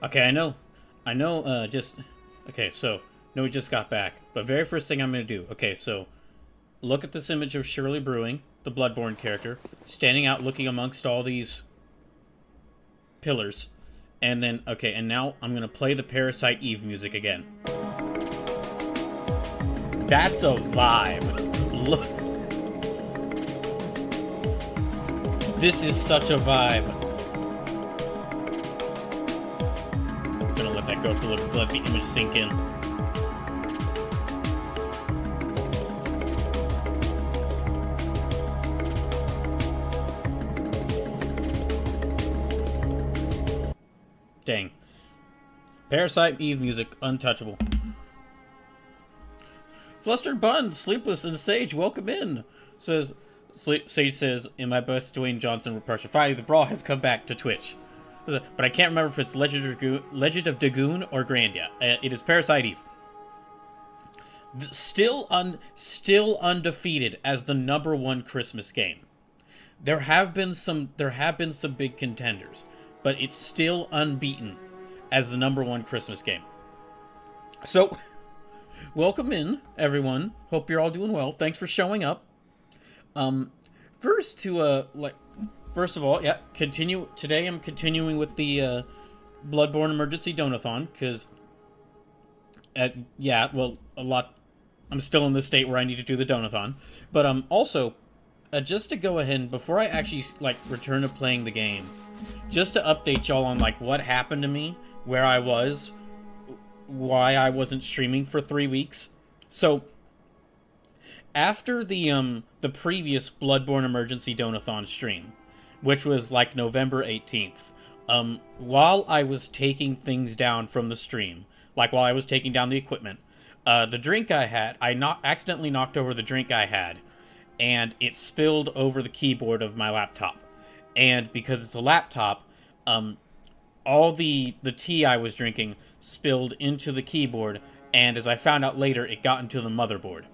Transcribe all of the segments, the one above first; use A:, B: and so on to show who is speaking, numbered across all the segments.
A: Okay, okay, so, no, we just got back. But very first thing I'm going to do, okay, so, look at this image of Shirley Brewing, the Bloodborne character, standing out looking amongst all these pillars. And then, okay, and now I'm going to play the Parasite Eve music again. That's a vibe. Look. This is such a vibe. I'm gonna let that go for a little bit, let the image sink in. Dang. Parasite Eve music, untouchable. Flustered Bun, Sleepless, and Sage, welcome in. Sage says, in my best Dwayne Johnson impression, finally the brawl has come back to Twitch. But I can't remember if it's Legend of Dagoon or Grandia. It is Parasite Eve. Still undefeated as the #1 Christmas game. There have been some big contenders, but it's still unbeaten as the #1 Christmas game. So, welcome in, everyone. Hope you're all doing well. Thanks for showing up. First of all, yeah, continue. Today I'm continuing with the Bloodborne Emergency Donathon because, yeah, well, I'm still in the state where I need to do the Donathon, but also, just to go ahead and before I actually return to playing the game, just to update y'all on what happened to me, where I was, why I wasn't streaming for 3 weeks. So, after the previous Bloodborne Emergency Donathon stream, which was November 18th, while I was taking things down from the stream, while I was taking down the equipment, the drink I had, accidentally knocked over the drink I had, and it spilled over the keyboard of my laptop. And because it's a laptop, all the tea I was drinking spilled into the keyboard, and as I found out later, it got into the motherboard.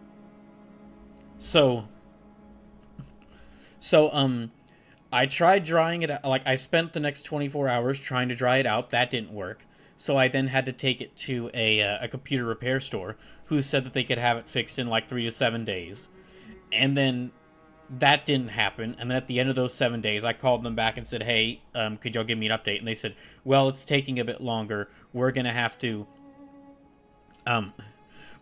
A: So, I tried drying it out. I spent the next 24 hours trying to dry it out. That didn't work. So I then had to take it to a computer repair store who said that they could have it fixed in 3 to 7 days. And then that didn't happen. And then at the end of those 7 days, I called them back and said, hey, could y'all give me an update? And they said, well, it's taking a bit longer. We're going to have to...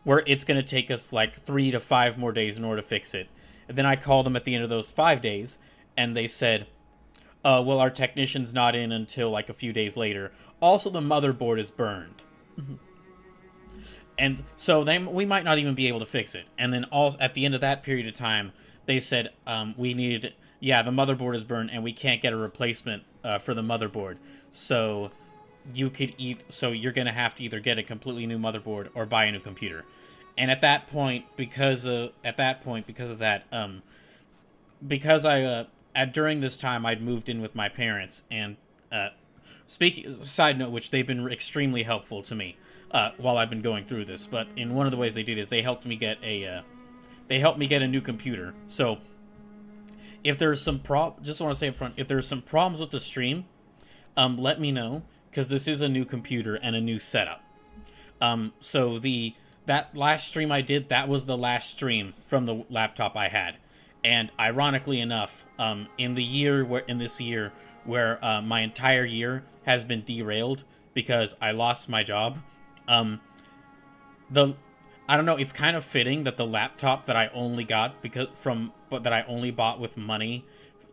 A: it's going to take us 3 to 5 more days in order to fix it. And then I called them at the end of those 5 days, and they said, well, our technician's not in until a few days later. Also, the motherboard is burned. And so we might not even be able to fix it. And then also, at the end of that period of time, they said, the motherboard is burned, and we can't get a replacement for the motherboard. So you're going to have to either get a completely new motherboard or buy a new computer. And at that point, because during this time I'd moved in with my parents, and side note, which they've been extremely helpful to me while I've been going through this. But in one of the ways they did is they helped me get a new computer. So if there's some just want to say up front, if there's some problems with the stream, let me know, because this is a new computer and a new setup. So that last stream I did, that was the last stream from the laptop I had. And ironically enough, in this year where my entire year has been derailed because I lost my job, I don't know, it's kind of fitting that the laptop that I only got that I only bought with money,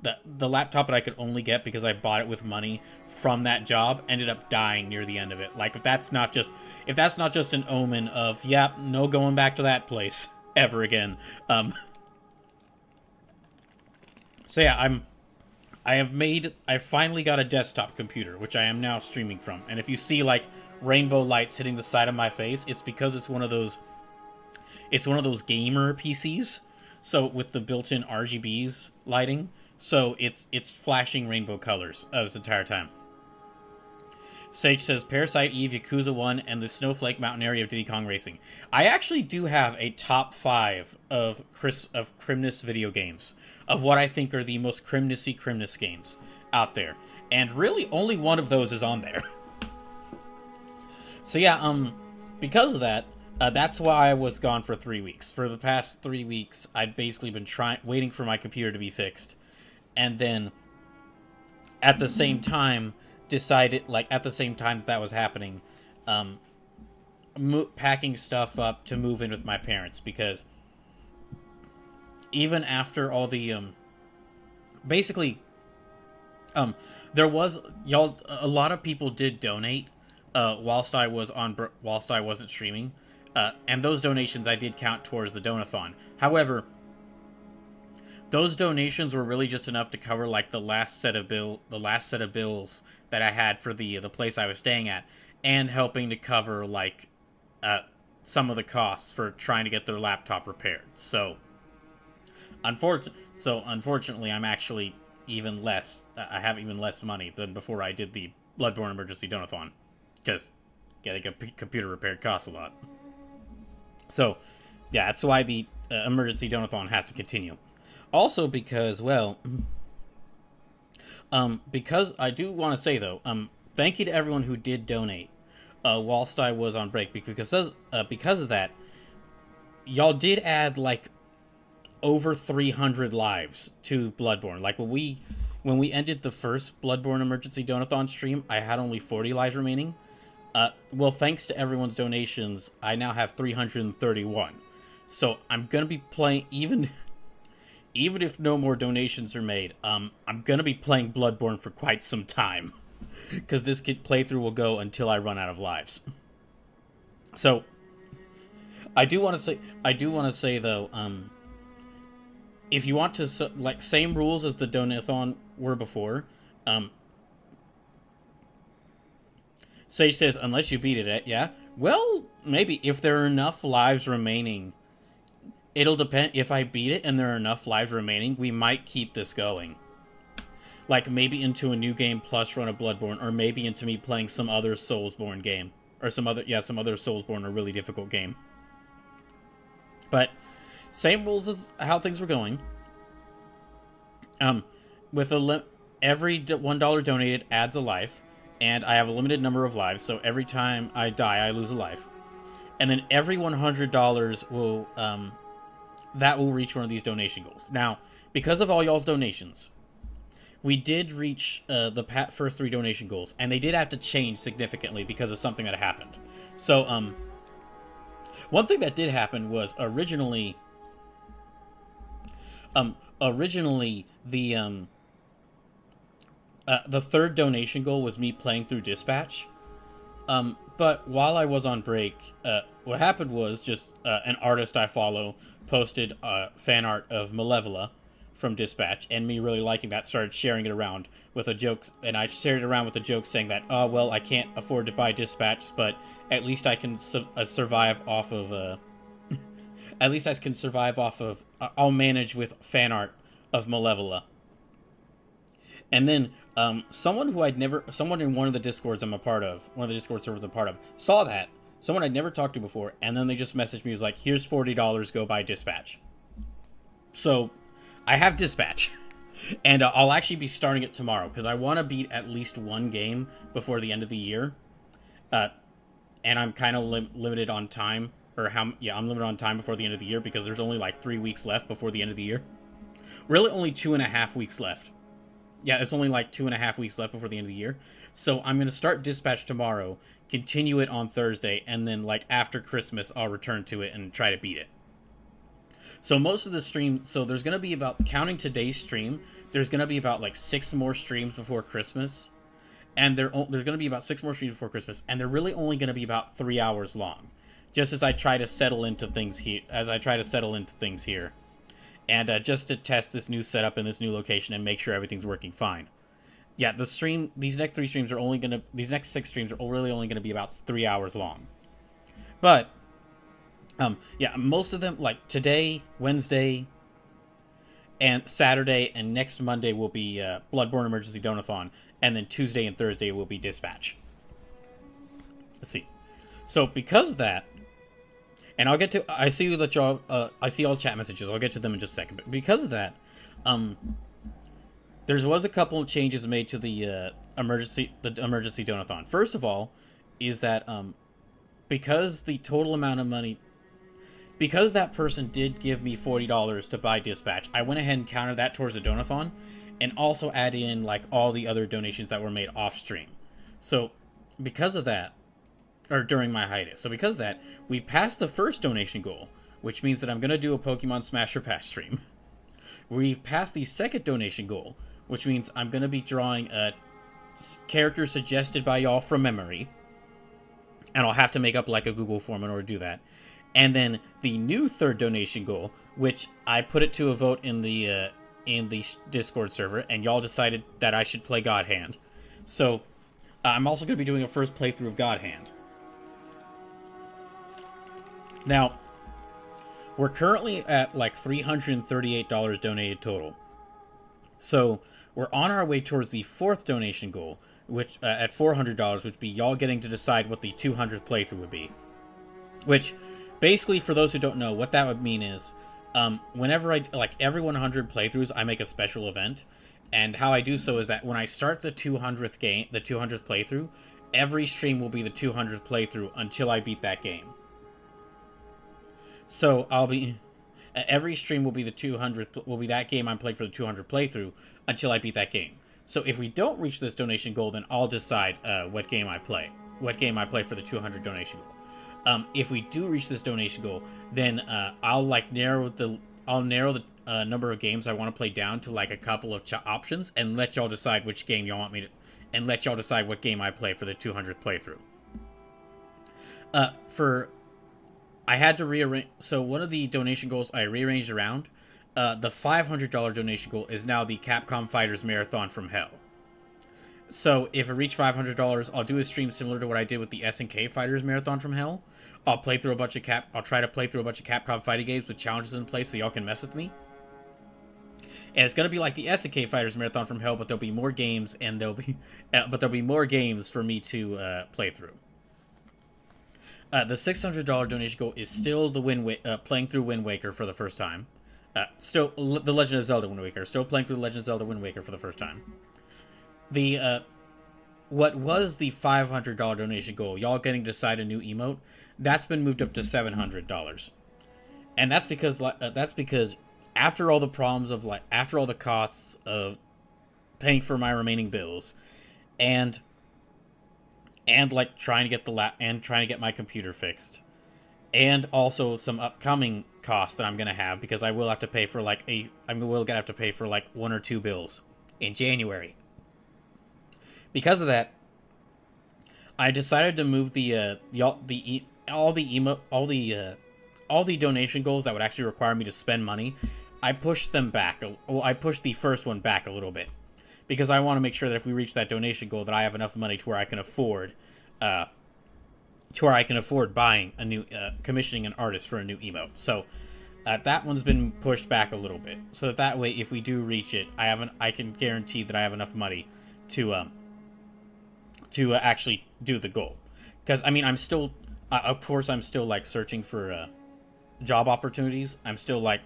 A: the laptop that I could only get because I bought it with money from that job, ended up dying near the end of it. If that's not just an omen of, yep, no going back to that place ever again. So yeah, I finally got a desktop computer, which I am now streaming from. And if you see rainbow lights hitting the side of my face, it's because it's one of those gamer PCs. So with the built-in RGBs lighting, so it's flashing rainbow colors this entire time. Sage says, Parasite Eve, Yakuza 1, and the Snowflake Mountain area of Diddy Kong Racing. I actually do have a top 5 of Crimnus video games, of what I think are the most Crimnus games out there. And really, only one of those is on there. So yeah, because of that, that's why I was gone for 3 weeks. For the past 3 weeks, I'd basically been waiting for my computer to be fixed, and then at the same time decided, like at the same time that was happening, um, packing stuff up to move in with my parents, because even after all the basically there was y'all a lot of people did donate whilst I wasn't streaming, and those donations I did count towards the donathon. However, those donations were really just enough to cover like the last set of bills that I had for the place I was staying at, and helping to cover like some of the costs for trying to get their laptop repaired. So unfortunately, I'm actually even less. I have even less money than before I did the Bloodborne Emergency Donothon, because getting a computer repaired costs a lot. So, yeah, that's why the Emergency Donathon has to continue. Also, because, well, because I do want to say though, thank you to everyone who did donate whilst I was on break, because of that, y'all did add like over 300 lives to Bloodborne. Like when we ended the first Bloodborne Emergency Donathon stream, I had only 40 lives remaining. Well, thanks to everyone's donations, I now have 331. So I'm gonna be playing even if no more donations are made. I'm gonna be playing Bloodborne for quite some time, because this playthrough will go until I run out of lives. So I do want to say though, if you want to, like, same rules as the Donathon were before. Sage says, unless you beat it, yeah. Well, maybe if there are enough lives remaining, it'll depend. If I beat it and there are enough lives remaining, we might keep this going. Like maybe into a new game plus run of Bloodborne, or maybe into me playing some other Soulsborne game, or some other Soulsborne or really difficult game. But same rules as how things were going. With every $1 donated adds a life, and I have a limited number of lives, so every time I die, I lose a life. And then every $100 will that will reach one of these donation goals. Now, because of all y'all's donations, we did reach the first 3 donation goals, and they did have to change significantly because of something that happened. So, one thing that did happen was originally the third donation goal was me playing through Dispatch. But while I was on break, what happened was just an artist I follow posted fan art of Malevola from Dispatch, and me really liking that, started sharing it around with a joke, and I shared it around with a joke saying that, oh, well, I can't afford to buy Dispatch, but at least I can survive off of at least I can survive off of I'll manage with fan art of Malevola. And then someone in one of the Discords I'm a part of, one of the Discord servers I'm a part of, saw that. Someone I'd never talked to before, and then they just messaged me, was like, here's $40, go buy Dispatch. So I have Dispatch, and I'll actually be starting it tomorrow, because I want to beat at least one game before the end of the year. And I'm kind of limited on time, I'm limited on time before the end of the year, because there's only like 3 weeks left before the end of the year. Really only 2.5 weeks left. Yeah, it's only like 2.5 weeks left before the end of the year. So I'm going to start Dispatch tomorrow, continue it on Thursday, and then like after Christmas, I'll return to it and try to beat it. So most of the streams, so there's going to be about, counting today's stream, there's going to be about like 6 more streams before Christmas. And there's going to be about 6 more streams before Christmas, and they're really only going to be about 3 hours long. Just as I try to settle into things here. And just to test this new setup in this new location and make sure everything's working fine. Yeah, these next 6 streams are really only going to be about 3 hours long. But, yeah, most of them, like today, Wednesday, and Saturday, and next Monday will be Bloodborne Emergency Donathon, and then Tuesday and Thursday will be Dispatch. Let's see. So, because of that, and I'll get to, I see all chat messages, I'll get to them in just a second, but because of that, there was a couple of changes made to the emergency Donathon. First of all, is that because the total amount of money, because that person did give me $40 to buy Dispatch, I went ahead and counted that towards the Donathon, and also add in like all the other donations that were made off stream. So because of that, or during my hiatus, so because of that, we passed the first donation goal, which means that I'm going to do a Pokemon Smash or Pass stream. We've passed the second donation goal, which means I'm going to be drawing a character suggested by y'all from memory, and I'll have to make up like a Google form in order to do that. And then the new third donation goal, which I put it to a vote in the Discord server, and y'all decided that I should play God Hand. So I'm also going to be doing a first playthrough of God Hand. Now, we're currently at like $338 donated total. So we're on our way towards the fourth donation goal, which at $400, which would be y'all getting to decide what the 200th playthrough would be. Which, basically, for those who don't know, what that would mean is, whenever every 100 playthroughs, I make a special event. And how I do so is that when I start the 200th game, the 200th playthrough, every stream will be the 200th playthrough until I beat that game. So every stream will be the 200th, will be that game I'm playing for the 200 playthrough until I beat that game. So if we don't reach this donation goal, then I'll decide what game I play for the 200 donation goal. If we do reach this donation goal, then I'll narrow the number of games I want to play down to like a couple of options, and let y'all decide which game y'all want me to, and let y'all decide what game I play for the 200th playthrough. I had to rearrange. So one of the donation goals I rearranged around. The $500 donation goal is now the Capcom Fighters Marathon from Hell. So if I reach $500, I'll do a stream similar to what I did with the SNK Fighters Marathon from Hell. I'll try to play through a bunch of Capcom fighting games with challenges in place so y'all can mess with me. And it's gonna be like the SNK Fighters Marathon from Hell, but there'll be more games, and there'll be more games for me to play through. The $600 donation goal is still the playing through Wind Waker for the first time. Still, the Legend of Zelda Wind Waker. Still playing through the Legend of Zelda Wind Waker for the first time. What was the $500 donation goal, y'all getting to decide a new emote, that's been moved up to $700. And that's because after all the problems of after all the costs of paying for my remaining bills, and trying to get my computer fixed, and also some upcoming costs that I'm gonna have, because I will have to pay for one or two bills in January. Because of that, I decided to move all the donation goals that would actually require me to spend money. I pushed them back. Well, I pushed the first one back a little bit, because I want to make sure that if we reach that donation goal, that I have enough money to where I can afford buying a new, commissioning an artist for a new emote. So that one's been pushed back a little bit, so that way, if we do reach it, I can guarantee that I have enough money to actually do the goal. Because I'm still, of course, I'm still searching for job opportunities. I'm still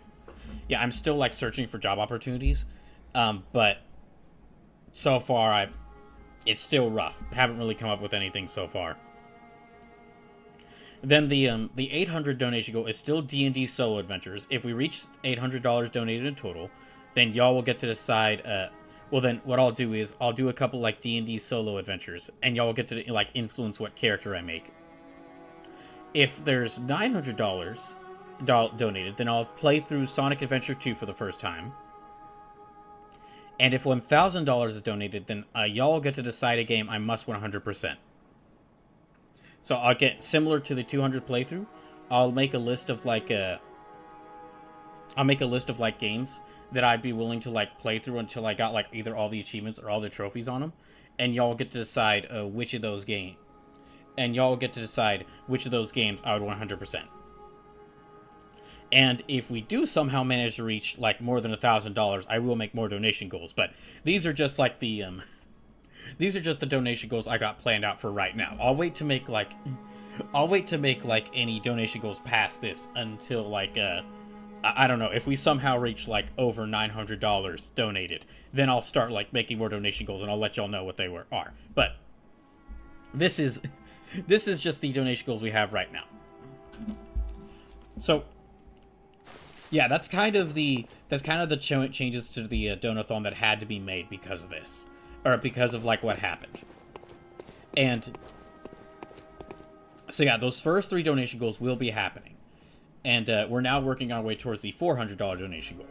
A: searching for job opportunities, but so far it's still rough. I haven't really come up with anything so far. Then the $800 donation goal is still D&D solo adventures. If we reach $800 donated in total, then y'all will get to decide. Well, then what I'll do is I'll do a couple D&D solo adventures, and y'all will get to influence what character I make. If there's $900 donated, then I'll play through Sonic Adventure 2 for the first time. And if $1,000 is donated, then y'all get to decide a game I must 100%. So I'll get, similar to the 200 playthrough, I'll make a list of games that I'd be willing to play through until I got either all the achievements or all the trophies on them, and y'all get to decide which of those games I would 100%. And if we do somehow manage to reach more than $1,000, I will make more donation goals. But these are just the donation goals I got planned out for right now. I'll wait to make any donation goals past this until I don't know, if we somehow reach over $900 donated, then I'll start making more donation goals, and I'll let y'all know what they are. But this is this is just the donation goals we have right now. So, yeah, that's kind of the changes to the Donathon that had to be made because of this, or because of like what happened. And so yeah, those first 3 donation goals will be happening, and we're now working our way towards the $400 donation goal.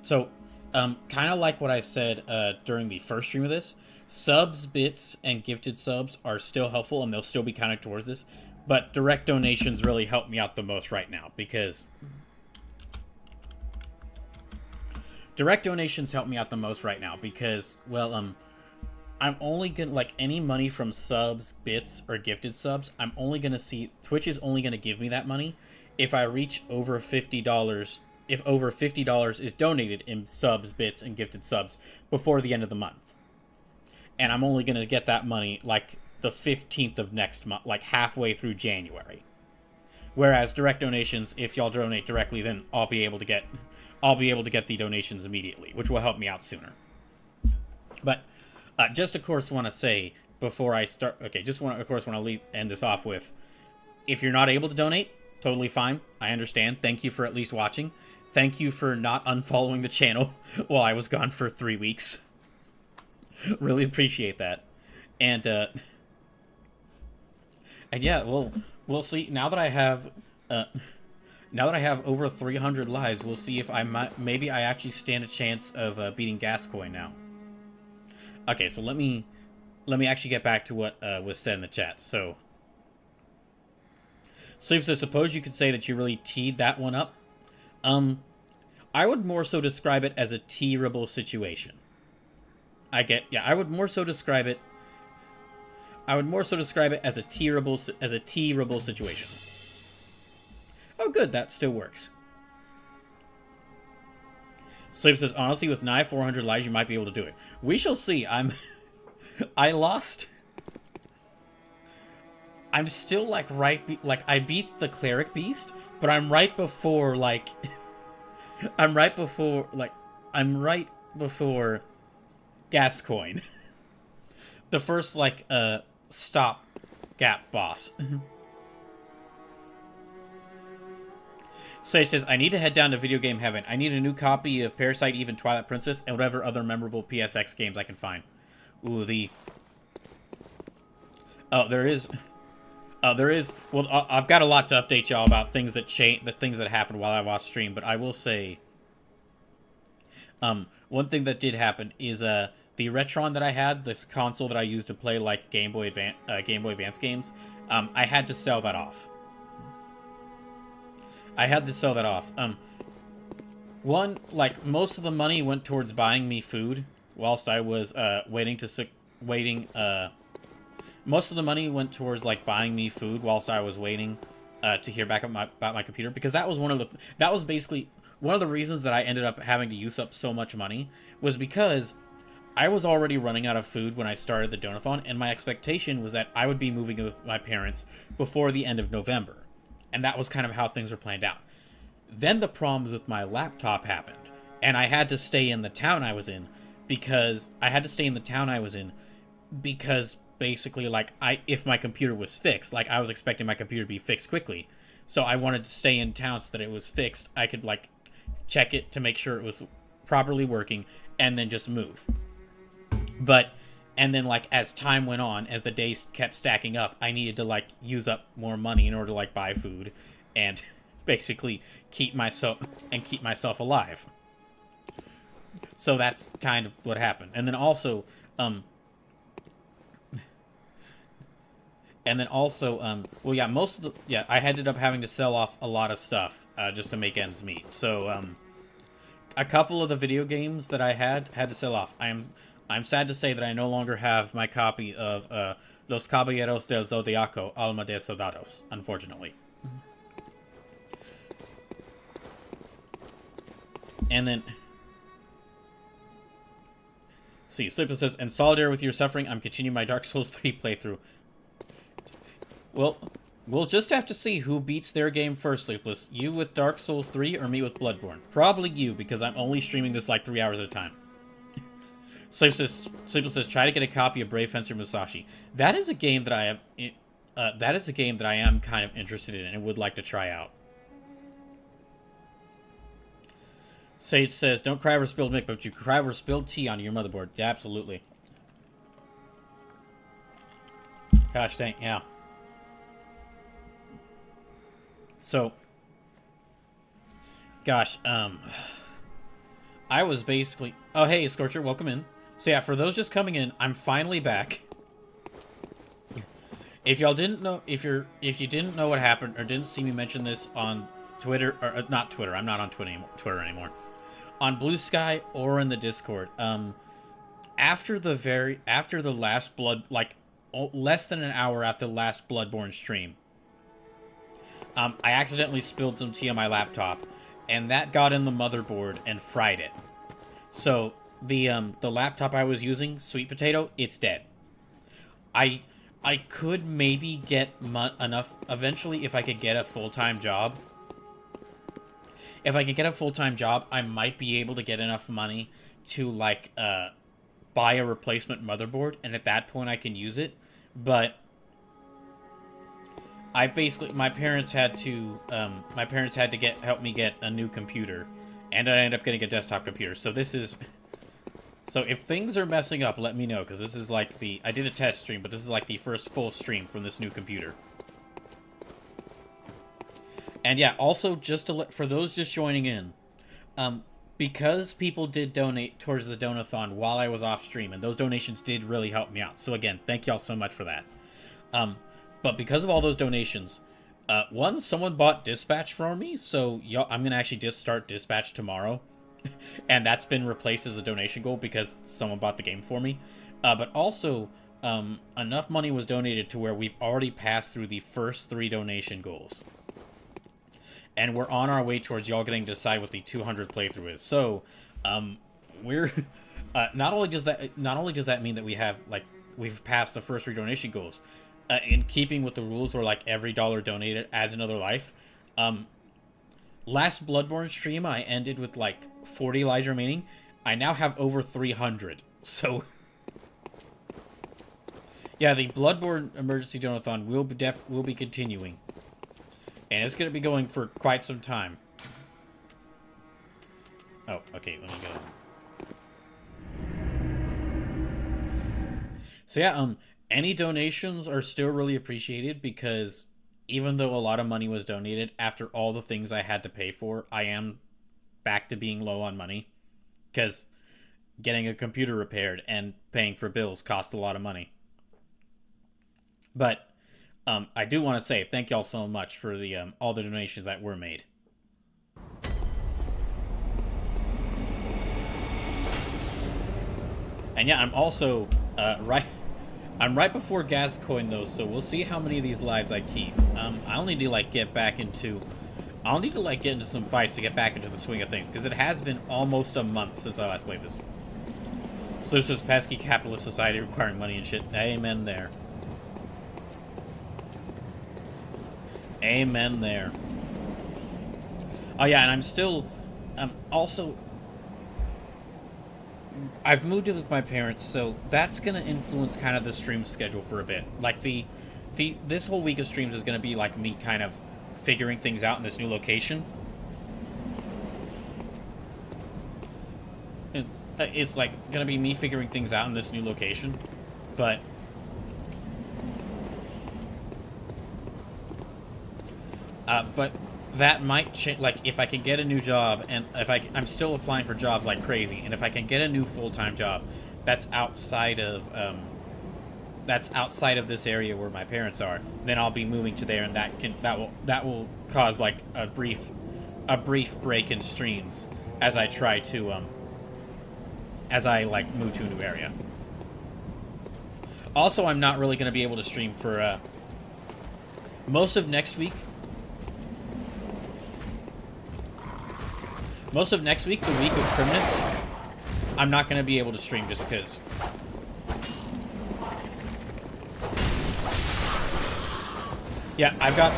A: So, kind of like what I said during the first stream of this, subs, bits, and gifted subs are still helpful, and they'll still be counted towards this. But direct donations really help me out the most right now, because well, I'm only gonna, like, any money from subs, bits, or gifted subs, I'm only gonna see, Twitch is only gonna give me that money if I reach over $50, if over $50 is donated in subs, bits, and gifted subs before the end of the month. And I'm only gonna get that money, like, the 15th of next month, like halfway through January. Whereas direct donations, if y'all donate directly, then I'll be able to get the donations immediately, which will help me out sooner. But just of course want to say before I start, end this off with, if you're not able to donate, totally fine. I understand. Thank you for at least watching. Thank you for not unfollowing the channel while I was gone for 3 weeks. Really appreciate that. And yeah, we'll see. Now that I have over 300 lives, we'll see if maybe I actually stand a chance of beating Gascoigne now. Okay, so let me actually get back to what was said in the chat. So, Sleep says, suppose you could say that you really teed that one up. I would more so describe it as a tearable situation. I would more so describe it as a tearable situation. Oh, good, that still works. Sleep says, honestly, with nigh 400 lives, you might be able to do it. We shall see. I'm still, like, I beat the Cleric Beast, but I'm right before, like, I'm right before Gascoigne. The first, like, stop gap boss. Sage says, I need to head down to Video Game Heaven. I need a new copy of Parasite Eve and Twilight Princess and whatever other memorable PSX games I can find. Ooh, there is... Well, I've got a lot to update y'all about things that happened while I watched stream, but I will say... one thing that did happen is, the Retron that I had, this console that I used to play, like, Game Boy Advance games, I had to sell that off. One, like, most of the money went towards buying me food whilst I was most of the money went towards, like, buying me food whilst I was waiting to hear back about my computer, because that was basically one of the reasons that I ended up having to use up so much money, was because I was already running out of food when I started the Donathon, and my expectation was that I would be moving in with my parents before the end of November. And that was kind of how things were planned out. Then the problems with my laptop happened, and I had to stay in the town I was in because basically, like, if my computer was fixed, like, I was expecting my computer to be fixed quickly. So I wanted to stay in town so that it was fixed. I could, like, check it to make sure it was properly working and then just move. And then, like, as time went on, as the days kept stacking up, I needed to, like, use up more money in order to, like, buy food and basically keep myself alive. So that's kind of what happened. And then also, well, yeah, I ended up having to sell off a lot of stuff just to make ends meet. So, a couple of the video games that I had to sell off. I'm sad to say that I no longer have my copy of Los Caballeros del Zodiaco, Alma de Soldados, unfortunately. And then... See, Sleepless says, in solidarity with your suffering, I'm continuing my Dark Souls 3 playthrough. Well, we'll just have to see who beats their game first, Sleepless. You with Dark Souls 3 or me with Bloodborne? Probably you, because I'm only streaming this like 3 hours at a time. Sleepless says, try to get a copy of Brave Fencer Musashi. That is a game that I have. That is a game that I am kind of interested in and would like to try out. Sage says, don't cry over spilled milk, but you cry over spilled tea on your motherboard. Yeah, absolutely. Gosh dang, yeah. So, gosh, I was basically... Oh, hey, Scorcher, welcome in. So yeah, for those just coming in, I'm finally back. If y'all didn't know, if you didn't know what happened or didn't see me mention this on Twitter, or not Twitter, I'm not on Twitter anymore. On Blue Sky or in the Discord, after the last less than an hour after the last Bloodborne stream, I accidentally spilled some tea on my laptop, and that got in the motherboard and fried it. So the laptop I was using, Sweet Potato, it's dead. I could maybe get enough eventually if I could get a full-time job. If I could get a full-time job, I might be able to get enough money to like buy a replacement motherboard, and at that point I can use it. But my parents had to help me get a new computer, and I ended up getting a desktop computer. So if things are messing up, let me know, because this is like I did a test stream, but this is like the first full stream from this new computer. And yeah, also just for those just joining in, because people did donate towards the Donathon while I was off stream, and those donations did really help me out. So again, thank y'all so much for that. But because of all those donations, someone bought Dispatch for me, so I'm gonna actually just start Dispatch tomorrow, and that's been replaced as a donation goal because someone bought the game for me. But also, enough money was donated to where we've already passed through the first 3 donation goals. And we're on our way towards y'all getting to decide what the 200 playthrough is. So, we're not only does that mean that we've passed the first 3 donation goals, in keeping with the rules where like every dollar donated adds another life. Last Bloodborne stream I ended with like 40 lives remaining. I now have over 300. So, yeah, the Bloodborne Emergency Donothon will be continuing. And it's going to be going for quite some time. Oh, okay, let me go. So yeah, any donations are still really appreciated, because even though a lot of money was donated, after all the things I had to pay for, I am back to being low on money. Because getting a computer repaired and paying for bills cost a lot of money. But I do want to say thank y'all so much for the all the donations that were made. And yeah, I'm also I'm right before Gascoigne though, so we'll see how many of these lives I keep. I'll need to like get into some fights to get back into the swing of things, because it has been almost a month since I last played this. So this is pesky capitalist society requiring money and shit. Amen there. Amen there. Oh yeah, and I'm still, also, I've moved in with my parents, so that's gonna influence kind of the stream schedule for a bit. Like this whole week of streams is gonna be like me kind of figuring things out in this new location. And it's like gonna be me figuring things out in this new location, but that might change. Like, if I can get a new job, and if I'm still applying for jobs like crazy, and if I can get a new full-time job that's outside of this area where my parents are, then I'll be moving to there, and that will cause like a brief break in streams as I try to move to a new area. Also, I'm not really going to be able to stream for most of next week. Most of next week, the week of Criminus, I'm not going to be able to stream just because. Yeah, I've got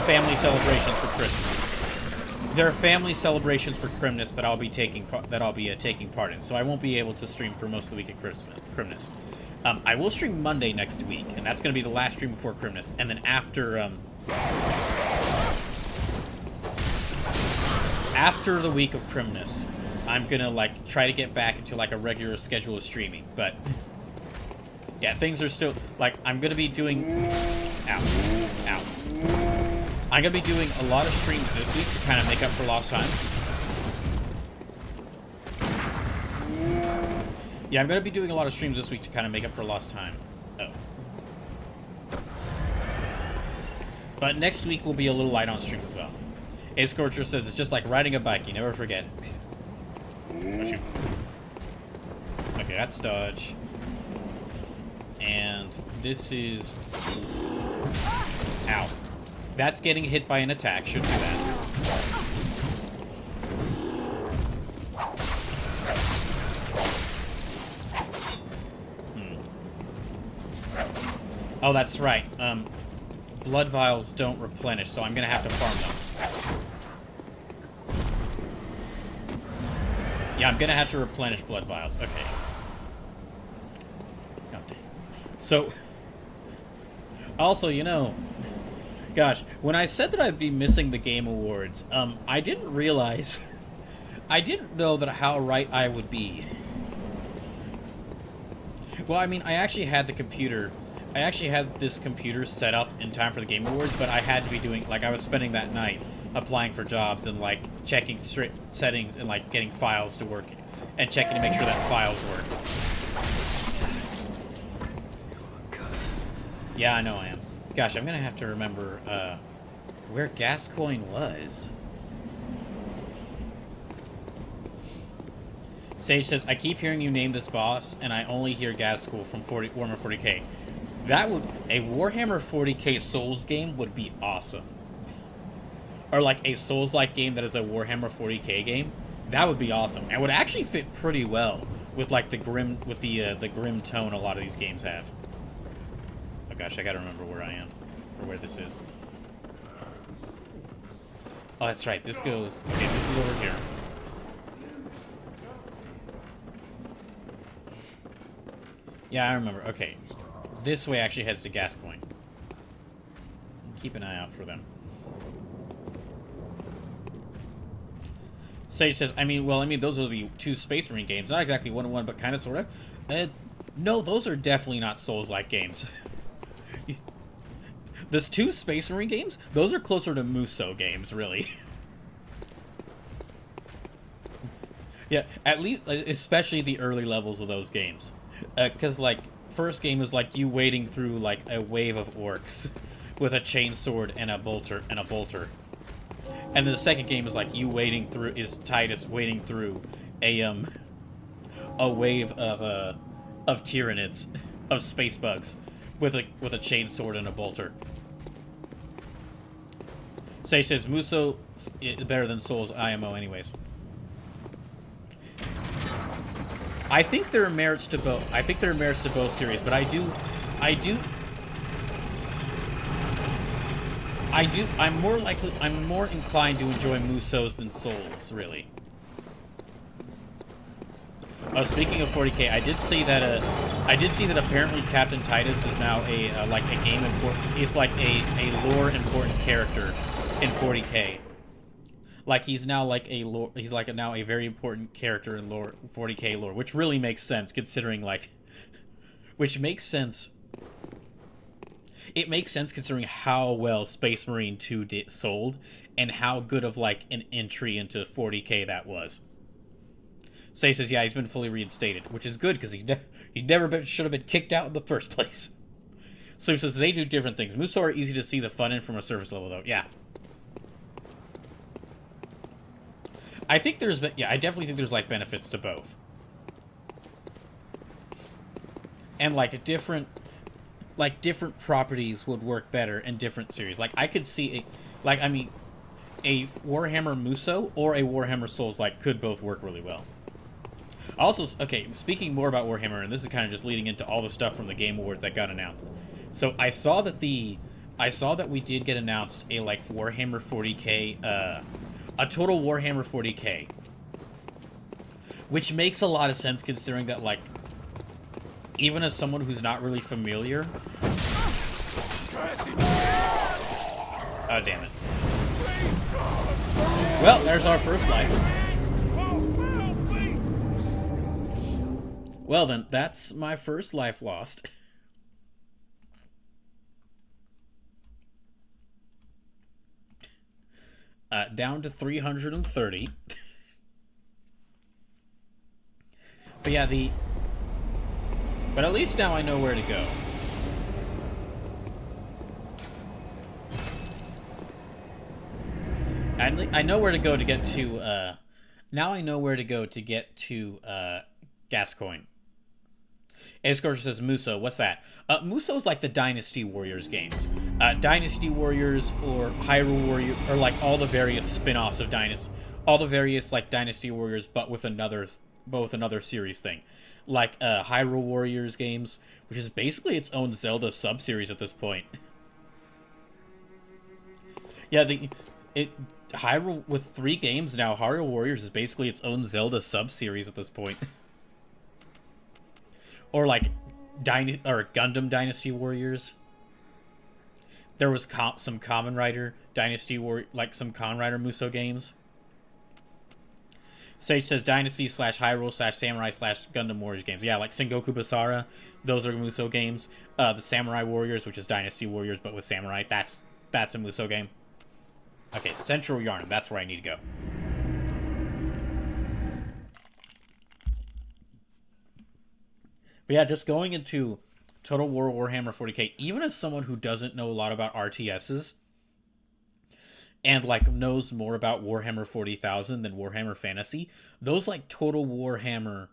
A: family celebrations for Christmas. there are family celebrations for Christmas that I'll be taking part in, so I won't be able to stream for most of the week of Christmas. I will stream Monday next week, and that's going to be the last stream before Christmas, and then after the week of Christmas, I'm gonna like try to get back into like a regular schedule of streaming. But yeah, things are still like I'm gonna be doing. Ow. I'm gonna be doing a lot of streams this week to kind of make up for lost time. Yeah, I'm gonna be doing a lot of streams this week to kind of make up for lost time. Oh. But next week will be a little light on streams as well. A Scorcher says it's just like riding a bike, you never forget. Oh, shoot. Okay, that's dodge. And this is... Ow. That's getting hit by an attack. Should do that. Oh, that's right. Blood vials don't replenish, so I'm gonna have to farm them. Yeah, I'm gonna have to replenish blood vials. Okay. God dang. So, also, you know, gosh, when I said that I'd be missing the Game Awards, I didn't realize, I didn't know that how right I would be. Well, I mean, I actually had this computer set up in time for the Game Awards, but I had to be doing, like, I was spending that night applying for jobs and, like, checking settings and, like, getting files to work and checking to make sure that files work. Yeah, I know I am. Gosh, I'm gonna have to remember, where Gascoigne was. Sage says, I keep hearing you name this boss, and I only hear Gascoigne from Warhammer 40k. That would... A Warhammer 40k Souls game would be awesome. Or, like, a Souls-like game that is a Warhammer 40k game. That would be awesome. And would actually fit pretty well with, like, the grim tone a lot of these games have. Oh, gosh, I gotta remember where I am. Or where this is. Oh, that's right. This goes... Okay, this is over here. Yeah, I remember. Okay. This way actually heads to Gascoigne. Keep an eye out for them. Sage says, I mean, those are the two Space Marine games. Not exactly one-on-one, but kind of, sort of. No, those are definitely not Souls-like games. Those two Space Marine games, those are closer to Musou games, really. Yeah, at least, especially the early levels of those games. Because, like, first game is, like, you wading through, like, a wave of orcs with a chainsword and a bolter. And then the second game is, like, you wading through, is Titus wading through a wave of Tyranids, of space bugs, with a chainsword and a bolter. Sage says, Musou is better than Souls IMO anyways. I think there are merits to both. I think there are merits to both series, but I'm more inclined to enjoy Musous than Souls, really. Speaking of 40k, I did see that apparently Captain Titus is now he's like a lore important character in 40k. Like he's now like now a very important character in 40k lore, which really makes sense considering which makes sense. It makes sense considering how well Space Marine 2 sold and how good of like an entry into 40k that was. Say says, yeah, he's been fully reinstated, which is good because he never should have been kicked out in the first place. So he says they do different things. Musou are easy to see the fun in from a surface level, though. Yeah. I definitely think there's like benefits to both. And like different properties would work better in different series. Like I could see a Warhammer Musou or a Warhammer Souls could both work really well. Also, okay, speaking more about Warhammer, and this is kind of just leading into all the stuff from the Game Awards that got announced. So I saw that we did get announced a Warhammer 40k a total Warhammer 40k. Which makes a lot of sense considering that, like, even as someone who's not really familiar... Oh, damn it. Well, there's our first life. Well then, that's my first life lost. Down to 330. But yeah, but at least now I know where to go. I know where to go to get to, now I know where to go to get to, Gascoigne. A-Scorcher says, Muso, what's that? Muso's like the Dynasty Warriors games. Dynasty Warriors or Hyrule Warriors, or like all the various spin-offs of Dynasty. All the various, like, Dynasty Warriors, but with another series thing. Like, Hyrule Warriors games, which is basically its own Zelda sub-series at this point. Yeah, Hyrule, with 3 games now, Hyrule Warriors is basically its own Zelda sub-series at this point. Or like Gundam Dynasty Warriors. There was some Kamen Rider Dynasty some Kamen Rider Muso games. Sage says Dynasty / Hyrule / Samurai / Gundam Warriors games. Yeah, like Sengoku Basara, those are Muso games. The Samurai Warriors, which is Dynasty Warriors but with Samurai, that's a Muso game. Okay, Central Yarn, that's where I need to go. But yeah, just going into Total War Warhammer 40k, even as someone who doesn't know a lot about RTSs, and like knows more about Warhammer 40,000 than Warhammer Fantasy, those like Total Warhammer,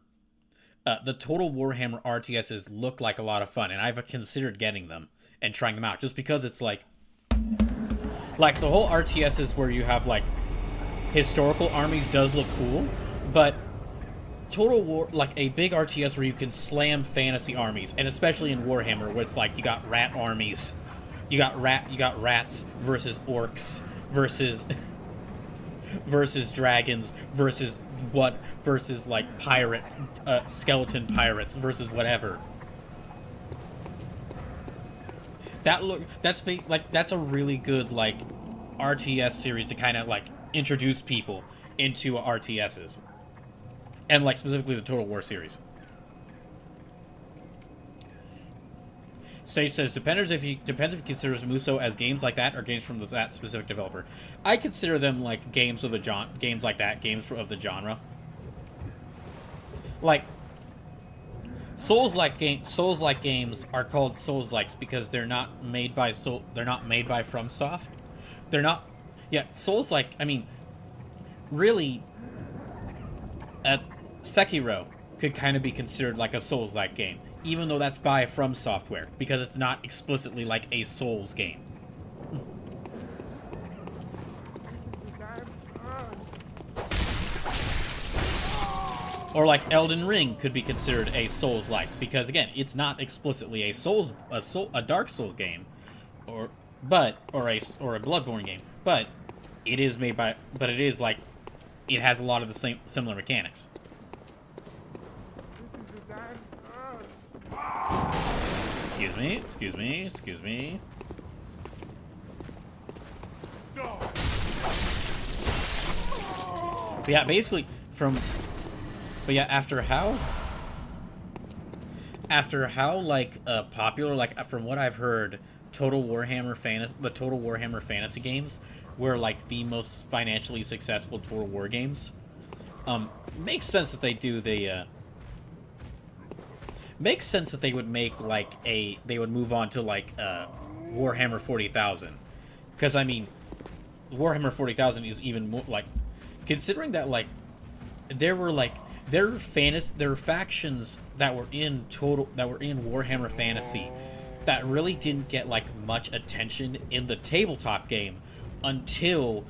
A: the Total Warhammer RTSs look like a lot of fun, and I've considered getting them and trying them out, just because it's like the whole RTSs where you have like historical armies does look cool, but Total War, like a big RTS where you can slam fantasy armies, and especially in Warhammer, where it's like you got rat armies, you got rats versus orcs versus dragons versus like pirate skeleton pirates versus whatever. That's a really good like RTS series to kind of like introduce people into RTSs. And, like, specifically the Total War series. Sage says, depends if you considers Muso as games like that or games from that specific developer. I consider them, like, games of the games like that, games of the genre. Like, Souls-like games are called Souls-likes because they're not made by FromSoft. They're not... Yeah, Souls-like, I mean, really... Sekiro could kind of be considered like a Souls-like game, even though that's by From Software, because it's not explicitly like a Souls game. Or like Elden Ring could be considered a Souls-like, because again, it's not explicitly a Dark Souls game, or a Bloodborne game, but it is made by, it has a lot of the similar mechanics. Excuse me. But yeah, basically, after how like popular, like from what I've heard, the Total Warhammer Fantasy games were like the most financially successful Total War games. Makes sense that they do makes sense that they would make like they would move on to like Warhammer 40,000, because I mean Warhammer 40,000 is even more like, considering that like there were factions that were in Warhammer Fantasy that really didn't get like much attention in the tabletop game until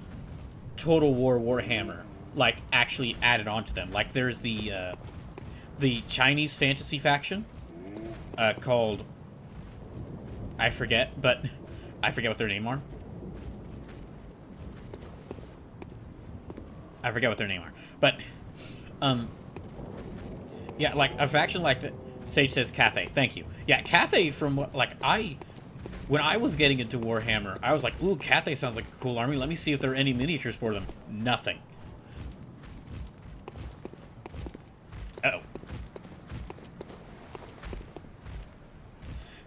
A: Total War Warhammer like actually added on to them. Like there's the Chinese fantasy faction called, I forget what their name are. I forget what their name are, but yeah, like a faction like the Sage says Cathay. Thank you. Yeah, Cathay from what when I was getting into Warhammer, I was like, ooh, Cathay sounds like a cool army. Let me see if there are any miniatures for them. Nothing. Uh-oh.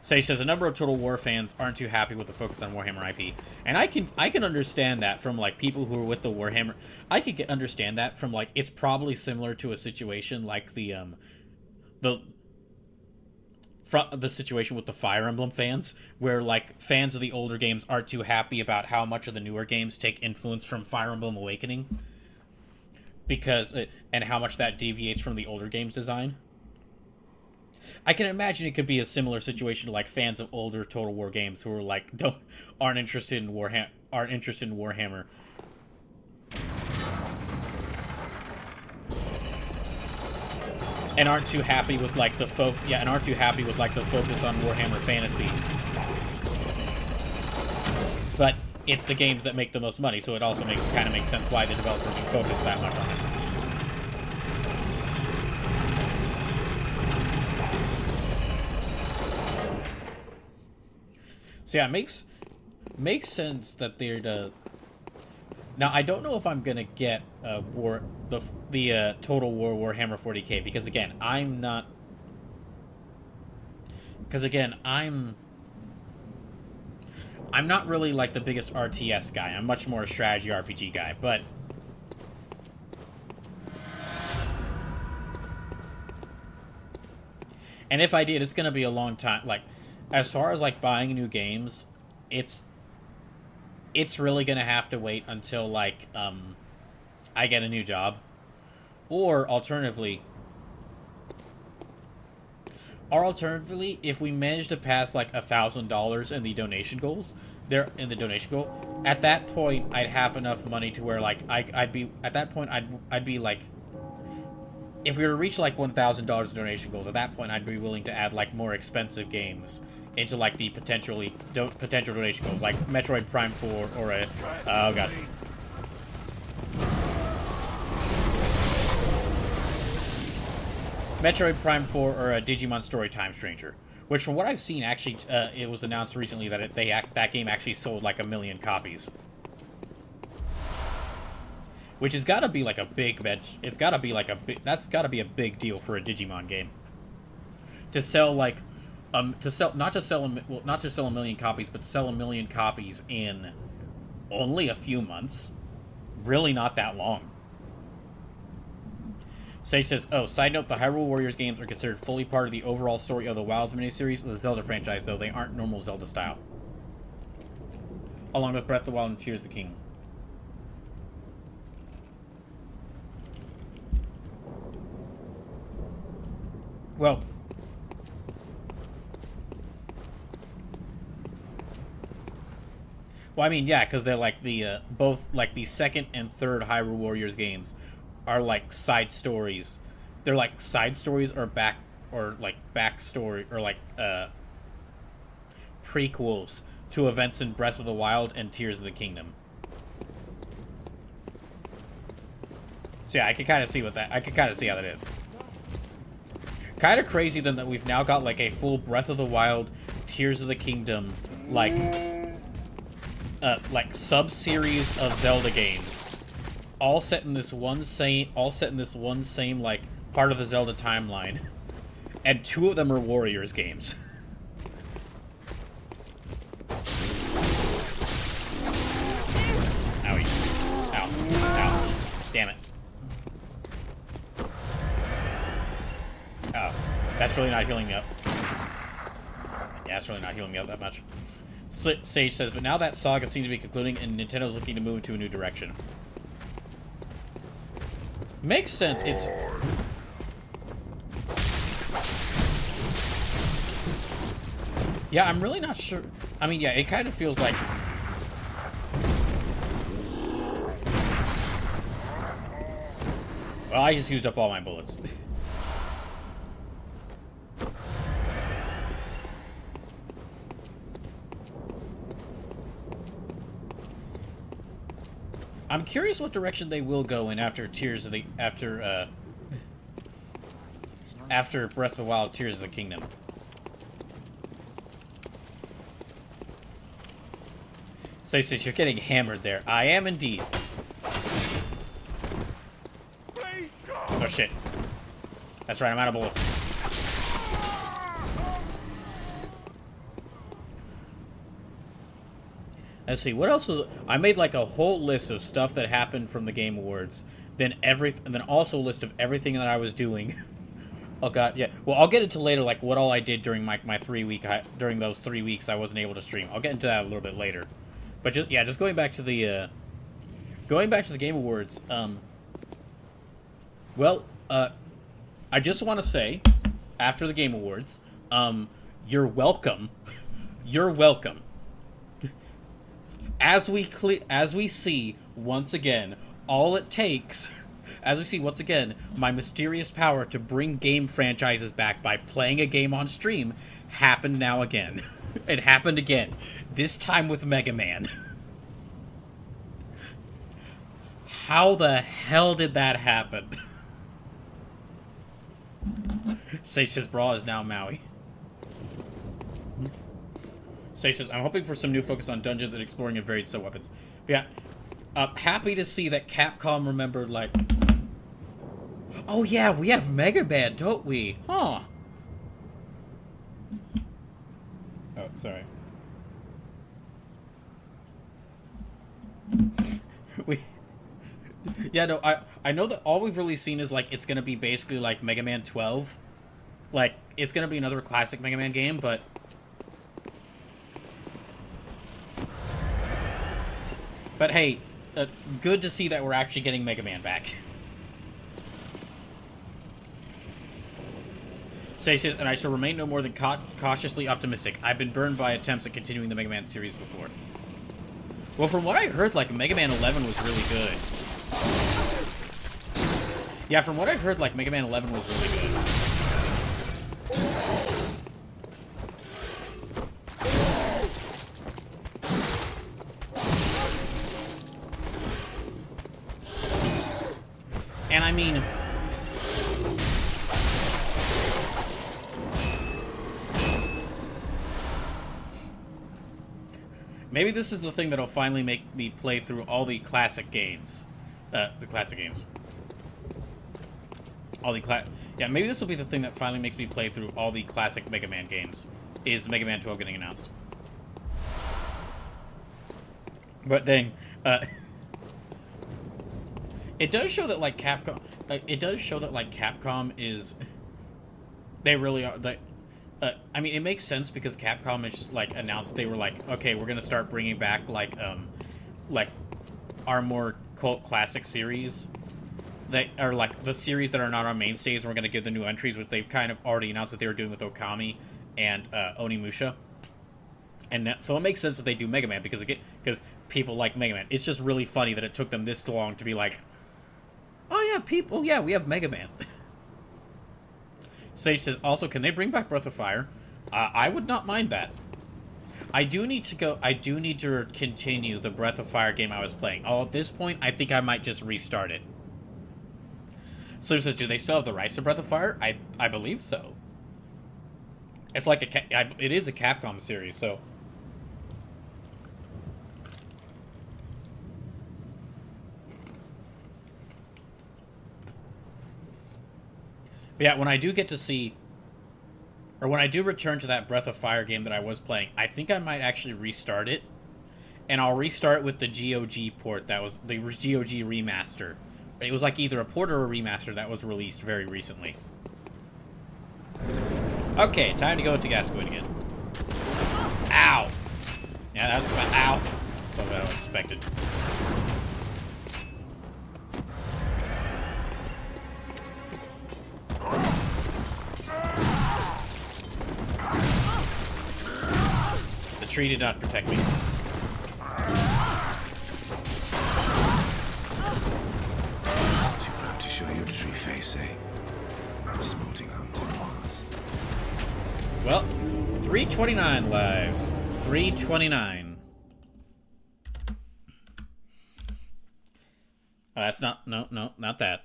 A: Sage says a number of Total War fans aren't too happy with the focus on Warhammer IP, and I can understand that from like people who are with the Warhammer. I could understand that from like it's probably similar to a situation like the situation with the Fire Emblem fans, where like fans of the older games aren't too happy about how much of the newer games take influence from Fire Emblem Awakening, and how much that deviates from the older games design. I can imagine it could be a similar situation to like fans of older Total War games who are like aren't interested in Warhammer. And aren't too happy with like the focus on Warhammer Fantasy. But it's the games that make the most money, so it also makes sense why the developers would focus that much on it. So yeah, it makes sense that they're the. Now I don't know if I'm gonna get the Total War Warhammer 40K because again I'm not. Because again I'm not really like the biggest RTS guy. I'm much more a strategy RPG guy, but. And if I did, it's gonna be a long time. Like, as far as like buying new games, it's really gonna have to wait until like I get a new job, or alternatively, if we manage to pass like $1,000 in the donation goals, at that point I'd have enough money to where like I'd be like. If we were to reach like $1,000 in donation goals, at that point I'd be willing to add like more expensive games into like the potential donation goals, like Metroid Prime 4 or a oh god. Metroid Prime 4 or a Digimon Story Time Stranger, which from what I've seen, actually, it was announced recently that that game actually sold like 1 million copies. Which has got to be like a big bench. It's got to be like that's got to be a big deal for a Digimon game. To sell like, not to sell 1 million copies, but to sell 1 million copies in only a few months. Really not that long. Sage says, oh, side note, the Hyrule Warriors games are considered fully part of the overall story of the Wilds miniseries of the Zelda franchise, though they aren't normal Zelda style. Along with Breath of the Wild and Tears of the Kingdom. Well, I mean, yeah, because they're like both like the second and third Hyrule Warriors games are like side stories. They're like side stories or backstory or like prequels to events in Breath of the Wild and Tears of the Kingdom. So yeah, I can kind of see how that is. Kind of crazy then that we've now got like a full Breath of the Wild, Tears of the Kingdom, like sub-series of Zelda games, all set in this one same like part of the Zelda timeline, and 2 of them are Warriors games. Owie. Ow. Ow. Damn it. Oh, that's really not healing me up. Yeah, it's really not healing me up that much. Sage says, but now that saga seems to be concluding and Nintendo's looking to move into a new direction. Makes sense. It's... Yeah, I'm really not sure. I mean, yeah, it kind of feels like... Well, I just used up all my bullets. I'm curious what direction they will go in after Tears of the after Breath of the Wild, Tears of the Kingdom. So you're getting hammered there. I am indeed. Oh shit. That's right, I'm out of bullets. Let's see, what else was... I made like a whole list of stuff that happened from the Game Awards. And then also a list of everything that I was doing. Oh god, yeah. Well, I'll get into later, like, what all I did during my 3 week... during those 3 weeks I wasn't able to stream. I'll get into that a little bit later. But just going back to the... going back to the Game Awards, well, I just want to say, after the Game Awards, you're welcome. You're welcome. As we see, once again, all it takes... As we see, once again, my mysterious power to bring game franchises back by playing a game on stream happened now again. It happened again. This time with Mega Man. How the hell did that happen? Sage's Brawl is now Maui. Sage says, I'm hoping for some new focus on dungeons and exploring of varied sub-weapons. But yeah, happy to see that Capcom remembered, like... Oh yeah, we have Mega Man, don't we? Huh. Oh, sorry. Yeah, no, I know that all we've really seen is, like, it's gonna be basically like Mega Man 12. Like, it's gonna be another classic Mega Man game, but... But hey, good to see that we're actually getting Mega Man back. Say says, and I shall remain no more than cautiously optimistic. I've been burned by attempts at continuing the Mega Man series before. Well, from what I heard, like, Mega Man 11 was really good. Yeah, from what I heard, like, Mega Man 11 was really good. And I mean... Maybe this is the thing that'll finally make me play through all the classic games. Yeah, maybe this will be the thing that finally makes me play through all the classic Mega Man games. Is Mega Man 12 getting announced. But dang, it does show that, like, Capcom... Capcom is... They really are... I mean, it makes sense because Capcom is, like, announced that they were like, okay, we're gonna start bringing back, like, our more cult classic series. That are, like, the series that are not our mainstays, and we're gonna give the new entries, which they've kind of already announced that they were doing with Okami and Onimusha. And so it makes sense that they do Mega Man, because people like Mega Man. It's just really funny that it took them this long to be like, oh yeah, we have Mega Man. Sage says, also, can they bring back Breath of Fire? I would not mind that. I do need to continue the Breath of Fire game I was playing. At this point, I think I might just restart it. Slim says, do they still have the rights to Breath of Fire? I believe so. It's like it is a Capcom series, so... But yeah, when I do get to see... Or when I do return to that Breath of Fire game that I was playing, I think I might actually restart it. And I'll restart with the GOG port that was... The GOG remaster. It was like either a port or a remaster that was released very recently. Okay, time to go to Gascoigne again. Ow! Yeah, that's about... Ow! That's what I expected. The tree did not protect me.
B: To show your true face, eh? I was sporting on Mars.
A: Well, 329 lives. 329. That's not... No, not that.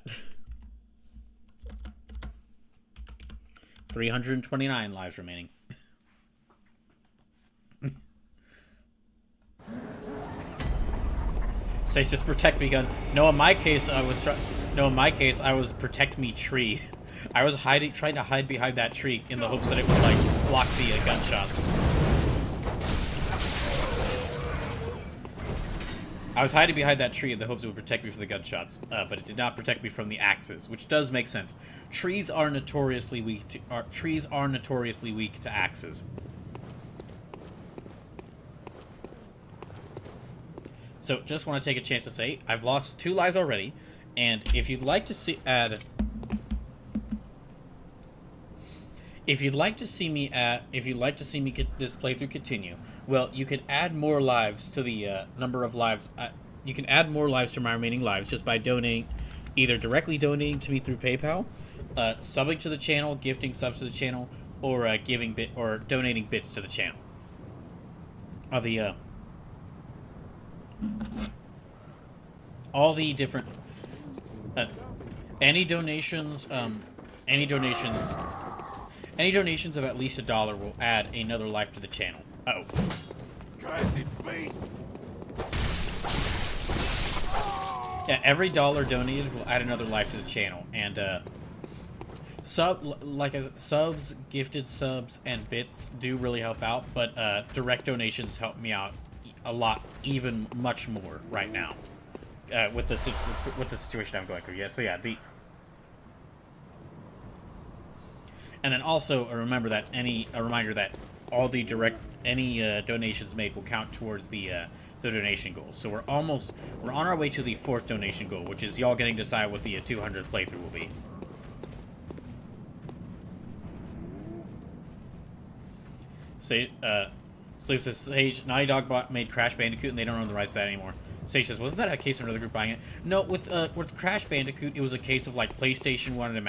A: 329 lives remaining. Says just protect me gun. No, in my case, I was protect me tree. I was trying to hide behind that tree in the hopes that it would, like, block the gunshots. I was hiding behind that tree in the hopes it would protect me from the gunshots, but it did not protect me from the axes, which does make sense. Trees are notoriously weak to axes. So, just want to take a chance to say, I've lost 2 lives already, and if you'd like to see me get this playthrough continue, well, you can add more lives to the number of lives. You can add more lives to my remaining lives just by either directly donating to me through PayPal, subbing to the channel, gifting subs to the channel, or donating bits to the channel. All the different any donations of at least $1 will add another life to the channel. Uh-oh. Yeah, every $1 donated will add another life to the channel, and subs, gifted subs, and bits do really help out, but direct donations help me out a lot, even much more right now, with the situation I'm going through. Yeah, so yeah, and then also a reminder that all the donations made will count towards the donation goal. So we're on our way to the 4th donation goal, which is y'all getting to decide what the 200th playthrough will be. Sage says, Sage, Naughty Dog made Crash Bandicoot and they don't own the rights to that anymore. Sage says, wasn't that a case of another group buying it? No, with Crash Bandicoot, it was a case of, like, PlayStation wanted a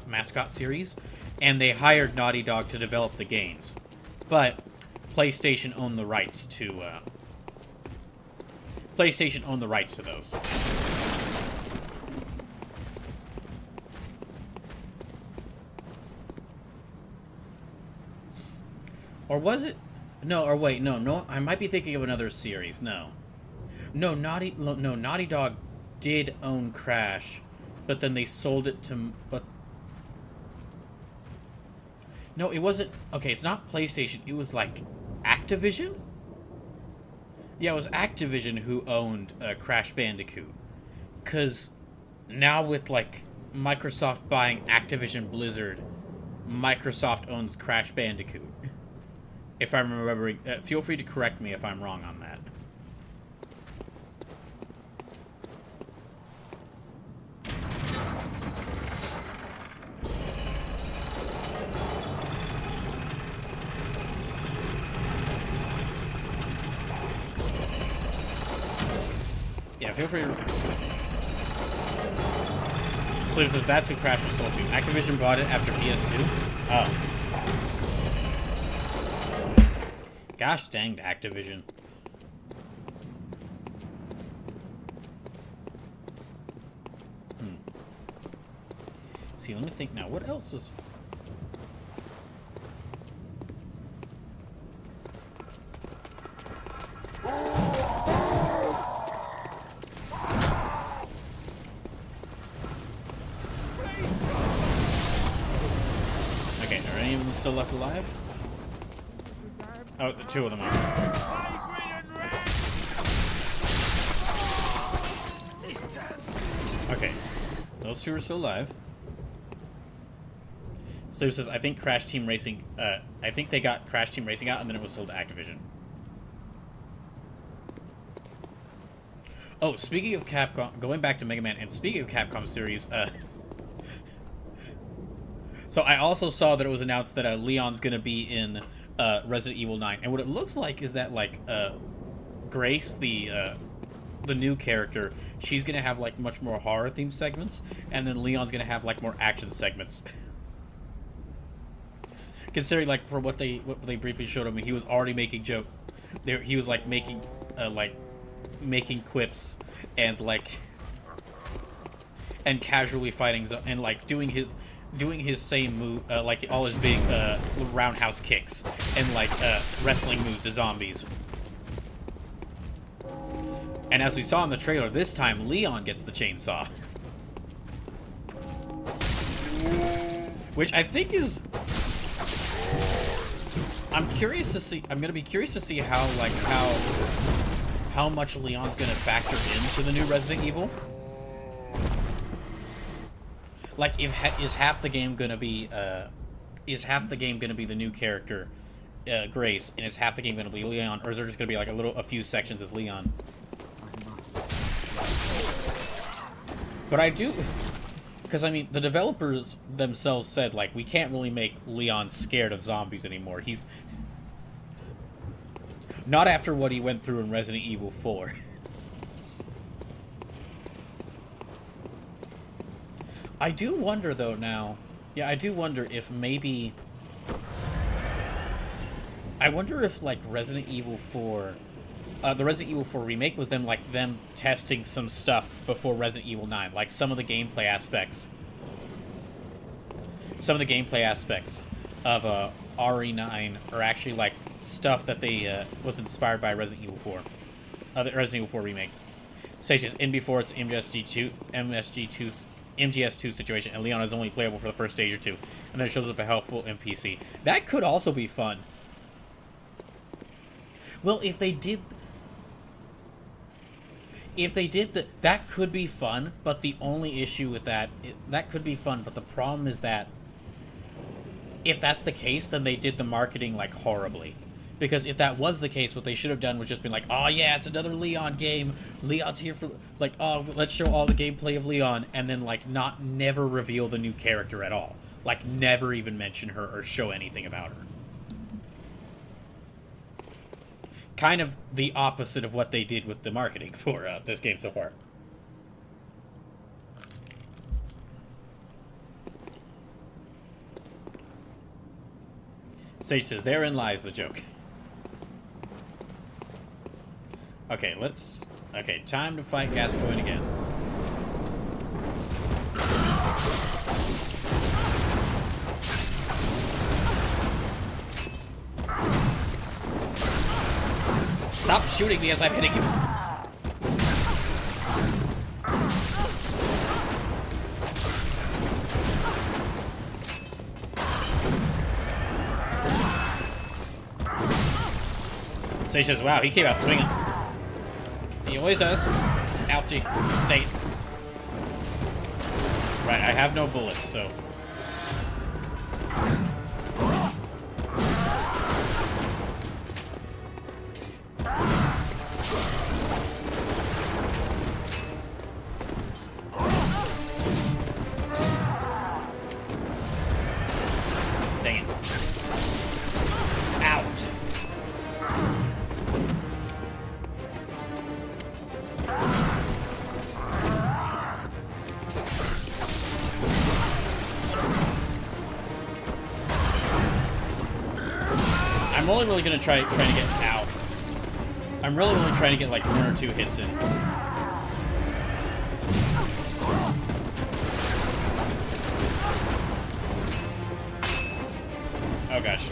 A: mascot series, and they hired Naughty Dog to develop the games. But PlayStation owned the rights to those. Or was it? No, or wait, no, I might be thinking of another series. No, Naughty Dog did own Crash, but then they sold it to, no, it wasn't, okay, it's not PlayStation, it was like Activision? Yeah, it was Activision who owned Crash Bandicoot, because now with, like, Microsoft buying Activision Blizzard, Microsoft owns Crash Bandicoot. If I'm remembering, feel free to correct me if I'm wrong on that. Yeah, feel free to... Sleeve says that's who Crash was sold to. Activision bought it after PS2? Oh. Gosh dang Activision. See, let me think now. What else is... Okay, are any of them still left alive? Oh, the 2 of them are. Okay, those 2 are still alive. Slave says, I think Crash Team Racing, I think they got Crash Team Racing out and then it was sold to Activision. Oh, speaking of Capcom, going back to Mega Man, and speaking of Capcom series, so I also saw that it was announced that Leon's gonna be in Resident Evil 9, and what it looks like is that, like, Grace, the new character, she's gonna have, like, much more horror themed segments, and then Leon's gonna have, like, more action segments. Considering, like, for what they briefly showed him, he was already making he was, like, making quips, and, like, and casually fighting and like doing his same move, like all his big roundhouse kicks and like wrestling moves to zombies. And as we saw in the trailer, this time Leon gets the chainsaw, which I think is. I'm curious to see. I'm gonna be curious to see how much Leon's gonna factor into the new Resident Evil. Like, is half the game gonna be the new character, Grace, and is half the game gonna be Leon, or is there just gonna be like a few sections as Leon? But I do, because I mean, the developers themselves said like we can't really make Leon scared of zombies anymore. He's not after what he went through in Resident Evil 4. I do wonder, though, now... Yeah, I do wonder if maybe... I wonder if, like, Resident Evil 4... the Resident Evil 4 remake was them testing some stuff before Resident Evil 9. Like, some of the gameplay aspects... Some of the gameplay aspects of RE9 are actually, like, stuff that they was inspired by Resident Evil 4. The Resident Evil 4 remake. Such as in before its MGS2 situation, and Leon is only playable for the first stage or two, and then it shows up a helpful NPC. That could also be fun. Well, if they did that could be fun, but the only issue with that could be fun, but the problem is that if that's the case, then they did the marketing like horribly. Because if that was the case, what they should have done was just been like, oh yeah, it's another Leon game. Leon's here for, like, oh, let's show all the gameplay of Leon, and then, like, never reveal the new character at all. Like, never even mention her or show anything about her. Kind of the opposite of what they did with the marketing for this game so far. Sage says, therein lies the joke. Okay, okay, time to fight Gascoigne again. Stop shooting me as I'm hitting you. Sage says, wow, he came out swinging. He always does. Ouchie. Dang it. Right, I have no bullets, so... Dang it. Out. I'm only really gonna trying to get out. I'm really only trying to get like 1 or 2 hits in. Oh gosh.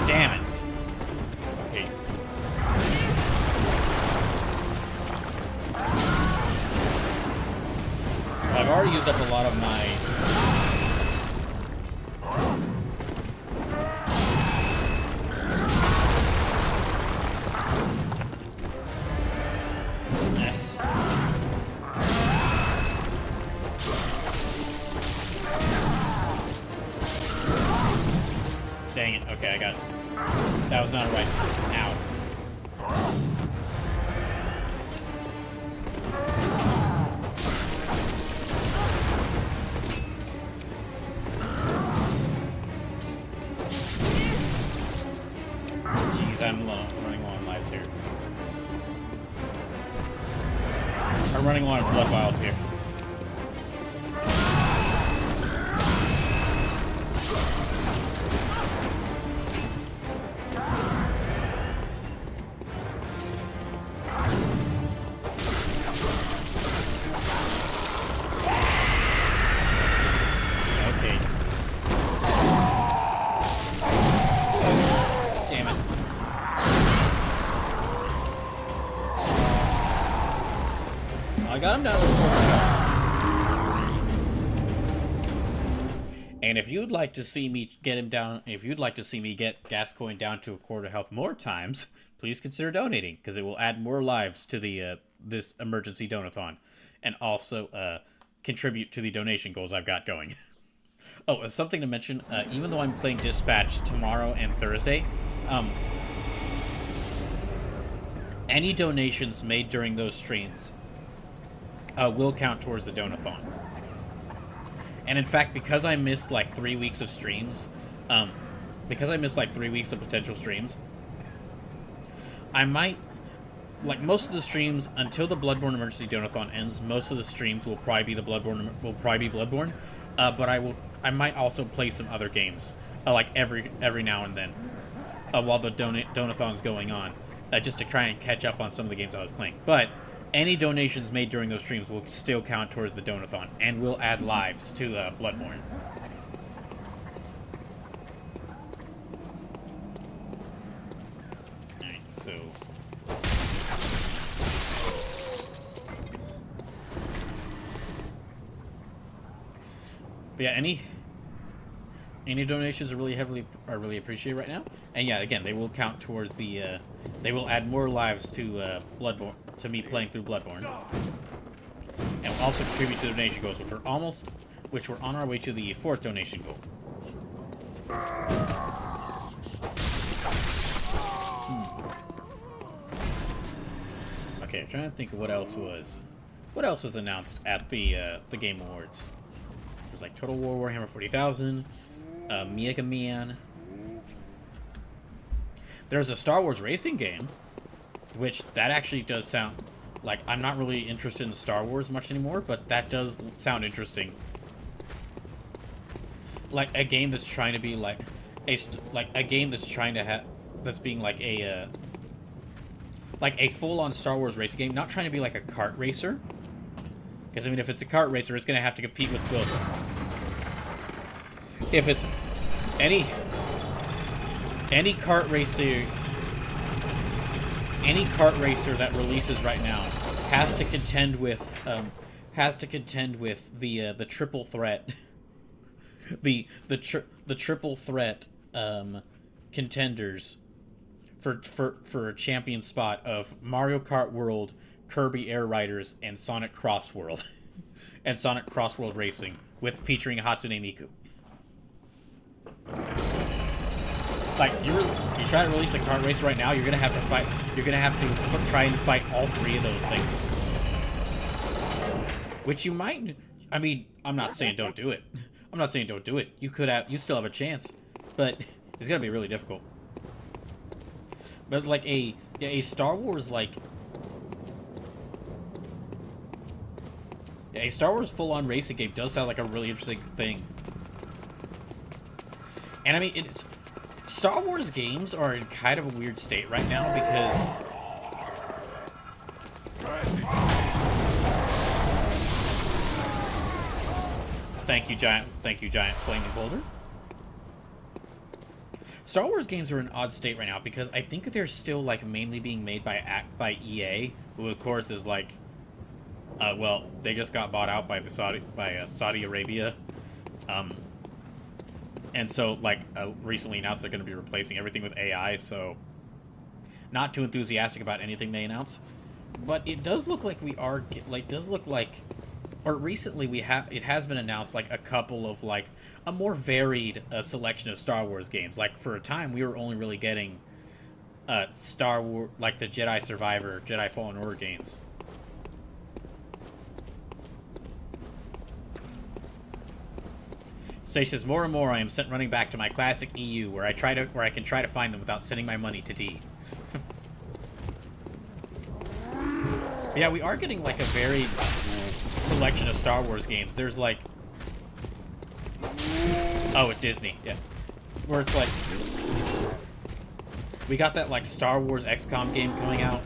A: Damn it. Okay. I've already used up a lot of my... Dang it. Okay, I got it. That was not right. Ow. Jeez, I'm running low on lives here. I'm running low on blood vials here. I got him down to a quarter health. And if you'd like to see me get him down, if you'd like to see me get Gascoigne down to a quarter health more times, please consider donating, because it will add more lives to the this emergency donathon, and also contribute to the donation goals I've got going. Oh, something to mention, even though I'm playing Dispatch tomorrow and Thursday, any donations made during those streams will count towards the donathon. And in fact, because I missed like 3 weeks of streams, because I missed like 3 weeks of potential streams, I might, like most of the streams until the Bloodborne Emergency Donothon ends, most of the streams will probably be Bloodborne, but I might also play some other games, like every now and then, while the Donathon's going on, just to try and catch up on some of the games I was playing. But any donations made during those streams will still count towards the Donathon, and will add lives to Bloodborne. Alright, so... But yeah, any donations are really appreciated right now. And yeah, again, they will count towards the, they will add more lives to Bloodborne, to me playing through Bloodborne, and will also contribute to the donation goals, which we're on our way to the 4th donation goal. Okay, I'm trying to think of what else was announced at the Game Awards. There's like Total War Warhammer 40,000, Mega Man. There's a Star Wars racing game, which that actually does sound like, I'm not really interested in Star Wars much anymore, but that does sound interesting. Like a game that's trying to be like a game that's trying to have, that's being like a full-on Star Wars racing game, not trying to be like a kart racer. Because I mean, if it's a kart racer, it's gonna have to compete with both. If it's any kart racer that releases right now has to contend with the triple threat, the triple threat contenders for a champion spot of Mario Kart World, Kirby Air Riders, and Sonic Cross World, and Sonic Cross World Racing featuring Hatsune Miku. Like, you try to release a kart race right now, you're gonna have to fight. You're gonna have to try and fight all 3 of those things. Which you might. I mean, I'm not saying don't do it. I'm not saying don't do it. You still have a chance, but it's gonna be really difficult. But like a Star Wars a Star Wars full-on racing game does sound like a really interesting thing. And I mean, Star Wars games are in kind of a weird state right now because Thank you, giant flaming boulder. Star Wars games are in an odd state right now because I think they're still like mainly being made by EA, who of course is like, well, they just got bought out by Saudi Arabia, and so like recently announced they're going to be replacing everything with AI. So not too enthusiastic about anything they announce, but it does look like or recently it has been announced like a couple of like a more varied selection of Star Wars games. Like for a time we were only really getting Star Wars, like the Jedi Survivor, Jedi Fallen Order games. Sage says, more and more I am sent running back to my classic EU where I can try to find them without sending my money to D. Yeah, we are getting like a varied selection of Star Wars games. There's like, oh, at Disney, yeah, where it's like we got that like Star Wars XCOM game coming out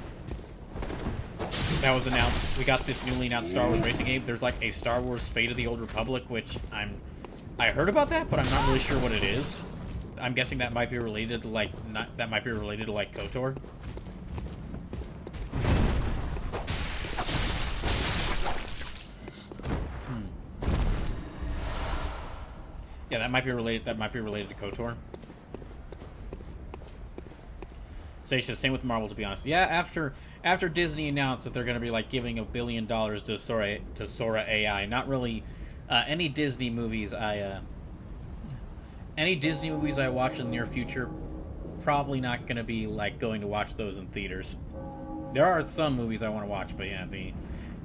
A: that was announced. We got this newly announced Star Wars racing game. There's like a Star Wars Fate of the Old Republic, which I heard about that, but I'm not really sure what it is. I'm guessing that might be related to like KOTOR. Yeah, that might be related. That might be related to KOTOR. Sage says same with Marvel. To be honest, yeah. After Disney announced that they're going to be like giving $1 billion to Sora AI, not really any Disney movies I watch in the near future, probably not going to be like going to watch those in theaters. There are some movies I want to watch, but yeah, not really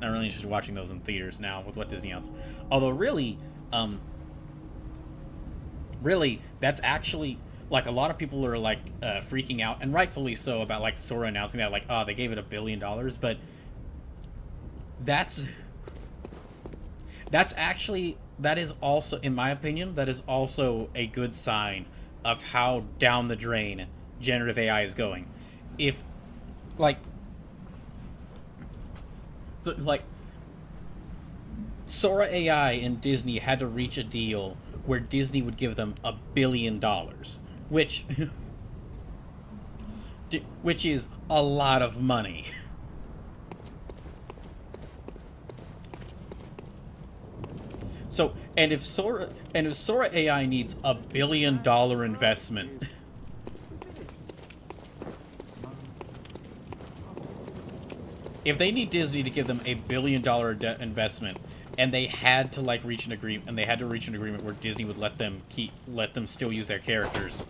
A: interested in watching those in theaters now with what Disney announced. Although really, that's actually like a lot of people are like freaking out, and rightfully so, about like Sora announcing that, like, oh, they gave it $1 billion, but that is also, in my opinion, that is also a good sign of how down the drain generative AI is going. If Sora AI and Disney had to reach a deal where Disney would give them $1 billion, which is a lot of money. So, and if Sora AI needs $1 billion investment, if they need Disney to give them $1 billion investment, and they had to like reach an agreement, where Disney would let them still use their characters.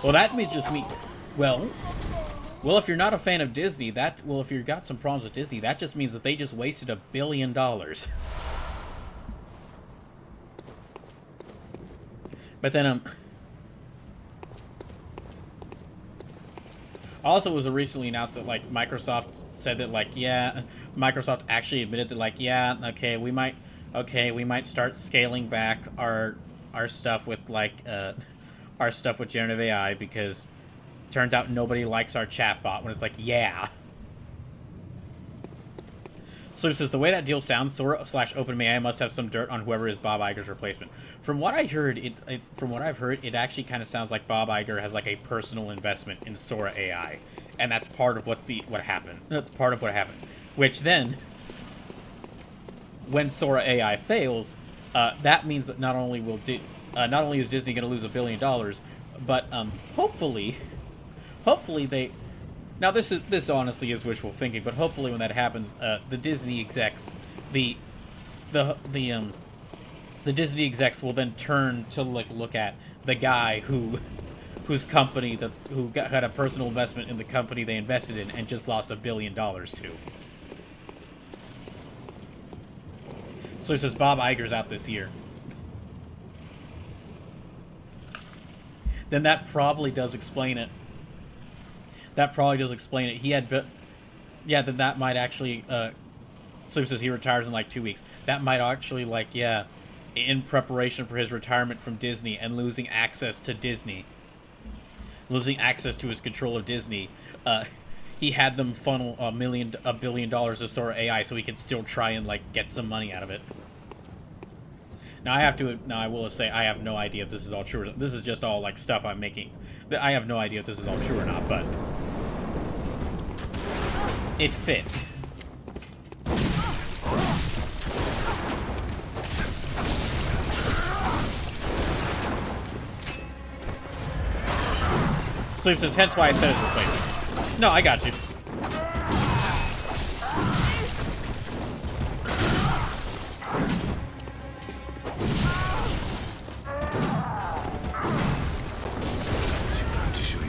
A: Well, that may just mean, well, if you're not a fan of Disney, if you've got some problems with Disney, that just means that they just wasted $1 billion. But then, also, it was recently announced that, like, Microsoft said that, like, yeah, Microsoft actually admitted that, like, yeah, okay, we might start scaling back our stuff with, like, our stuff with generative AI, because turns out nobody likes our chatbot when it's like, yeah. So it says, the way that deal sounds, Sora/OpenAI must have some dirt on whoever is Bob Iger's replacement. From what I heard, it actually kind of sounds like Bob Iger has like a personal investment in Sora AI, and that's part of what happened. That's part of what happened. Which then, when Sora AI fails, that means that not only is Disney going to lose $1 billion, but hopefully they. Now, this honestly is wishful thinking, but hopefully when that happens, the Disney execs, the Disney execs will then turn to look at the guy whose company had a personal investment in the company they invested in and just lost $1 billion to. So it says Bob Iger's out this year. Then that probably does explain it. He had, yeah. Then that might actually. So he says he retires in like 2 weeks. That might actually, like, yeah, in preparation for his retirement from Disney and losing access to Disney, losing access to his control of Disney. He had them funnel $1 billion to Sora AI so he could still try and like get some money out of it. Now I will say I have no idea if this is all true. This is just all like stuff I'm making. I have no idea if this is all true or not, but it fit. Sleep says, hence why I said it's replacement. No, I got you.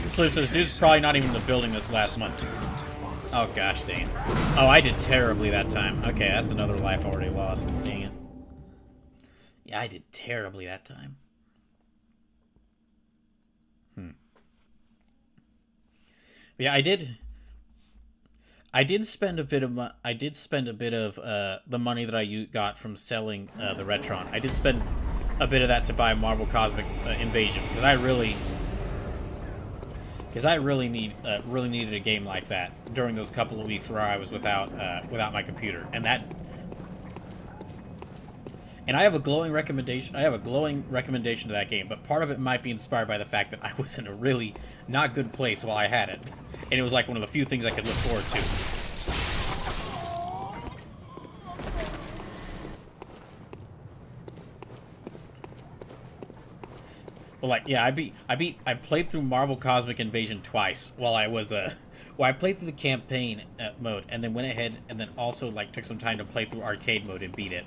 A: Sleep says, dude's probably not even in the building this last month. Oh gosh, dang it. Oh, I did terribly that time. Okay, that's another life already lost. Dang it. Yeah, I did terribly that time. Yeah, I did spend a bit of the money that I got from selling the Retron. I did spend a bit of that to buy Marvel Cosmic Invasion because I really needed a game like that during those couple of weeks where I was without my computer, and I have a glowing recommendation. To that game, but part of it might be inspired by the fact that I was in a really not good place while I had it, and it was like one of the few things I could look forward to. like, yeah, I played through Marvel Cosmic Invasion twice while I was well, I played through the campaign mode, and then went ahead and then also like took some time to play through arcade mode and beat it.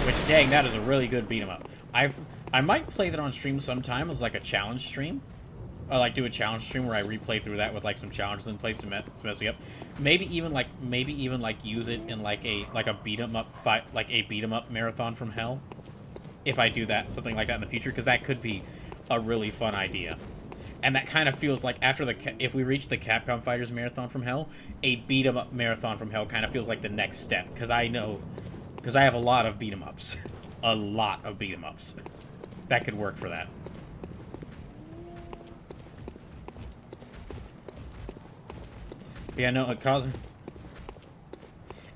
A: Which, dang, that is a really good beat 'em up. I might play that on stream sometime as like a challenge stream. Or like do a challenge stream where I replay through that with like some challenges in place to mess me up. Maybe even like use it in like a beat 'em up fight, like a beat 'em up marathon from hell. If I do that, something like that in the future, because that could be a really fun idea. And that kind of feels like after if we reach the Capcom Fighters Marathon from Hell, a beat 'em up marathon from hell kind of feels like the next step, because I have a lot of beat 'em ups, a lot of beat 'em ups. That could work for that. Yeah, no,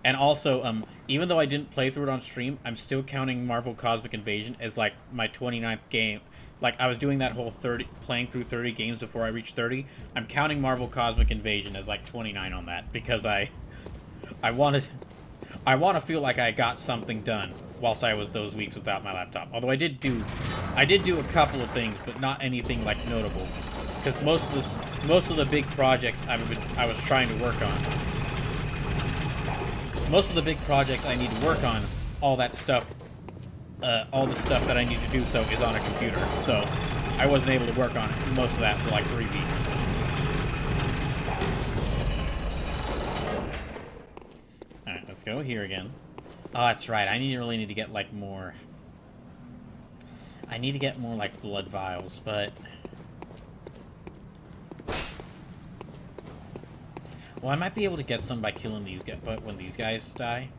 A: and also, even though I didn't play through it on stream, I'm still counting Marvel Cosmic Invasion as like my 29th game. Like, I was doing that whole playing through 30 games before I reached 30. I'm counting Marvel Cosmic Invasion as like 29 on that, because I want to feel like I got something done whilst I was those weeks without my laptop. Although I did do a couple of things, but not anything like notable, because most of the big projects I was trying to work on. Most of the big projects I need to work on, all the stuff that I need to do so is on a computer, so I wasn't able to work on most of that for like 3 weeks. Alright, let's go here again. Oh, that's right, I really need to get like more... I need to get more like blood vials, but... Well, I might be able to get some by killing these guys, but when these guys die...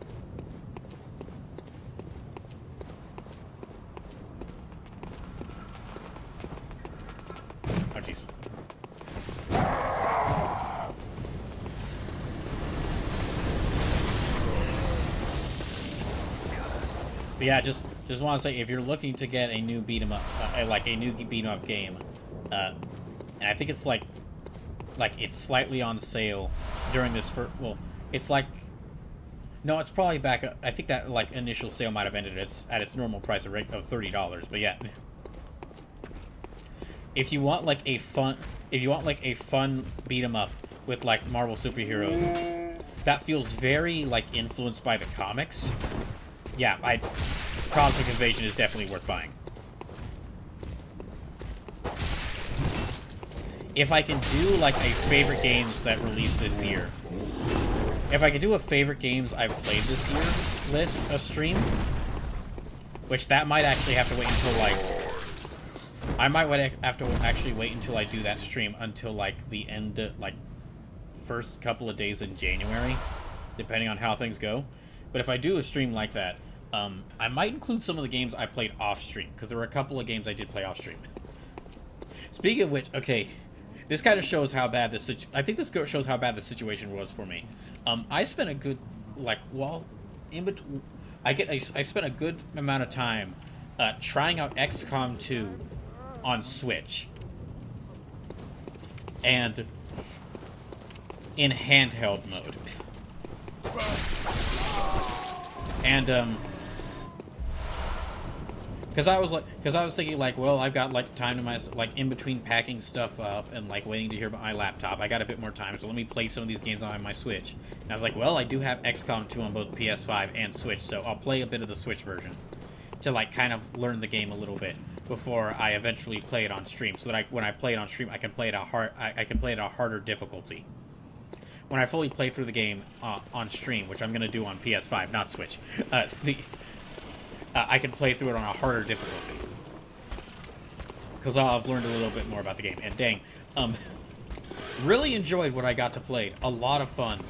A: Oh, jeez. But yeah, just want to say, if you're looking to get a new beat 'em up, like a new beat 'em up game, and I think it's like it's slightly on sale during this well, it's like, no, it's probably back. I think that like initial sale might have ended at its normal price of $30. But yeah, if you want like a fun beat 'em up with like Marvel superheroes that feels very like influenced by the comics, yeah, Cosmic Invasion is definitely worth buying. If I can do like a favorite games that released this year, if I could do a favorite games I've played this year list, a stream, which that might actually have to wait until like, I might have to actually wait until I do that stream until like the end, like first couple of days in January, depending on how things go. But if I do a stream like that, I might include some of the games I played off stream, because there were a couple of games I did play off stream. Speaking of which, okay, this kind of shows how bad I think this shows how bad the situation was for me. I spent a good, like, well, in between, I spent a good amount of time trying out XCOM 2 on Switch, and in handheld mode, and because I was thinking like, well, I've got like time to myself, like in between packing stuff up and like waiting to hear about my laptop, I got a bit more time, so let me play some of these games on my Switch. And I was like, well, I do have XCOM 2 on both PS5 and Switch, so I'll play a bit of the Switch version to like kind of learn the game a little bit before I eventually play it on stream, so that when I play it on stream, I can play it at a harder difficulty. When I fully play through the game on stream, which I'm gonna do on PS5, not Switch, I can play through it on a harder difficulty, because I'll have learned a little bit more about the game. And dang, really enjoyed what I got to play. A lot of fun.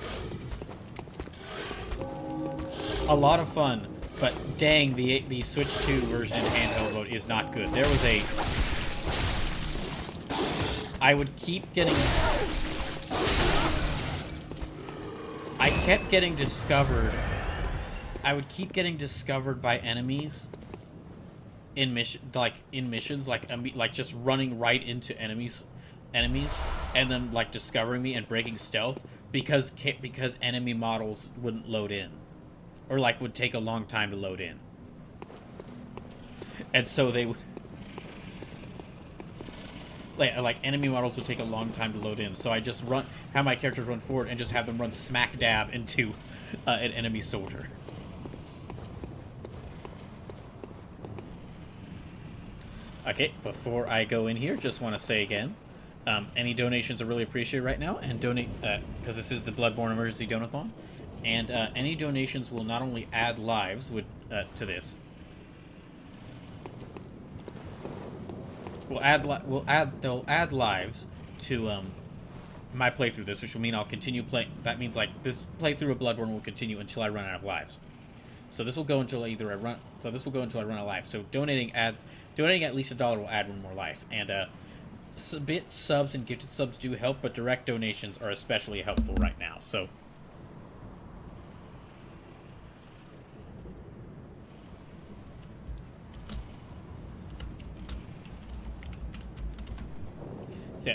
A: But dang, the Switch 2 version in handheld mode is not good. There was I would keep getting... I kept getting discovered... I would keep getting discovered by enemies in missions, like just running right into enemies, and then like discovering me and breaking stealth because enemy models wouldn't load in, or like would take a long time to load in. And so they would... Like enemy models would take a long time to load in, so I just have my characters run forward and just have them run smack dab into an enemy soldier. Okay, before I go in here, just want to say again, any donations are really appreciated right now, and donate, because this is the Bloodborne Emergency Donothon, and any donations will not only add lives to this, they'll add lives to my playthrough this, which will mean I'll continue playing. That means like this playthrough of Bloodborne will continue until I run out of lives. So this will go until either I run. So this will go until I run out of lives. So donating at least $1 will add one more life. And bit subs and gifted subs do help, but direct donations are especially helpful right now. So. Yeah.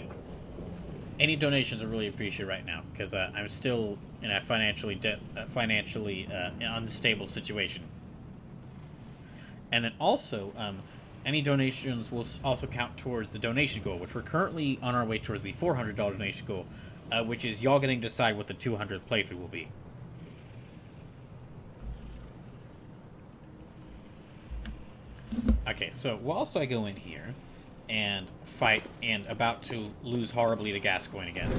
A: Any donations are really appreciated right now because I'm still in a financially unstable situation. And then also, any donations will also count towards the donation goal, which we're currently on our way towards the $400 donation goal, which is y'all getting to decide what the 200th playthrough will be. Okay, so whilst I go in here and fight and about to lose horribly to Gascoigne again.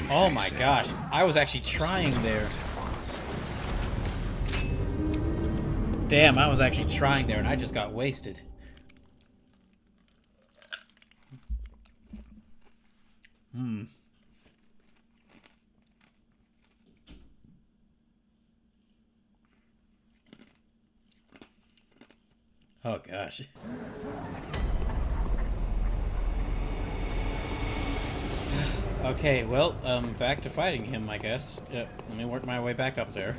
A: Oh my gosh, I was actually trying there. Damn, I was actually trying there and I just got wasted. Oh gosh. Okay, well, back to fighting him, I guess. Let me work my way back up there.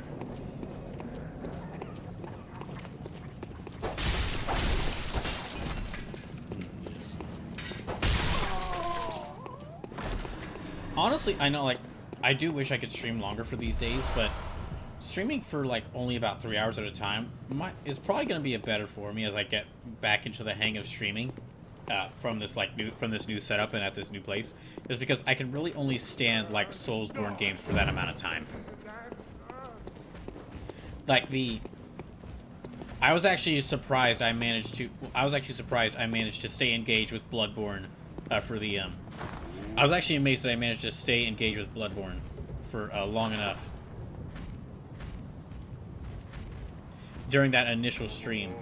A: Honestly, I know, like, I do wish I could stream longer for these days, but streaming for, like, only about 3 hours at a time is probably going to be better for me as I get back into the hang of streaming from this new setup and at this new place. Is because I can really only stand, like, Soulsborne games for that amount of time. Like, I was actually surprised I managed to stay engaged with Bloodborne I was actually amazed that I managed to stay engaged with Bloodborne for long enough during that initial stream.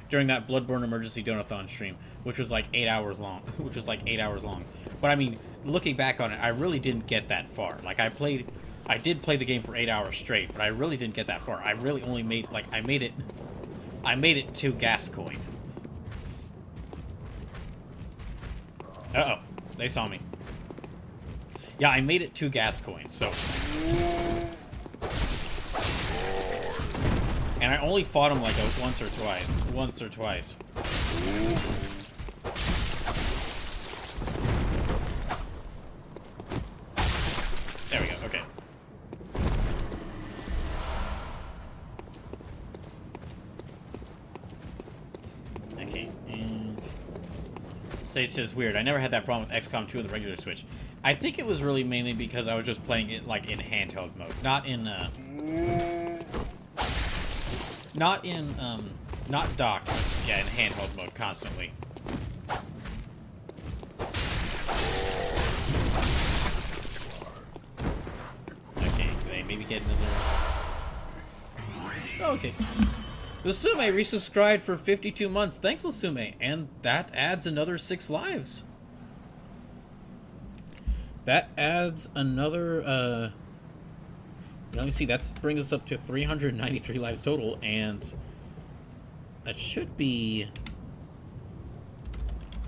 A: During that Bloodborne Emergency Donothon stream, which was like 8 hours long. But I mean, looking back on it, I really didn't get that far. Like, I did play the game for 8 hours straight, but I really didn't get that far. I really only made, like, I made it to Gascoigne. Uh-oh. They saw me. Yeah, I made it to Gascoigne, so... And I only fought him, like, once or twice. There we go, okay. Okay, and... Sage says, weird. I never had that problem with XCOM 2 on the regular Switch. I think it was really mainly because I was just playing it, like, in handheld mode. Not docked. Yeah, in handheld mode constantly. Okay, can I maybe get another... Oh, okay. Lasume resubscribed for 52 months. Thanks, Lasume. And that adds another 6 lives. That adds another, let me see, that brings us up to 393 lives total, and that should be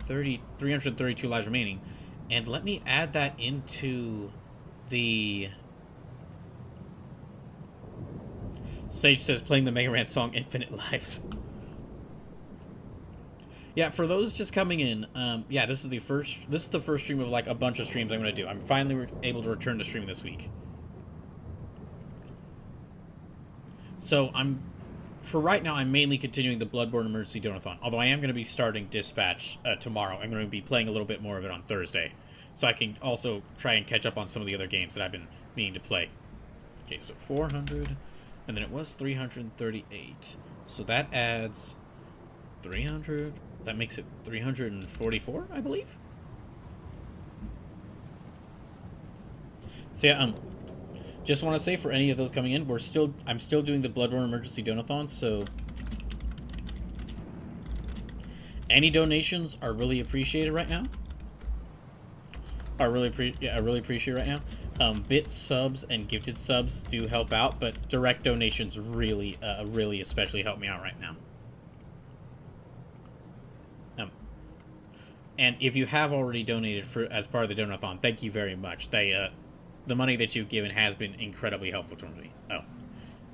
A: 332 lives remaining. And let me add that into the... Sage says, playing the Mega Man song Infinite Lives. Yeah, for those just coming in, yeah, this is the first stream of like a bunch of streams I'm gonna do. I'm finally able to return to streaming this week. So for right now, I'm mainly continuing the Bloodborne Emergency Donathon. Although I am going to be starting Dispatch tomorrow. I'm going to be playing a little bit more of it on Thursday, so I can also try and catch up on some of the other games that I've been meaning to play. Okay, so 400, and then it was 338. So that adds 300. That makes it 344, I believe. So yeah, just want to say for any of those coming in, I'm still doing the Bloodborne Emergency Donathon, so any donations are really appreciated right now. I really appreciate right now. Bits, subs, and gifted subs do help out, but direct donations really especially help me out right now. And if you have already donated as part of the Donathon, thank you very much. The money that you've given has been incredibly helpful to me. Oh,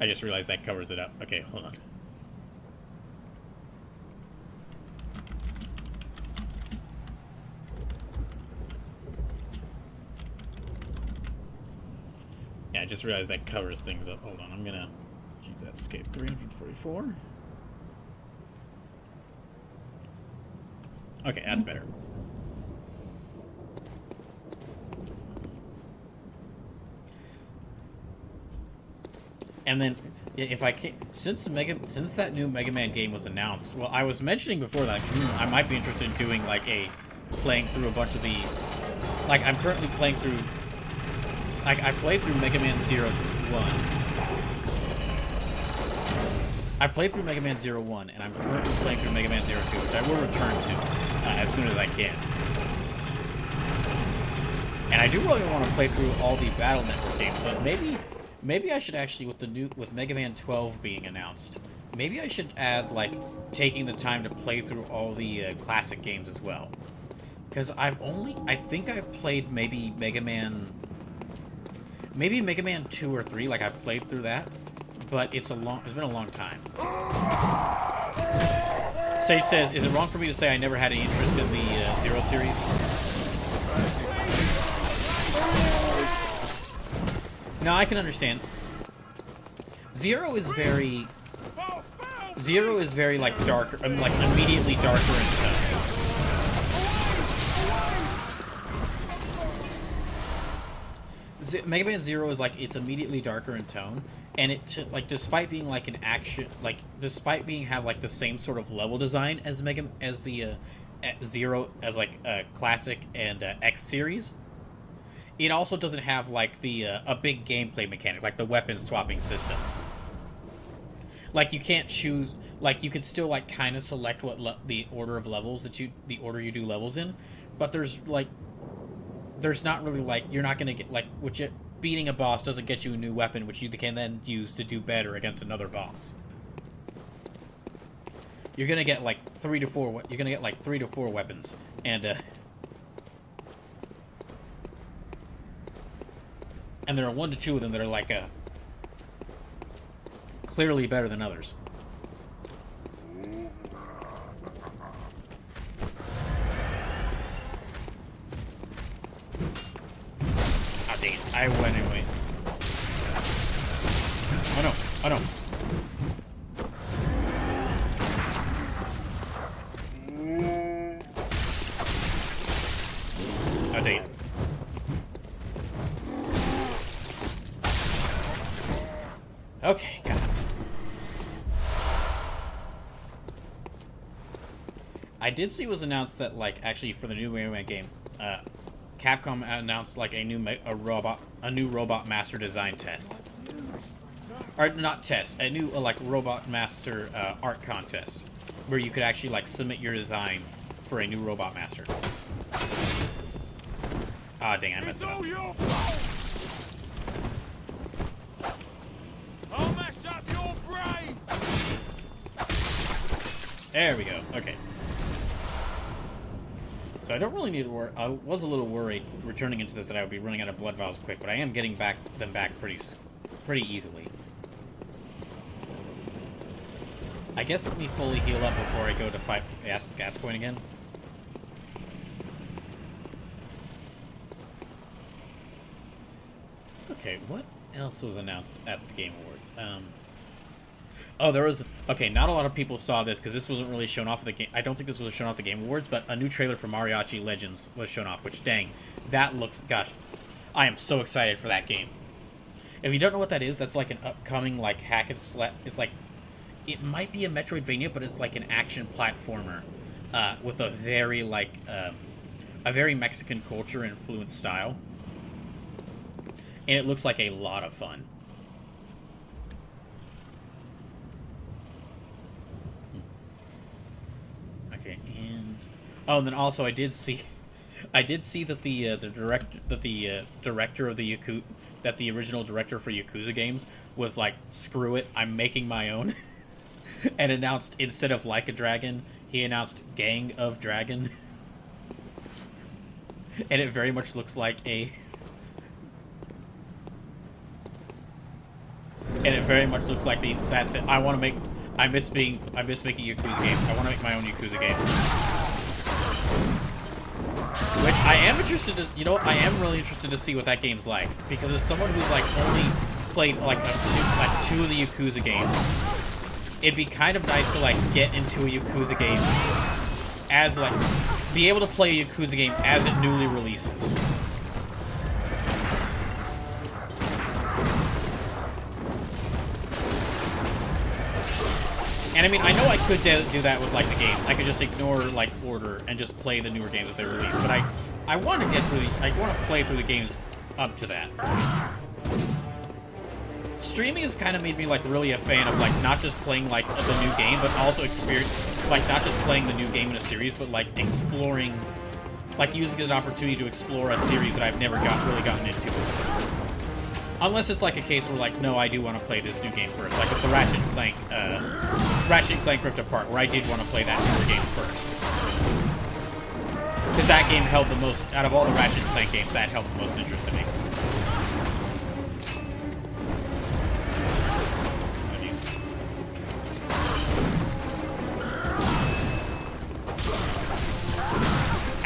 A: I just realized that covers it up. Okay, hold on. Yeah, I just realized that covers things up. Hold on, I'm gonna use that escape. 344. Okay, that's better. And then, if I can, since that new Mega Man game was announced, well, I was mentioning before that I might be interested in doing like playing through a bunch of the, like I'm currently playing through, like I played through Mega Man 01. I played through Mega Man 01, and I'm currently playing through Mega Man 02, which I will return to as soon as I can. And I do really want to play through all the Battle Network games, but maybe I should actually, with Mega Man 12 being announced, maybe I should add like taking the time to play through all the classic games as well. Because I think I've played maybe Mega Man 2 or 3, like I've played through that. But it's been a long time. Sage says, is it wrong for me to say I never had any interest in the Zero series? No, I can understand. Zero is very like darker, like immediately darker in tone. Mega Man Zero is like, it's immediately darker in tone, and despite being like an action, like despite have like the same sort of level design as Zero, as like classic and X series, it also doesn't have like the a big gameplay mechanic like the weapon swapping system. Like you can't choose, like you could still like kind of select what the order of levels the order you do levels in, but there's not really like, you're not gonna get like, beating a boss doesn't get you a new weapon which you can then use to do better against another boss. You're gonna get like 3 to 4 weapons, and there are 1 to 2 of them that are like clearly better than others. I went anyway. Oh no. Oh no. Oh dang it. Okay, got it. I did see it was announced that, like, actually for the new Mega Man game, Capcom announced like a new robot master design test, or not test, a new like robot master art contest, where you could actually like submit your design for a new robot master. Ah, dang, I messed it up.
C: I'll mash up your brain.
A: There we go. Okay. So I don't really need to worry. I was a little worried returning into this that I would be running out of blood vials quick, but I am getting them back pretty easily. I guess let me fully heal up before I go to fight Gascoigne again. Okay, what else was announced at the Game Awards? Oh, there was... Okay, not a lot of people saw this, because this wasn't really shown off at the game... I don't think this was shown off at the Game Awards, but a new trailer for Mariachi Legends was shown off, which, dang, that looks... Gosh, I am so excited for that game. If you don't know what that is, that's like an upcoming, like, hack and slap... It's like... It might be a Metroidvania, but it's like an action platformer, with a very, like, a very Mexican culture-influenced style. And it looks like a lot of fun. Okay, and and then also I did see that the director of the the original director for Yakuza games was like, screw it, I'm making my own, and announced, instead of Like a Dragon, he announced Gang of Dragon, and it very much looks like a. And it very much looks like that's it. I miss making Yakuza games. I want to make my own Yakuza game. Which I am interested to, you know, I am really interested to see what that game's like. Because as someone who's like only played like two of the Yakuza games, it'd be kind of nice to like get into a Yakuza game as like, be able to play a Yakuza game as it newly releases. And I mean, I know I could do that with like the games. I could just ignore like order and just play the newer games as they release. But I want to get through I want to play through the games up to that. Streaming has kind of made me like really a fan of like not just playing like the new game, but also experience like not just playing the new game in a series, but like exploring, like using it as an opportunity to explore a series that I've never really gotten into. Unless it's like a case where, like, no, I do want to play this new game first. Like with the Ratchet and Clank Rift Apart, where I did want to play that newer game first. Because that game held the most, out of all the Ratchet and Clank games, that held the most interest to me. Oh, jeez.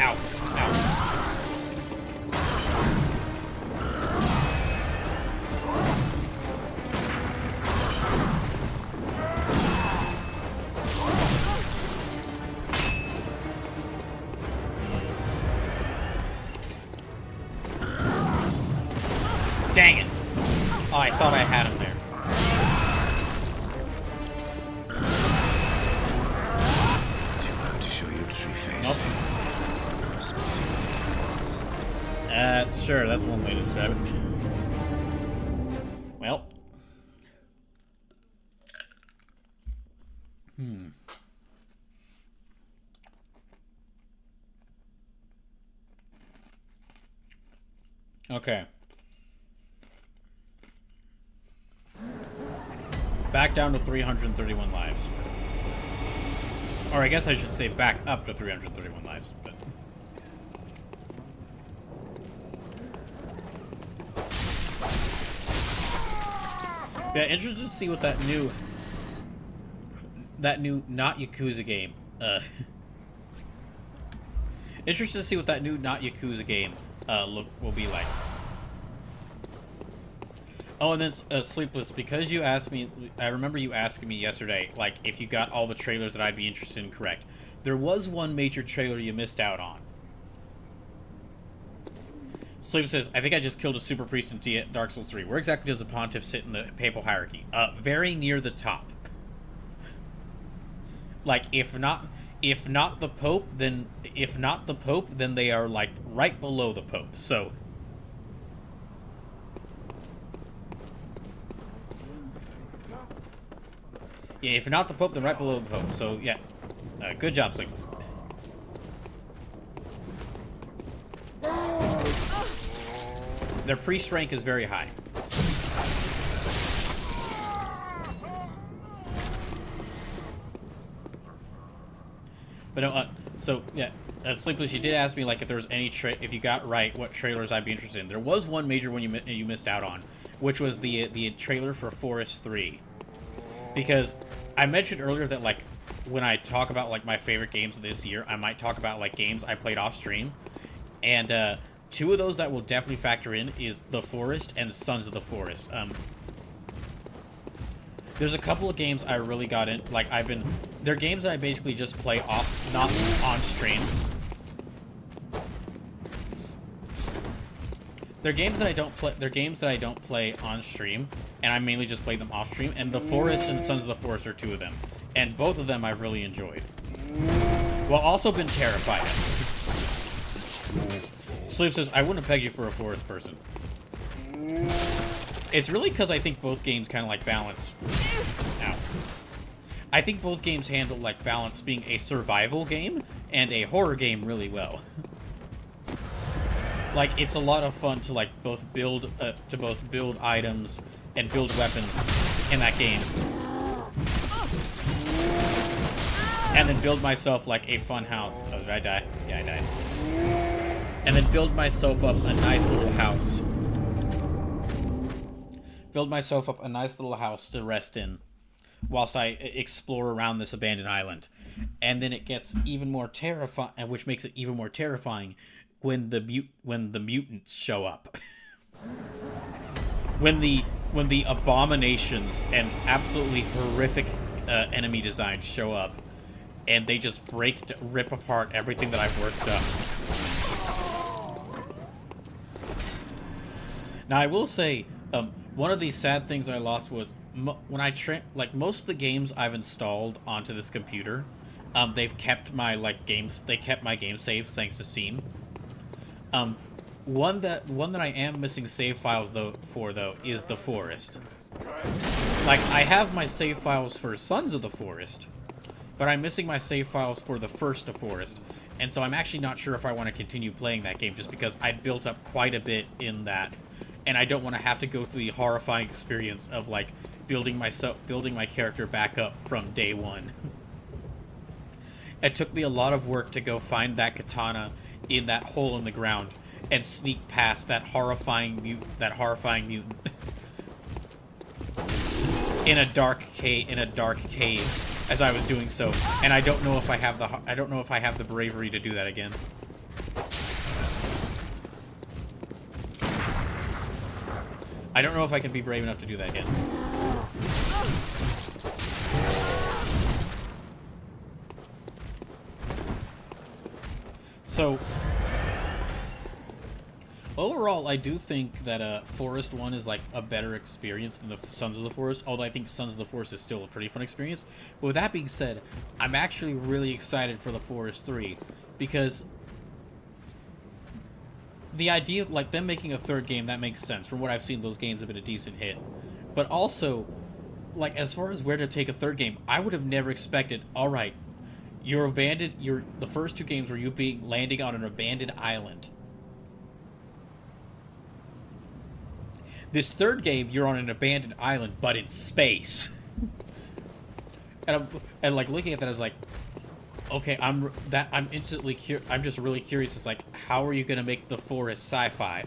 A: Ow. Ow. Dang it! Oh, I thought I had him there.
B: Too loud to show your true face.
A: Nope. Sure, that's one way to describe it. Well. Okay. Back down to 331 lives. Or I guess I should say back up to 331 lives, but... Yeah, interested to see what that new not Yakuza game, interested to see what that new not Yakuza game, will be like. Oh, and then Sleepless, because you asked me, I remember you asking me yesterday, like, if you got all the trailers that I'd be interested in correct. There was one major trailer you missed out on. Sleepless says, I think I just killed a super priest in Dark Souls 3. Where exactly does the pontiff sit in the papal hierarchy? Very near the top. Like, if not the Pope, then they are, like, right below the Pope, so... Yeah, if not the Pope, then right below the Pope. So, yeah. Good job, Sleepless. Their priest rank is very high. But no, so, yeah. Sleepless, you did ask me, like, if there was any if you got right what trailers I'd be interested in. There was one major one you missed out on, which was the trailer for Forest 3. Because I mentioned earlier that, like, when I talk about, like, my favorite games this year, I might talk about, like, games I played off stream. And, two of those that will definitely factor in is The Forest and Sons of the Forest. There's a couple of games I really got in, like, they're games that I basically just play off, not on stream. They're games that I don't play on stream, and I mainly just play them off stream, and The Forest and Sons of the Forest are two of them. And both of them I've really enjoyed. While also been terrified of. Sleep says, I wouldn't have pegged you for a Forest person. It's really because I think both games kind of like balance. Ow. I think both games handle like balance being a survival game and a horror game really well. Like, it's a lot of fun to like both build items and build weapons in that game, and then build myself like a fun house. Oh, did I die? Yeah, I died. And then build myself up a nice little house. Build myself up a nice little house to rest in whilst I explore around this abandoned island. And then it gets even more terrifying, which makes it even more terrifying when the mutants show up. when the abominations and absolutely horrific enemy designs show up, and they just rip apart everything that I've worked up. Now, I will say, one of the sad things I lost was when I most of the games I've installed onto this computer, they've kept my my game saves thanks to Steam. One that I am missing save files though is The Forest. Like, I have my save files for Sons of the Forest, but I'm missing my save files for the first The Forest, and so I'm actually not sure if I want to continue playing that game just because I built up quite a bit in that. And I don't want to have to go through the horrifying experience of, like, building my character back up from day one. It took me a lot of work to go find that katana in that hole in the ground and sneak past that horrifying mutant in a dark cave as I was doing so. And I don't know if I have the bravery to do that again. I don't know if I can be brave enough to do that again. So, overall, I do think that Forest 1 is like a better experience than the Sons of the Forest, although I think Sons of the Forest is still a pretty fun experience. But with that being said, I'm actually really excited for the Forest 3, because the idea of, like, them making a third game, that makes sense. From what I've seen, those games have been a decent hit. But also, like, as far as where to take a third game, I would have never expected, alright, the first two games were you landing on an abandoned island. This third game, you're on an abandoned island, but in space. and like, looking at that, I was like, okay, I'm just really curious. It's like, how are you gonna make The Forest sci-fi?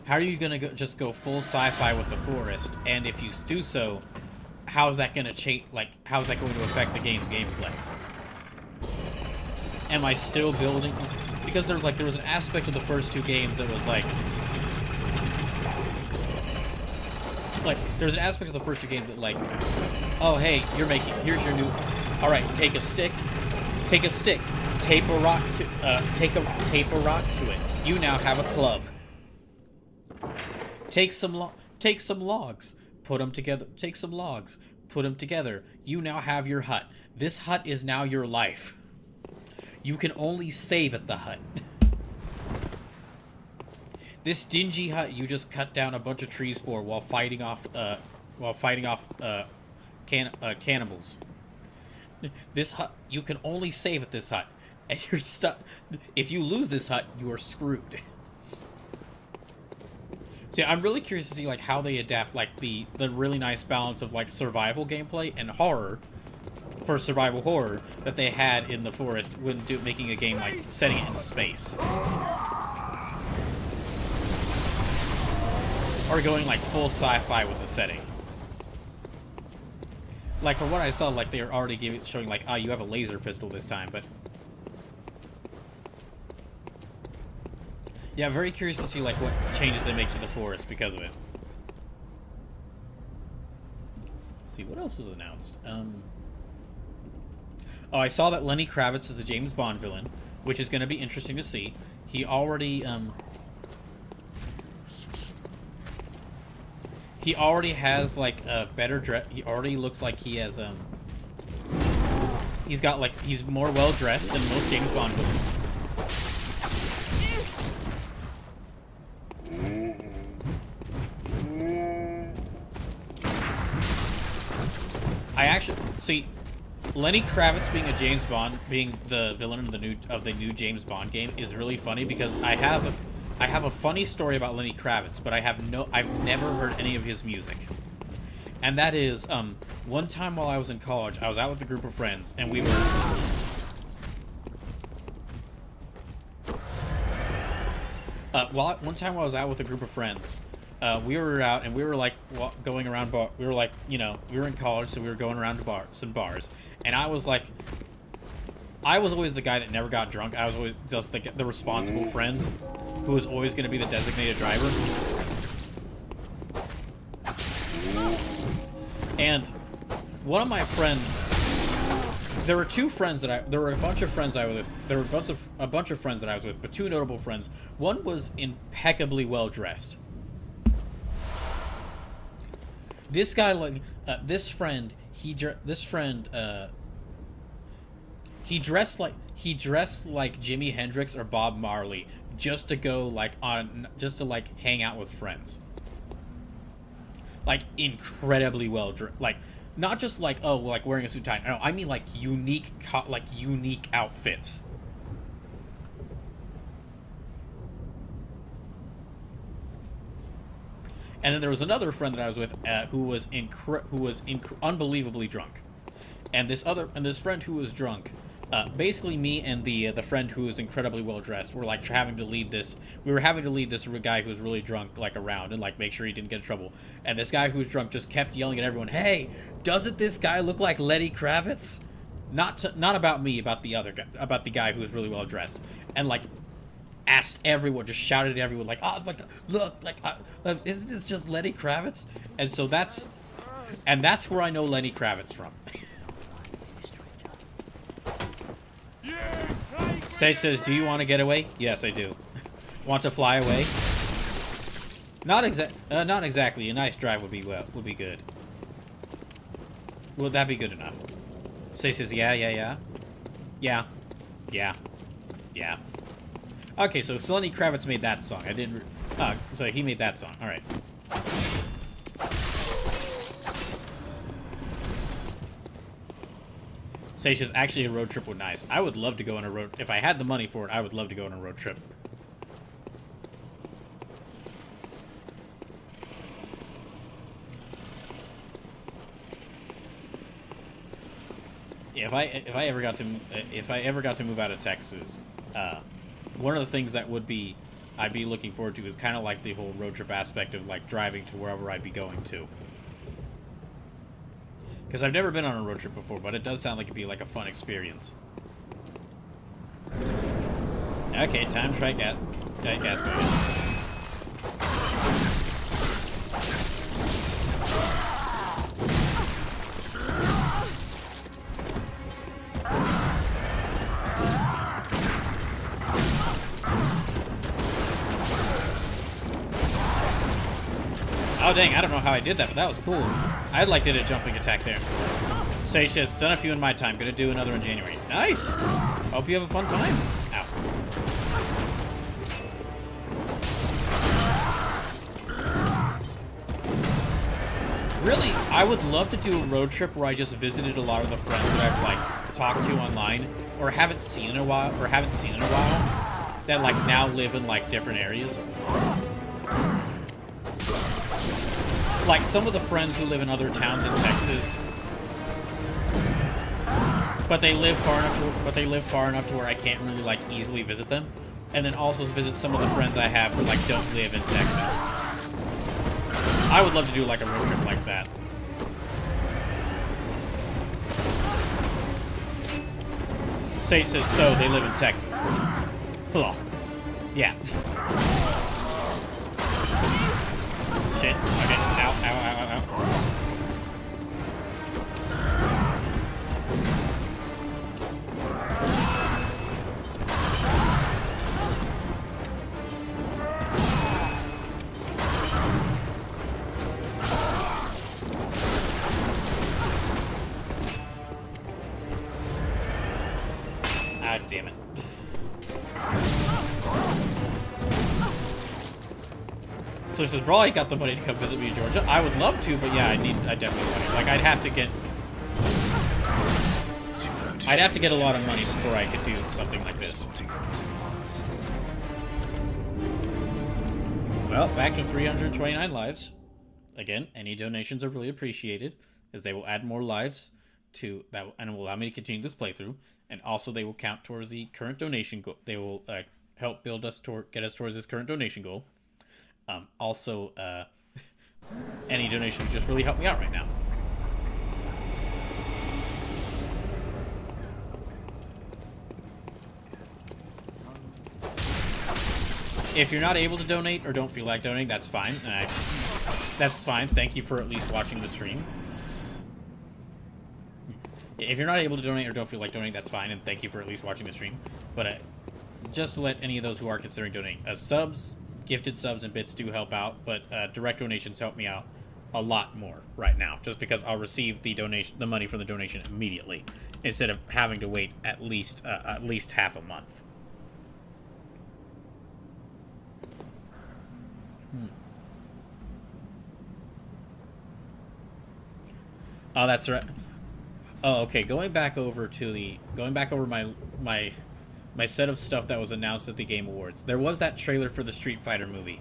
A: How are you gonna just go full sci-fi with The Forest? And if you do so, how's that gonna change? Like, how's that going to affect the game's gameplay? Am I still building? Because there was an aspect of the first two games that was like there's an aspect of the first two games that, like, oh, hey, here's your new, all right, take a stick, tape a rock to it. You now have a club. Take some logs, put them together. Take some logs, put them together. You now have your hut. This hut is now your life. You can only save at the hut. This dingy hut you just cut down a bunch of trees for while fighting off cannibals. This hut, you can only save at this hut, and you're stuck. If you lose this hut, you are screwed. See, I'm really curious to see, like, how they adapt, like, the really nice balance of, like, survival gameplay and horror for survival horror that they had in The Forest when making a game, like, setting it in space. or going like full sci-fi with the setting. Like from what I saw, like they were already showing like, ah, you have a laser pistol this time, but yeah, I'm very curious to see like what changes they make to the forest because of it. Let's see what else was announced. Oh, I saw that Lenny Kravitz is a James Bond villain, which is going to be interesting to see. He already has like a better dress. He already looks like he has he's got like, he's more well dressed than most James Bond villains. I actually see Lenny Kravitz being a James Bond, being the villain of the new James Bond game is really funny because I have a funny story about Lenny Kravitz, but I've never heard any of his music. And that is, one time while I was in college, I was out with a group of friends, and we were one time while I was out with a group of friends, we were out and we were like going around we were like, you know, we were in college, so we were going around to some bars, and I was always the guy that never got drunk. I was always just the responsible friend who was always going to be the designated driver. And one of my friends, there were a bunch of friends I was with. There were a bunch of friends that I was with, but two notable friends. One was impeccably well dressed. This guy, like, this friend, he dressed like Jimi Hendrix or Bob Marley just to go hang out with friends. Like incredibly well dressed, like not just like, oh, like wearing a suit and tie. No, I mean like unique outfits. And then there was another friend that I was with who was unbelievably drunk, and this friend who was drunk, basically me and the friend who was incredibly well dressed were like having to lead this. We were having to lead this guy who was really drunk like around and like make sure he didn't get in trouble. And this guy who was drunk just kept yelling at everyone, "Hey, doesn't this guy look like Lenny Kravitz?" Not about me, about the other guy, about the guy who was really well dressed, and like asked everyone, just shouted at everyone like, "Oh, like look, like isn't this just Lenny Kravitz?" And so that's where I know Lenny Kravitz from. Sage says, "Do you want to get away?" Yes, I do. Want to fly away? Not exactly. A nice drive would be good. Would that be good enough? Sage says, yeah. Okay, so Lenny Kravitz made that song. I didn't. So he made that song. All right. Sage says, actually, a road trip would be nice. I would love to go on a road... If I had the money for it, I would love to go on a road trip. Yeah, if I ever got to move out of Texas, one of the things that I'd be looking forward to is kind of like the whole road trip aspect of like driving to wherever I'd be going to. Because I've never been on a road trip before, but it does sound like it'd be like a fun experience. Okay, time to try gas again. Oh dang, I don't know how I did that, but that was cool. I like did a jumping attack there. Sage says, done a few in my time, gonna do another in January. Nice! Hope you have a fun time. Ow. Really, I would love to do a road trip where I just visited a lot of the friends that I've like talked to online or haven't seen in a while that like now live in like different areas. Like some of the friends who live in other towns in Texas, but they live far enough to where I can't really like easily visit them, and then also visit some of the friends I have who like don't live in Texas. I would love to do like a road trip like that. Sage says so. They live in Texas. Ugh. Yeah. Shit. Okay. Ow, ow, ow, ow, ow. Ah, damn it. So it says, bro, I got the money to come visit me in Georgia. I would love to, but yeah, I definitely want to. Like, I'd have to get a lot of money before I could do something like this. Well, back to 329 lives. Again, any donations are really appreciated, as they will add more lives to that, and will allow me to continue this playthrough. And also, they will count towards the current donation goal. They will help build us get us towards this current donation goal. Also, any donations just really help me out right now. If you're not able to donate or don't feel like donating, that's fine. That's fine. Thank you for at least watching the stream. If you're not able to donate or don't feel like donating, that's fine, and thank you for at least watching the stream. But just to let any of those who are considering donating, subs, gifted subs, and bits do help out, but direct donations help me out a lot more right now, just because I'll receive the money from the donation immediately, instead of having to wait at least half a month. Oh, that's right. Oh, okay. Going back over my set of stuff that was announced at the Game Awards. There was that trailer for the Street Fighter movie,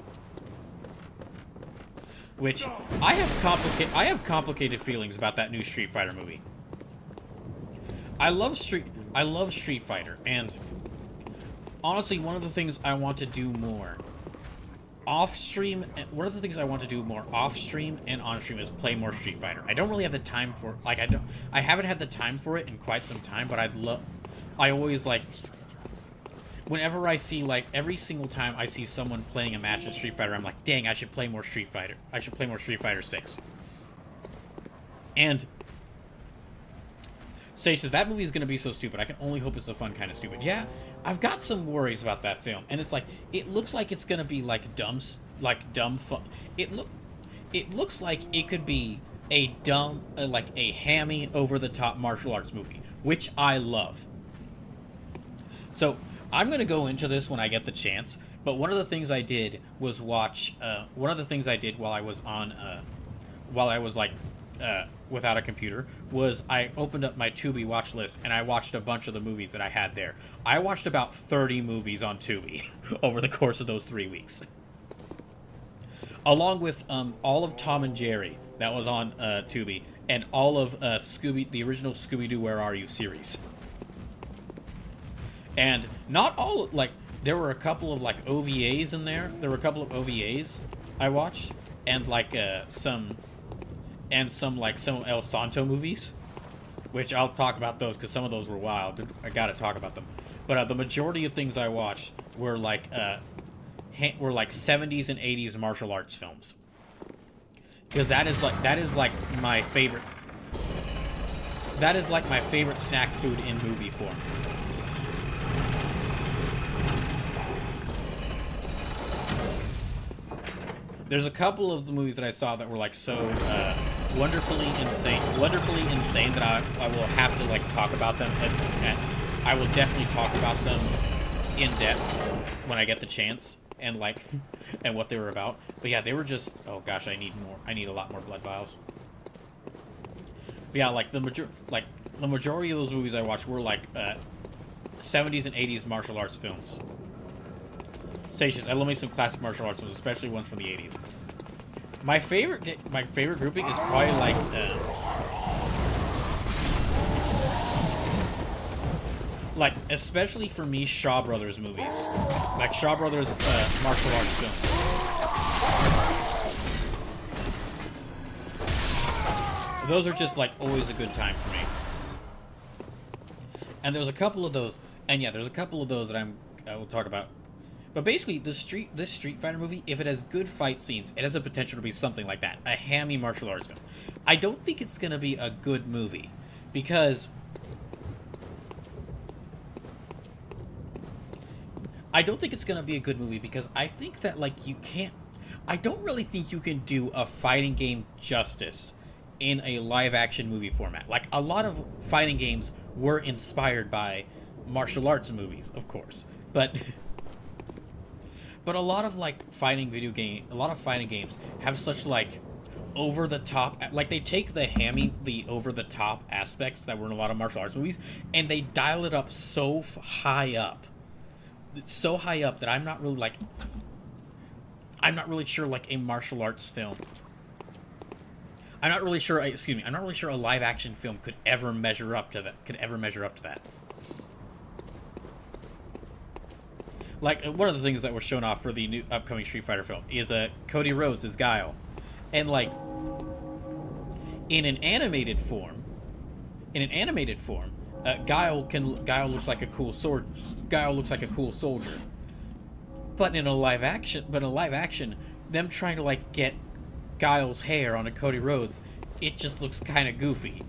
A: which I have complicated feelings about that new Street Fighter movie. I love Street Fighter, and honestly, one of the things I want to do more off-stream, off-stream and on-stream is play more Street Fighter. I don't really have the time for, like, I haven't had the time for it in quite some time, but I always, like, whenever I see, like, every single time I see someone playing a match of Street Fighter, I'm like, dang, I should play more Street Fighter. I should play more Street Fighter 6. And Sage says, that movie is going to be so stupid. I can only hope it's the fun kind of stupid. Yeah, I've got some worries about that film. And it's like, it looks like it's going to be like dumb fun. It looks like it could be a dumb, like a hammy, over-the-top martial arts movie, which I love. So I'm going to go into this when I get the chance. But one of the things I did was watch, one of the things I did while I was on, without a computer, was I opened up my Tubi watch list and I watched a bunch of the movies that I had there. I watched about 30 movies on Tubi over the course of those 3 weeks. Along with all of Tom and Jerry that was on Tubi, and all of the original Scooby-Doo Where Are You series. And not all, like, there were a couple of, like, OVAs in there. There were a couple of OVAs I watched, and, like, some El Santo movies, which I'll talk about those because some of those were wild. I gotta talk about them. But the majority of things I watched were like 70s and 80s martial arts films, because that is like my favorite. That is like my favorite snack food in movie form. There's a couple of the movies that I saw that were like so wonderfully insane that I will have to like talk about them, and I will definitely talk about them in depth when I get the chance, and like and what they were about. But yeah, they were just, oh gosh, I need a lot more blood vials. But yeah, like the majority of those movies I watched were like 70s and 80s martial arts films. Sage says, I love me some classic martial arts films, especially ones from the 80s. My favorite grouping is probably like especially for me, Shaw Brothers movies, like Shaw Brothers martial arts films. those are just like always a good time for me. And there's a couple of those, and yeah, there's a couple of those that I will talk about. But basically, this Street Fighter movie, if it has good fight scenes, it has a potential to be something like that, a hammy martial arts film. I don't think it's gonna be a good movie because I think that like you can't. I don't really think you can do a fighting game justice in a live-action movie format. Like, a lot of fighting games were inspired by martial arts movies, of course, but a lot of like fighting games have such like over the top, like they take the over the top aspects that were in a lot of martial arts movies and they dial it up so high up that I'm not really sure like a martial arts film. I'm not really sure a live action film could ever measure up to that. Like, one of the things that was shown off for the new upcoming Street Fighter film is Cody Rhodes as Guile. And, like, in an animated form, Guile looks like a cool sword. Guile looks like a cool soldier. But in a live action, them trying to, like, get Guile's hair on a Cody Rhodes, it just looks kind of goofy.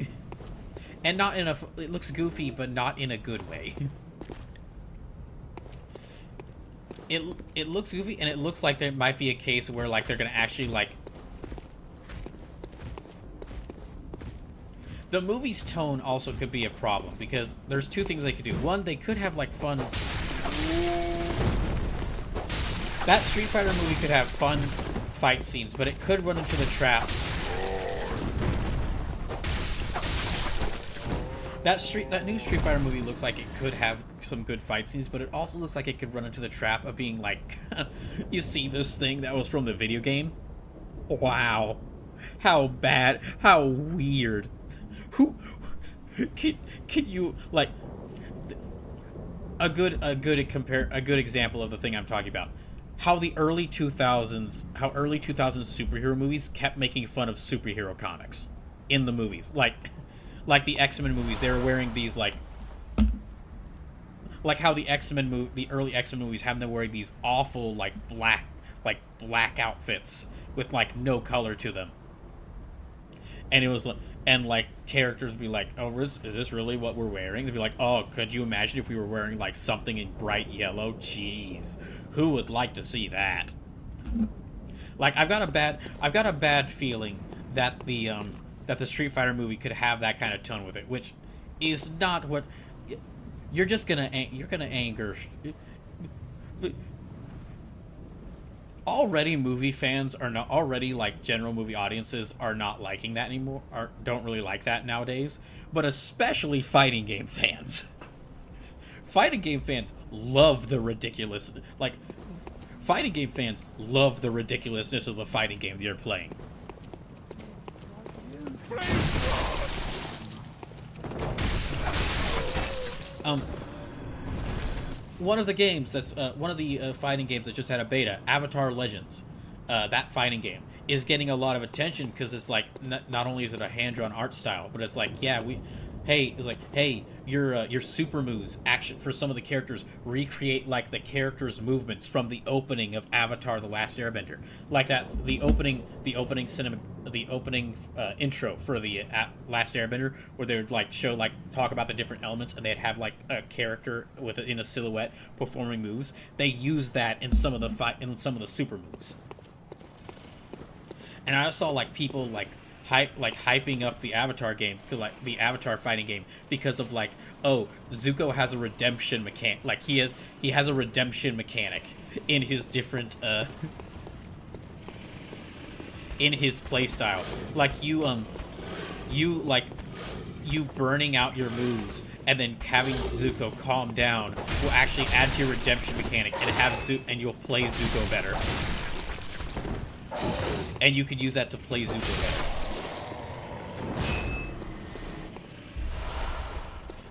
A: And it looks goofy, but not in a good way. It looks goofy, and it looks like there might be a case where, like, they're gonna actually, like... The movie's tone also could be a problem, because there's two things they could do. One, they could have, like, fun... That Street Fighter movie could have fun fight scenes, but it could run into the trap. That new Street Fighter movie looks like it could have some good fight scenes, but it also looks like it could run into the trap of being like, you see this thing that was from the video game? Wow. How bad. How weird. Who could you, like, a good example of the thing I'm talking about. How the early 2000s superhero movies kept making fun of superhero comics in the movies. Like the X-Men movies, they were wearing these like how the early X-Men movies have them wearing these awful like black outfits with like no color to them. And it was like characters would be like, "Oh, is this really what we're wearing?" They'd be like, "Oh, could you imagine if we were wearing like something in bright yellow? Jeez, who would like to see that?" Like, I've got a bad feeling that the Street Fighter movie could have that kind of tone with it, which is not what you're gonna anger. Already movie fans are not like general movie audiences are not liking that anymore, or don't really like that nowadays, but especially fighting game fans. Fighting game fans love the ridiculous, like, fighting game fans love the ridiculousness of the fighting game you're playing. One of the games that's one of the fighting games that just had a beta, Avatar Legends, that fighting game is getting a lot of attention because it's like not only is it a hand-drawn art style, but it's like, yeah, your super moves action for some of the characters recreate like the characters' movements from the opening of Avatar: The Last Airbender, like that the opening intro for the Last Airbender, where they would like talk about the different elements, and they'd have like a character in a silhouette performing moves. They use that in some of the super moves, and I saw like people hyping up the Avatar game, like the Avatar fighting game, because of like, oh, Zuko has a redemption mechanic. Like he has a redemption mechanic in his different in his playstyle. Like you burning out your moves and then having Zuko calm down will actually add to your redemption mechanic and you'll play Zuko better. And you could use that to play Zuko better.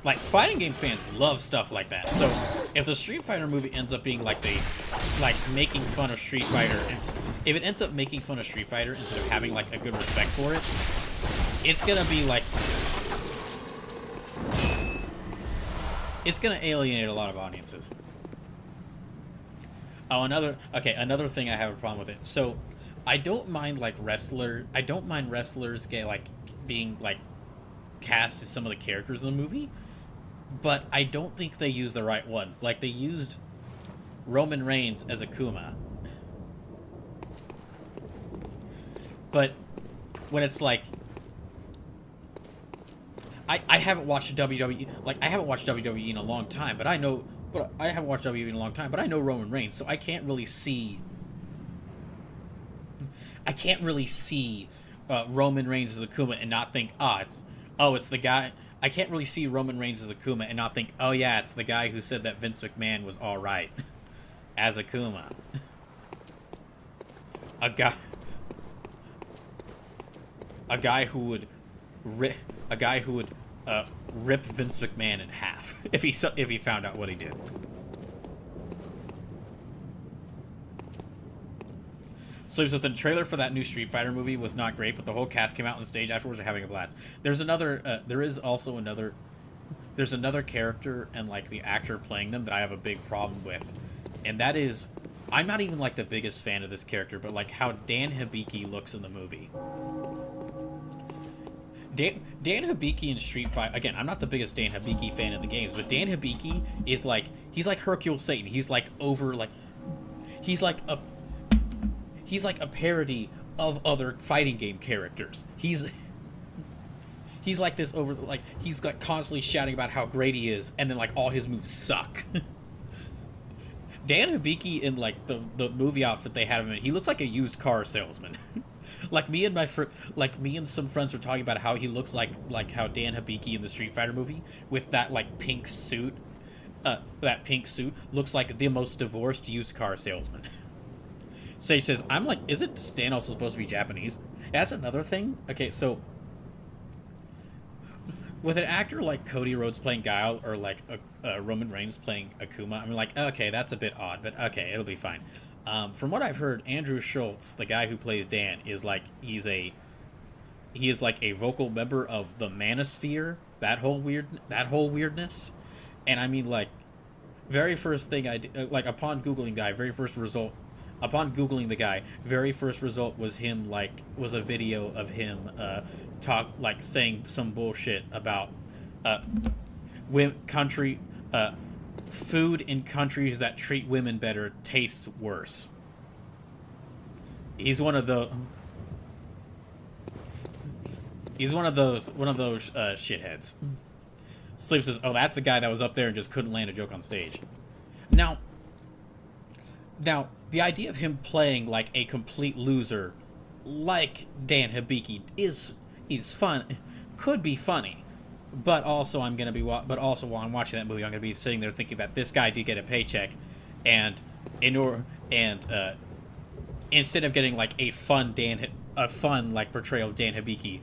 A: Like, fighting game fans love stuff like that. So, if the Street Fighter movie ends up being making fun of Street Fighter, if it ends up making fun of Street Fighter instead of having like a good respect for it, it's gonna be like, it's gonna alienate a lot of audiences. Oh, another thing I have a problem with it. So, I don't mind wrestlers get like being like cast as some of the characters in the movie, but I don't think they use the right ones. Like they used Roman Reigns as Akuma, but when it's like, I haven't watched WWE, like I haven't watched WWE in a long time, but I know Roman Reigns, so I can't really see Roman Reigns as Akuma and not think, it's the guy. I can't really see Roman Reigns as Akuma and not think, oh yeah, it's the guy who said that Vince McMahon was all right as Akuma. A guy who would rip Vince McMahon in half if he found out what he did. So the trailer for that new Street Fighter movie was not great, but the whole cast came out on stage afterwards. Are having a blast. There's another character and like the actor playing them that I have a big problem with, and that is, I'm not even like the biggest fan of this character, but like how Dan Hibiki looks in the movie. Dan Hibiki in Street Fighter, again, I'm not the biggest Dan Hibiki fan of the games, but Dan Hibiki is like, he's like Hercule Satan. He's like a parody of other fighting game characters. He's like this he's like constantly shouting about how great he is, and then like all his moves suck. Dan Hibiki in like the movie outfit they had him in, he looks like a used car salesman. Like me and some friends were talking about how he looks like how Dan Hibiki in the Street Fighter movie with that like pink suit. That pink suit looks like the most divorced used car salesman. Sage says, I'm like, isn't Stan also supposed to be Japanese? That's another thing. Okay, so with an actor like Cody Rhodes playing Guile or like Roman Reigns playing Akuma, I'm like, okay, that's a bit odd, but okay, it'll be fine. From what I've heard, Andrew Schultz, the guy who plays Dan, is like he is like a vocal member of the Manosphere. That whole weirdness, and I mean like, very first thing I did, like upon googling the guy, very first result was a video of him saying some bullshit about food in countries that treat women better tastes worse. He's one of those shitheads. Sleep says, "Oh, that's the guy that was up there and just couldn't land a joke on stage." Now, the idea of him playing like a complete loser, like Dan Hibiki, is fun, could be funny, but also while I'm watching that movie, I'm gonna be sitting there thinking that this guy did get a paycheck, and instead of getting like a fun like portrayal of Dan Hibiki,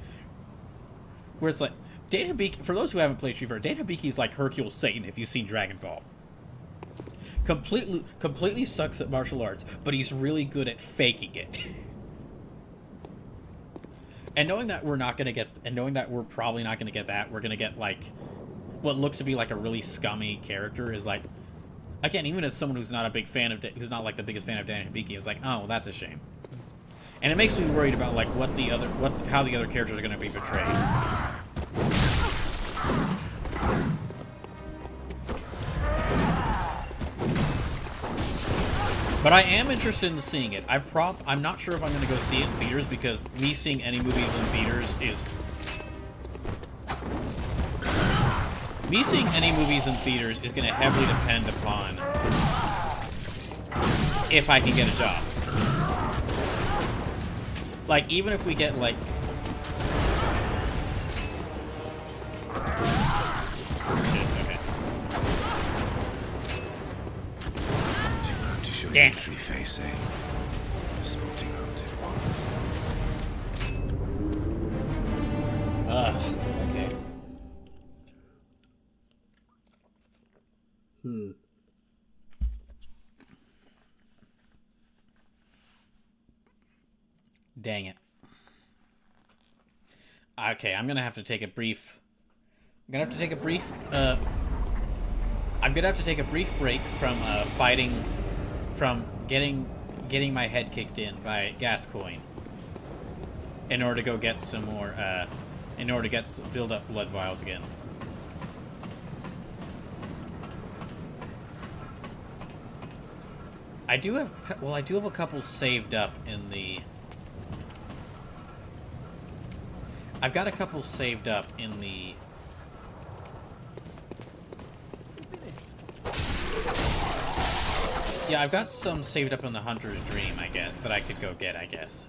A: where it's like Dan Hibiki, for those who haven't played Street Fighter, Dan Hibiki is like Hercule Satan if you've seen Dragon Ball. Completely sucks at martial arts, but he's really good at faking it. And knowing that we're probably not gonna get that, we're gonna get like what looks to be like a really scummy character is like, again, even as someone who's not like the biggest fan of Dan Hibiki, is like, oh, well, that's a shame. And it makes me worried about like how the other characters are gonna be portrayed. But I am interested in seeing it. I'm not sure if I'm going to go see it in theaters, because me seeing any movies in theaters is going to heavily depend upon if I can get a job. Like, even if we get like, damn it.
B: True face, eh? Sporting hunt it was.
A: Okay. Dang it. Okay, I'm gonna have to take a brief... I'm gonna have to take a brief break from fighting... From getting my head kicked in by Gascoigne. In order to go get some more, in order to build up blood vials again. I do have a couple saved up in the... I've got a couple saved up in the... Yeah, I've got some saved up in the Hunter's Dream, I guess, that I could go get, I guess.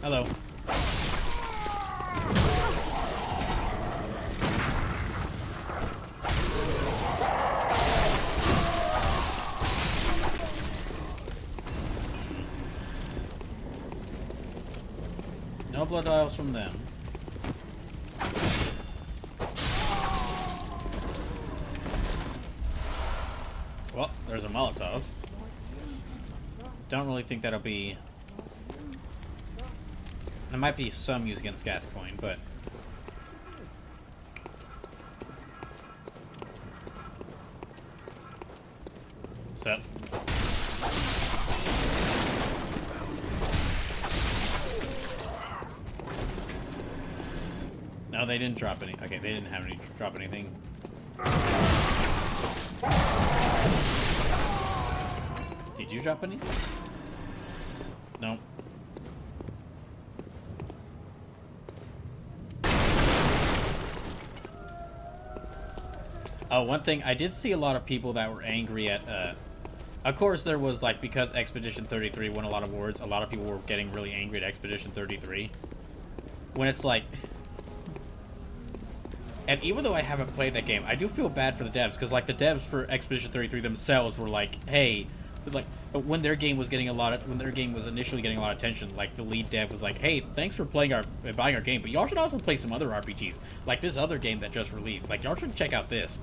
A: Hello. No blood vials from them. Well, there's a Molotov. Don't really think that'll be... There might be some use against Gascoigne, but... So... No, they didn't drop any. Okay, they didn't have any drop anything. Did you drop any? No. Oh, one thing, I did see a lot of people that were angry at, of course there was, like, because Expedition 33 won a lot of awards, a lot of people were getting really angry at Expedition 33. When it's like... And even though I haven't played that game, I do feel bad for the devs, because, like, the devs for Expedition 33 themselves were like, hey... Like, when their game was getting a lot of... When their game was initially getting a lot of attention, like, the lead dev was like, hey, thanks for buying our game, but y'all should also play some other RPGs. Like this other game that just released. Like, y'all should check out this.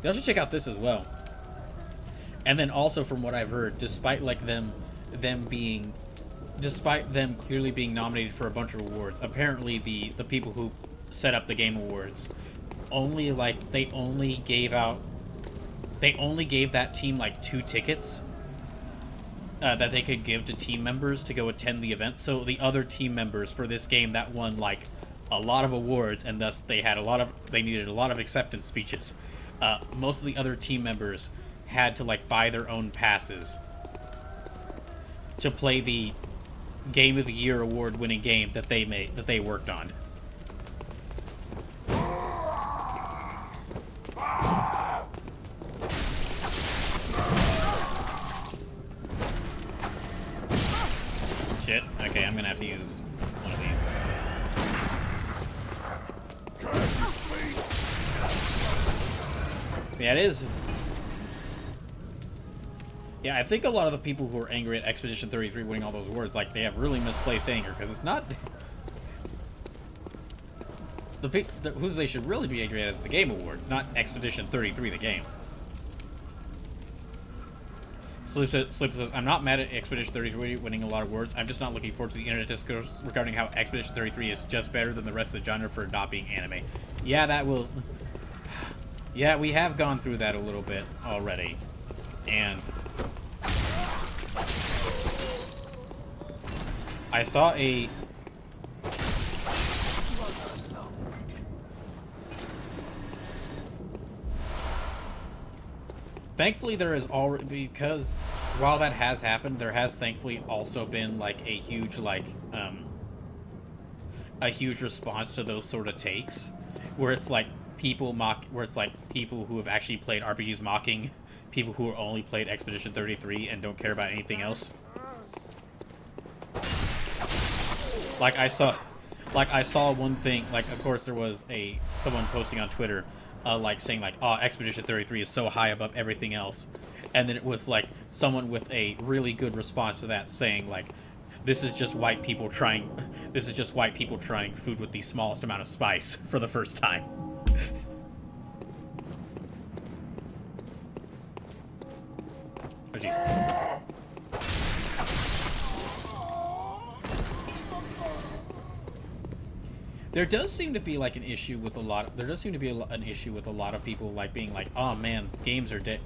A: Y'all should check out this as well. And then also, from what I've heard, despite like them clearly being nominated for a bunch of awards, apparently the people who set up the Game Awards only gave that team like 2 tickets that they could give to team members to go attend the event. So the other team members for this game that won like a lot of awards, and thus they needed a lot of acceptance speeches. Most of the other team members had to like buy their own passes to play the Game of the Year award-winning game that they worked on. Shit. Okay, I'm gonna have to use one of these. Yeah, it is. Yeah, I think a lot of the people who are angry at Expedition 33 winning all those awards, like, they have really misplaced anger, because it's not... whose they should really be angry at is the Game Awards, not Expedition 33, the game. Sleep says, I'm not mad at Expedition 33 winning a lot of awards, I'm just not looking forward to the internet discourse regarding how Expedition 33 is just better than the rest of the genre for not being anime. Yeah, that will... Yeah, we have gone through that a little bit already. And... I saw a... Thankfully, there is already... Because while that has happened, there has thankfully also been, like, a huge, like, a huge response to those sort of takes. Where it's, like, people who have actually played RPGs mocking people who only played Expedition 33 and don't care about anything else. Like I saw one thing, like, of course there was someone posting on Twitter, like saying like, oh, Expedition 33 is so high above everything else. And then it was like someone with a really good response to that saying like, this is just white people trying food with the smallest amount of spice for the first time. Oh jeez. There does seem to be like an issue with an issue with a lot of people like being like, oh man, games are dead.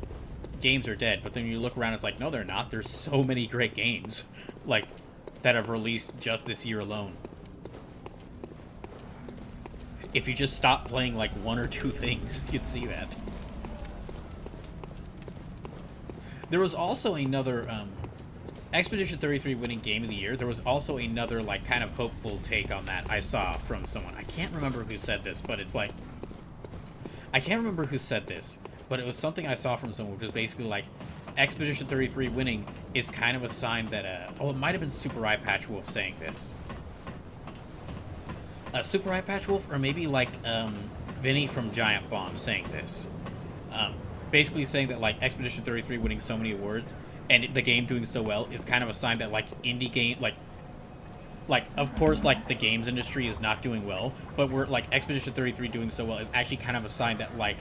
A: Games are dead. But then you look around, it's like, no, they're not. There's so many great games like that have released just this year alone. If you just stop playing like one or two things, you'd see that. There was also another Expedition 33 winning Game of the Year. There was also another like kind of hopeful take on that I saw from someone. I can't remember who said this, but it's like I can't remember who said this, but it was something I saw from someone, which was basically like Expedition 33 winning is kind of a sign that oh, it might have been Super Eye Patch Wolf saying this. Super Eye Patch Wolf, or maybe like Vinny from Giant Bomb saying this. Basically saying that like Expedition 33 winning so many awards and the game doing so well is kind of a sign that like indie game like of course like the games industry is not doing well, but we're like Expedition 33 doing so well is actually kind of a sign that like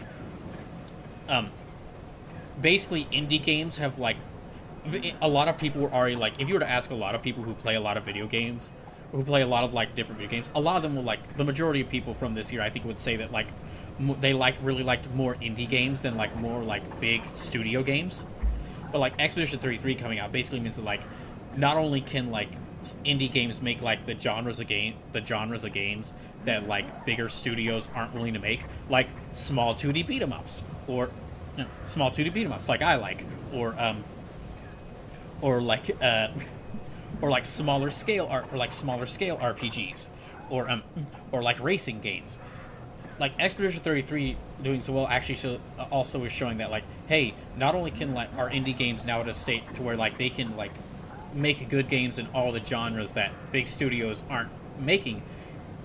A: basically indie games have like a lot of people were already like, if you were to ask a lot of people who play a lot of video games or who play a lot of like different video games, a lot of them will like, the majority of people from this year I think would say that like they really liked more indie games than like more like big studio games. But like Expedition 33 coming out basically means that like not only can like indie games make like the genres of games that like bigger studios aren't willing to make, like small 2D beat 'em ups or small 2D beat 'em ups like I like, or like smaller scale RPGs, or like racing games. Like Expedition 33 doing so well actually also is showing that like, hey, not only can like our indie games now at a state to where like they can like make good games in all the genres that big studios aren't making,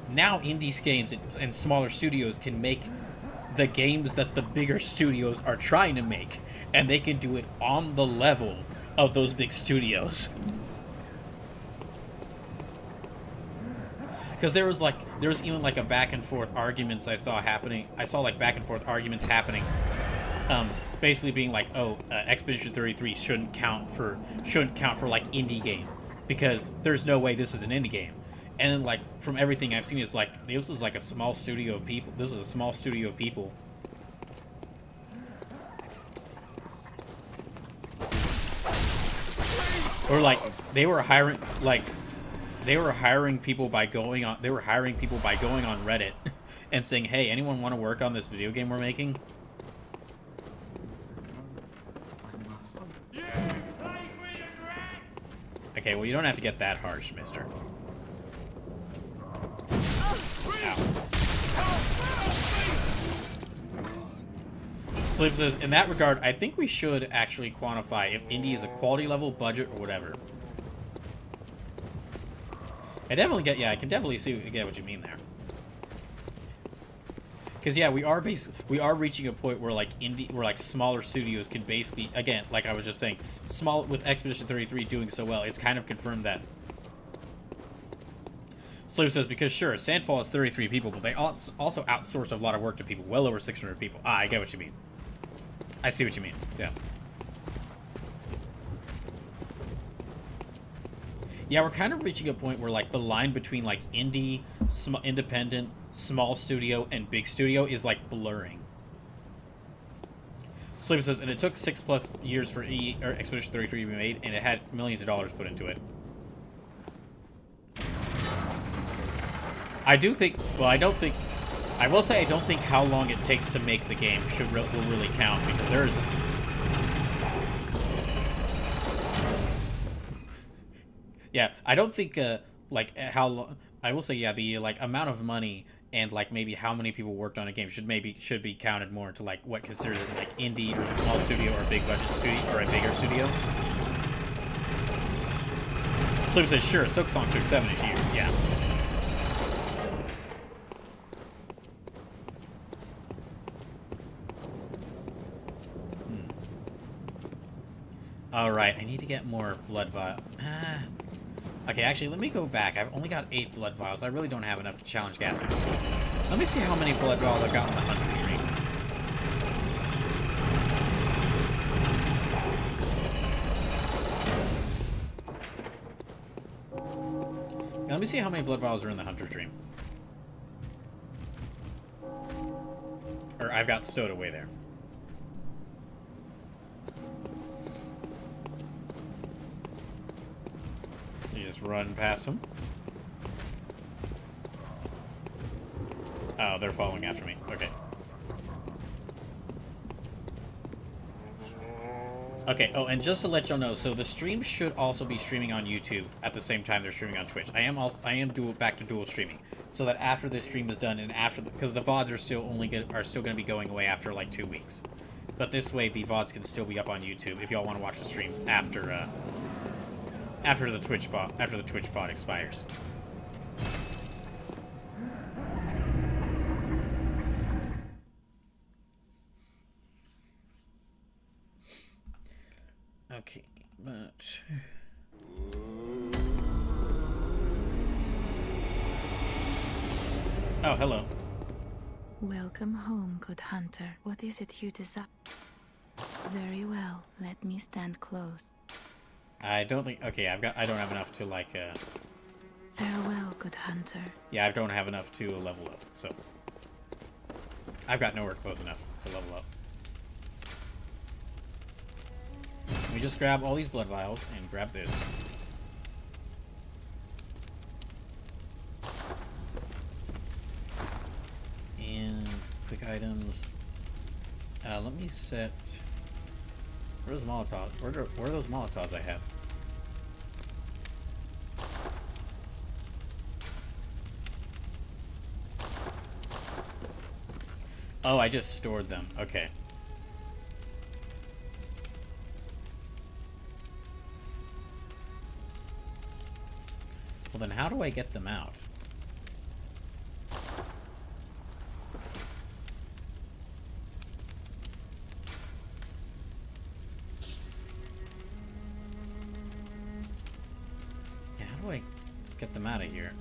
A: now indie games and smaller studios can make the games that the bigger studios are trying to make, and they can do it on the level of those big studios. Because there was even like a back and forth arguments I saw like back and forth arguments happening, basically being like, oh, Expedition 33 shouldn't count for like indie game because there's no way this is an indie game. And then like from everything I've seen, it's like this was like a small studio of people. This was a small studio of people. Or like they were hiring people by going on Reddit and saying, hey, anyone want to work on this video game we're making? Okay, well, you don't have to get that harsh, mister. Ow. Sleep says, in that regard, I think we should actually quantify if indie is a quality level, budget, or whatever. I can definitely get what you mean there. Because yeah, we are reaching a point where like smaller studios can basically, again, like I was just saying, with Expedition 33 doing so well, it's kind of confirmed that. Sleep says, because sure, Sandfall is 33 people, but they also outsourced a lot of work to people, well over 600 people. Ah, I get what you mean. I see what you mean. Yeah. Yeah, we're kind of reaching a point where like the line between like indie, independent, small studio, and big studio is like blurring. Sleep says, and it took 6+ years for Expedition 33 to be made, and it had millions of dollars put into it. I will say I don't think how long it takes to make the game will really count, because there's... Yeah, I don't think, like, how long... I will say, yeah, the, like, amount of money and, like, maybe how many people worked on a game should be counted more into, like, what considers as, like, indie or small studio or a big budget studio or a bigger studio. Sleep says, sure, Silksong took 7 years, yeah. Alright, I need to get more blood vials. Okay, actually, let me go back. I've only got 8 blood vials. I really don't have enough to challenge Gaston. Let me see how many blood vials I've got in the Hunter Dream. Let me see how many blood vials are in the Hunter Dream. Or I've got stowed away there. You just run past them. Oh, they're following after me. Okay. Okay, oh, and just to let y'all know, so the stream should also be streaming on YouTube at the same time they're streaming on Twitch. I am back to dual streaming, so that after this stream is done and after, because the VODs are still going to be going away after like 2 weeks, but this way the VODs can still be up on YouTube if y'all want to watch the streams after the Twitch VOD expires. Okay, but... Oh, hello.
D: Welcome home, good hunter. What is it you desire? Very well, let me stand close.
A: I don't think... Okay, I don't have enough to, like,
D: Farewell, good hunter.
A: Yeah, I don't have enough to level up, so... I've got nowhere close enough to level up. Let me just grab all these blood vials and grab this. And quick items. Let me set... Where's Molotovs? Where are those Molotovs I have? Oh, I just stored them. Okay. Well, then how do I get them out? Yeah, how do I get them out of here?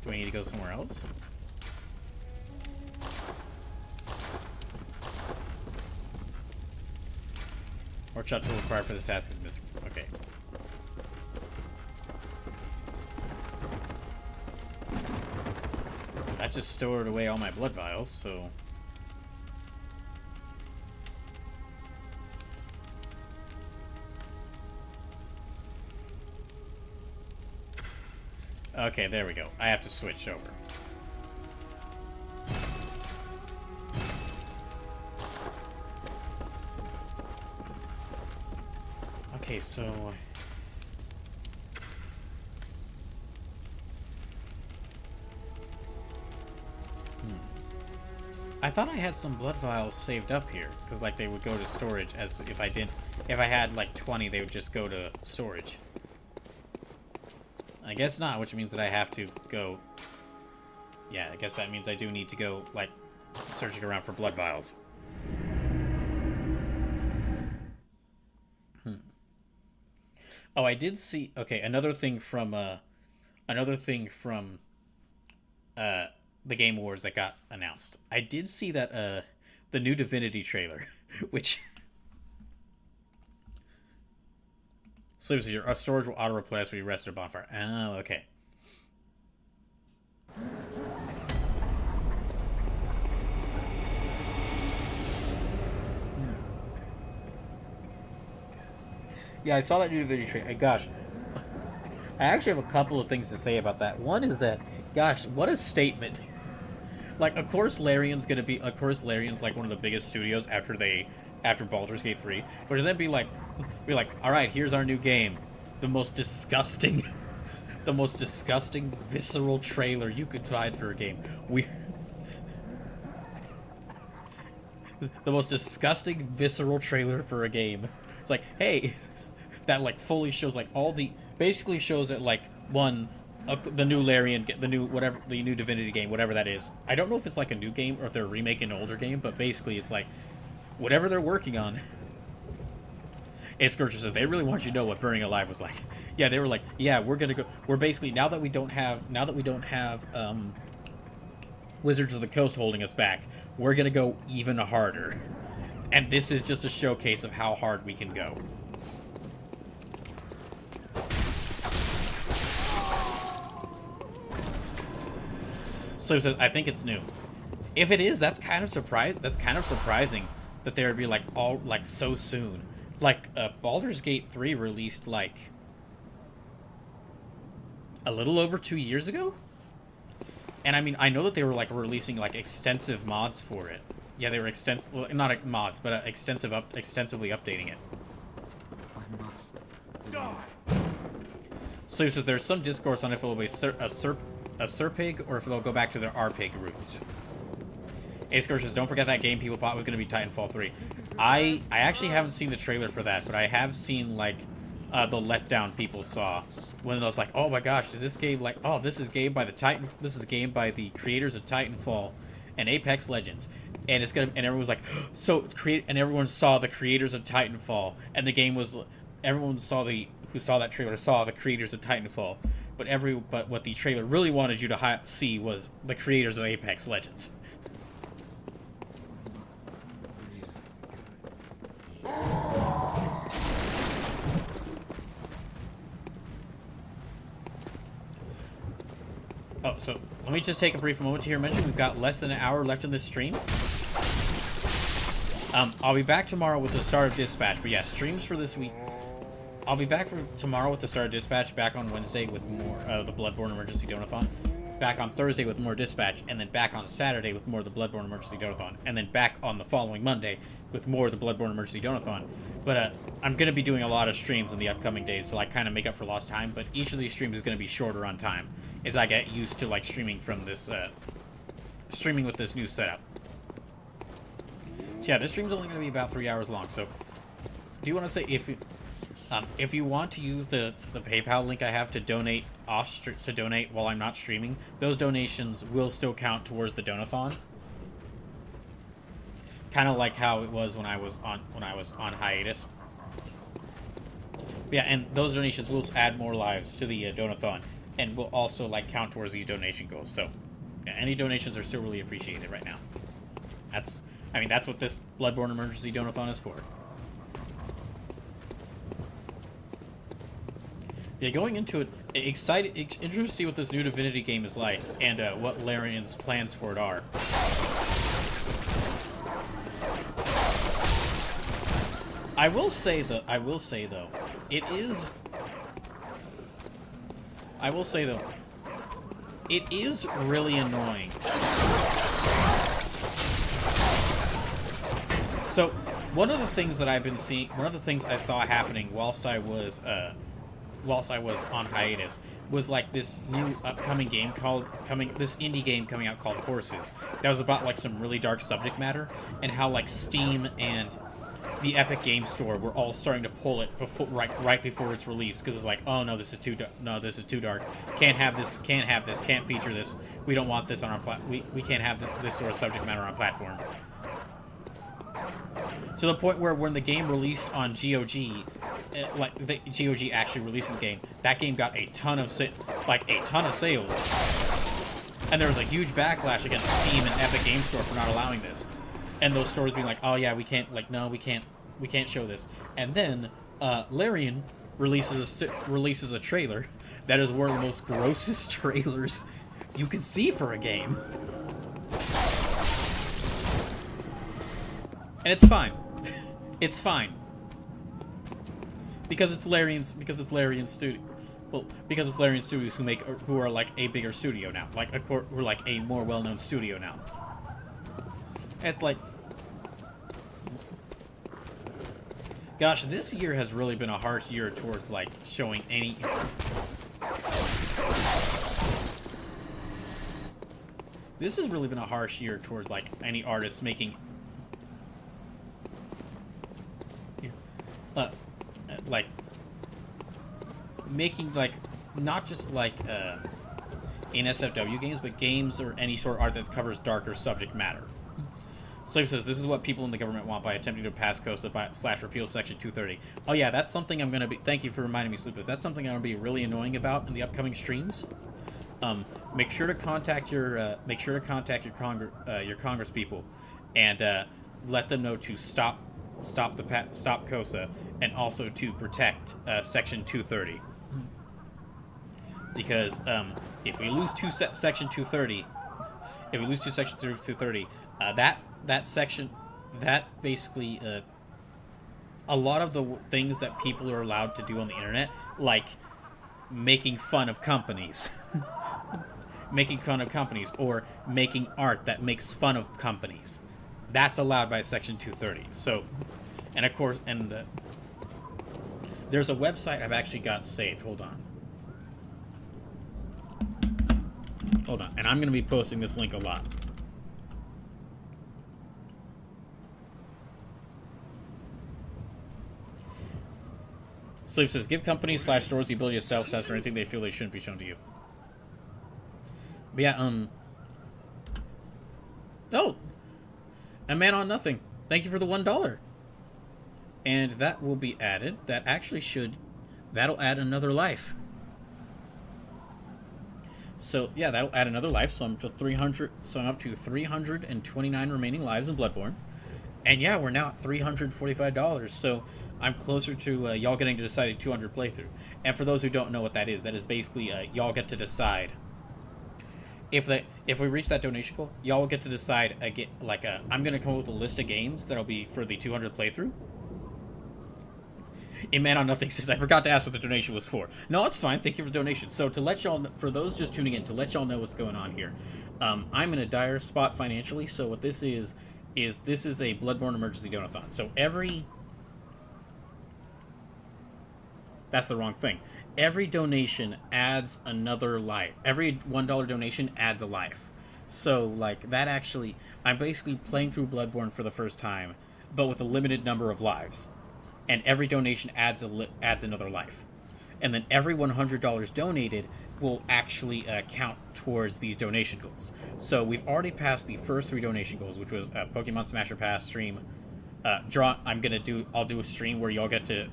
A: Do I need to go somewhere else? Workshop tool required for this task is missing. Okay. That just stored away all my blood vials, so... Okay, there we go. I have to switch over. Okay, so... I thought I had some blood vials saved up here, because like they would go to storage as if I had like 20, they would just go to storage. I guess not, which means that I have to go... Yeah, I guess that means I do need to go, like, searching around for blood vials. Oh, I did see... Okay, another thing from the Game Awards that got announced. I did see that, the new Divinity trailer, which... Sleeps your storage will auto-replenish when you rest at a bonfire. Oh, okay. Yeah, I saw that new video trailer. Gosh, I actually have a couple of things to say about that. One is that, gosh, what a statement. Like, of course Larian's like one of the biggest studios after Baldur's Gate 3, but then be like, all right, here's our new game, the most disgusting, visceral trailer you could find for a game. The most disgusting, visceral trailer for a game. It's like, hey, that like fully shows like basically shows that like one, the new Larian, the new whatever, the new Divinity game, whatever that is. I don't know if it's like a new game or if they're remaking an older game, but basically it's like whatever they're working on. A Scourger says they really want you to know what Burning Alive was like. Yeah, they were like, yeah, we're gonna go. We're basically now that we don't have Wizards of the Coast holding us back, we're gonna go even harder. And this is just a showcase of how hard we can go. So he says, I think it's new. If it is, that's kind of surprising that they would be like all like so soon. Like Baldur's Gate 3 released like a little over 2 years ago. And I mean, I know that they were like releasing like extensive mods for it. Yeah, they were well, not mods, but extensively updating it. So he says there's some discourse on if it will be a Serpig or if they'll go back to their Rpig roots. Ace says, don't forget that game people thought was going to be Titanfall 3. I actually haven't seen the trailer for that, but I have seen like the letdown people saw when it was like, oh my gosh, is this game like, oh, this is game by the creators of Titanfall and Apex Legends, and it's gonna, and everyone was like, and everyone saw the creators of Titanfall, and the game was, everyone who saw that trailer saw the creators of Titanfall, but what the trailer really wanted you to see was the creators of Apex Legends. Oh, so let me just take a brief moment to hear mention we've got less than an hour left in this stream. I'll be back tomorrow with the start of Dispatch, but yeah, streams for this week. I'll be back for tomorrow with the start of Dispatch, back on Wednesday with more of the Bloodborne Emergency Donothon, back on Thursday with more Dispatch, and then back on Saturday with more of the Bloodborne Emergency Donothon, and then back on the following Monday with more of the Bloodborne Emergency Donothon. But I'm going to be doing a lot of streams in the upcoming days to like kind of make up for lost time, but each of these streams is going to be shorter on time as I get used to like streaming from this, streaming with this new setup. So yeah, this stream's only going to be about 3 hours long, so do you want to say if you want to use the PayPal link I have to donate while I'm not streaming, those donations will still count towards the Donathon. Kind of like how it was when I was on hiatus. Yeah, and those donations will add more lives to the Donathon, and will also like count towards these donation goals. So, yeah, any donations are still really appreciated right now. That's what this Bloodborne Emergency Donathon is for. Yeah, going into it, interested to see what this new Divinity game is like, and what Larian's plans for it are. I will say though, it is really annoying. So, one of the things that I've been seeing, one of the things I saw happening whilst I was on hiatus was like this new upcoming game this indie game coming out called Horses. That was about like some really dark subject matter, and how like Steam and the Epic Game Store were all starting to pull it right before its release, because it's like, oh no, this is too dark. Can't have this. Can't feature this. We don't want this on our we can't have this sort of subject matter on our platform. To the point where when the game released on GOG, like the GOG actually released the game, that game got a ton of sales, and there was a huge backlash against Steam and Epic Game Store for not allowing this, and those stores being like, oh yeah, we can't show this. And then Larian releases a trailer that is one of the most grossest trailers you can see for a game, and it's fine. It's fine. Because it's Larian Studios. Well, because it's Larian Studios who are like a bigger studio now, who are like a more well-known studio now. It's like, gosh, this year has really been a harsh year towards like showing any. This has really been a harsh year towards like any artists making. not just like in SFW games, but games or any sort of art that covers darker subject matter. Slave says, this is what people in the government want by attempting to pass COSA / repeal Section 230. Oh yeah, that's something I'm going to be... Thank you for reminding me, Sleepus. That's something I'm going to be really annoying about in the upcoming streams. Make sure to contact your Congress people, and let them know to stop COSA, and also to protect Section 230. Because if we lose Section 230, that section, that basically, a lot of the things that people are allowed to do on the internet, like making fun of companies, or making art that makes fun of companies, that's allowed by Section 230. So, and of course, there's a website I've actually got saved. Hold on, and I'm going to be posting this link a lot. Sleep says, give companies / stores the ability to self-censor anything they feel they shouldn't be shown to you. But yeah, oh! A man on nothing. Thank you for the $1. And that will be added. That actually that'll add another life. So, yeah, that'll add another life. So I'm up to 329 remaining lives in Bloodborne. And yeah, we're now at $345. So I'm closer to y'all getting to decide a 200 playthrough. And for those who don't know what that is basically y'all get to decide if we reach that donation goal. Y'all will get to decide I'm gonna come up with a list of games that'll be for the 200 playthrough. A man on nothing says, I forgot to ask what the donation was for. No, it's fine. Thank you for the donation. So to let y'all, for those just tuning in, to let y'all know what's going on here, I'm in a dire spot financially. So what this is this is a Bloodborne Emergency Donothon. So that's the wrong thing. Every donation adds another life. Every $1 donation adds a life. So, like, that actually... I'm basically playing through Bloodborne for the first time, but with a limited number of lives. And every donation adds another life. And then every $100 donated will actually count towards these donation goals. So we've already passed the first 3 donation goals, which was Pokemon Smasher Pass stream. I'll do a stream where y'all get to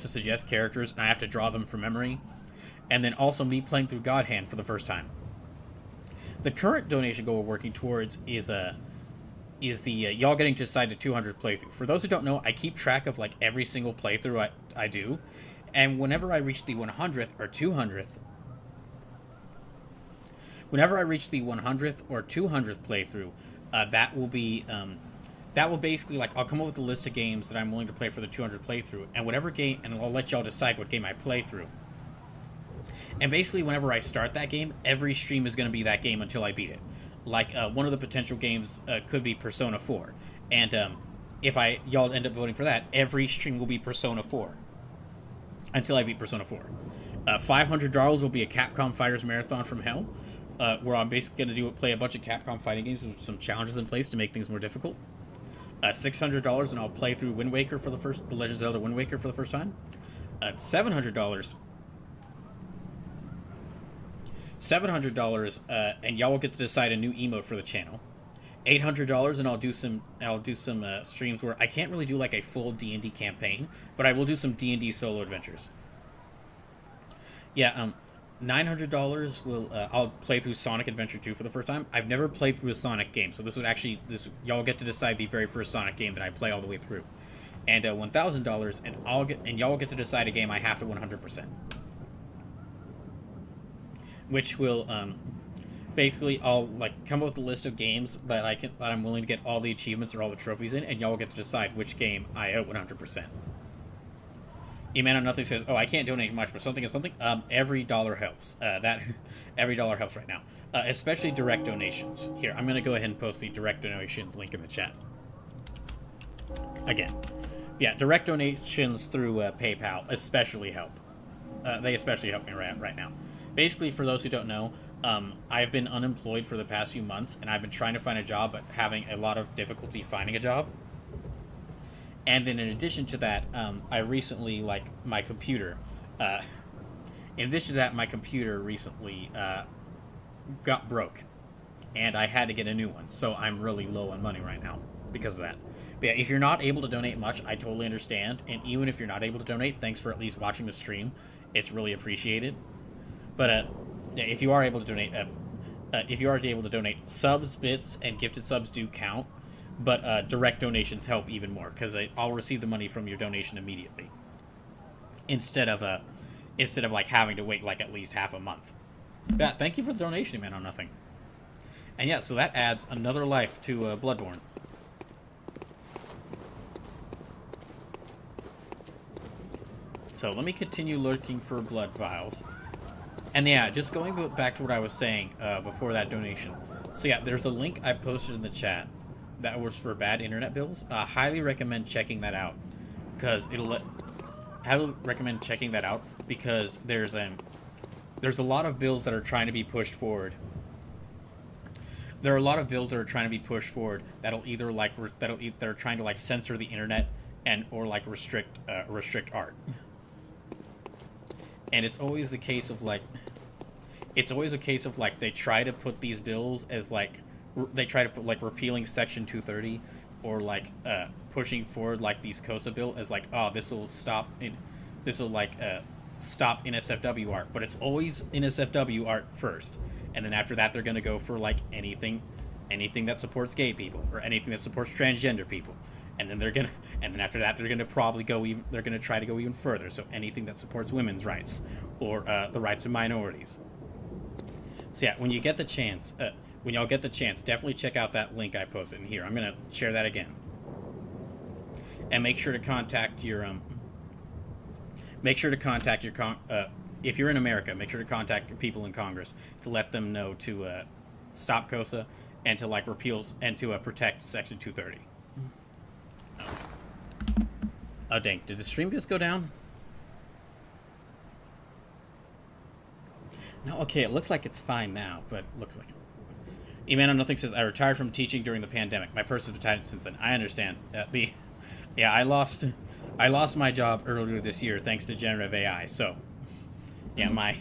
A: suggest characters, and I have to draw them from memory. And then also me playing through God Hand for the first time. The current donation goal we're working towards is the y'all getting to decide a 200 playthrough. For those who don't know, I keep track of like every single playthrough I do, and whenever I reach the 100th or 200th playthrough, that will basically, like, I'll come up with a list of games that I'm willing to play for the 200 playthrough, and whatever game, and I'll let y'all decide what game I play through. And basically, whenever I start that game, every stream is going to be that game until I beat it. Like, one of the potential games could be Persona 4. And if y'all end up voting for that, every stream will be Persona 4. Until I beat Persona 4. $500 will be a Capcom Fighters Marathon from Hell. Where I'm basically going to play a bunch of Capcom fighting games with some challenges in place to make things more difficult. $600 and I'll play through The Legend of Zelda Wind Waker for the first time. $700 and y'all will get to decide a new emote for the channel. $800 and I'll do some streams where I can't really do like a full D&D campaign, but I will do some D&D solo adventures. Yeah, $900 I'll play through Sonic Adventure 2 for the first time. I've never played through a Sonic game, so y'all get to decide the very first Sonic game that I play all the way through. And $1,000 and y'all get to decide a game I have to 100%. Which will basically I'll like come up with a list of games that I'm willing to get all the achievements or all the trophies in, and y'all get to decide which game I owe 100%. E-Man on Nothing says, oh, I can't donate much, but something is something. Every dollar helps. Every dollar helps right now. Especially direct donations. Here, I'm going to go ahead and post the direct donations link in the chat. Again. Yeah, direct donations through PayPal especially help. They especially help me right now. Basically, for those who don't know, I've been unemployed for the past few months, and I've been trying to find a job, but having a lot of difficulty finding a job. And then in addition to that, I recently, like, my computer, In addition to that, my computer recently got broke, and I had to get a new one, so I'm really low on money right now because of that. But yeah, if you're not able to donate much, I totally understand, and even if you're not able to donate, thanks for at least watching the stream. It's really appreciated. But yeah, if you are able to donate, subs, bits, and gifted subs do count, but direct donations help even more because I'll receive the money from your donation immediately instead of like having to wait like at least half a month. Yeah, thank you for the donation, man, on nothing. And yeah, so that adds another life to Bloodborne. So let me continue looking for blood vials. And yeah, just going back to what I was saying before that donation. So yeah, there's a link I posted in the chat that was for bad internet bills. Highly recommend checking that out because highly recommend checking that out because there's a lot of bills that are trying to be pushed forward. There are a lot of bills that are trying to be pushed forward that'll either like that are trying to like censor the internet and or like restrict art. And it's always a case of like they try to put these bills as like they try to put like repealing Section 230 or like pushing forward like these COSA bill as like, oh, this will stop NSFW art, but it's always NSFW art first, and then after that they're gonna go for like anything that supports gay people or anything that supports transgender people, and then after that they're gonna probably they're gonna try to go even further, so anything that supports women's rights or the rights of minorities. So yeah, when y'all get the chance, definitely check out that link I posted in here. I'm gonna share that again, and make sure to contact your if you're in America, make sure to contact your people in Congress to let them know to stop COSA and to like repeals and to protect Section 230. Oh dang, did the stream just go down? No, okay, it looks like it's fine now, but looks like it. Emmanuel Nothing says, I retired from teaching during the pandemic. My purse has been tied since then. I understand. I lost my job earlier this year thanks to generative AI, so yeah, my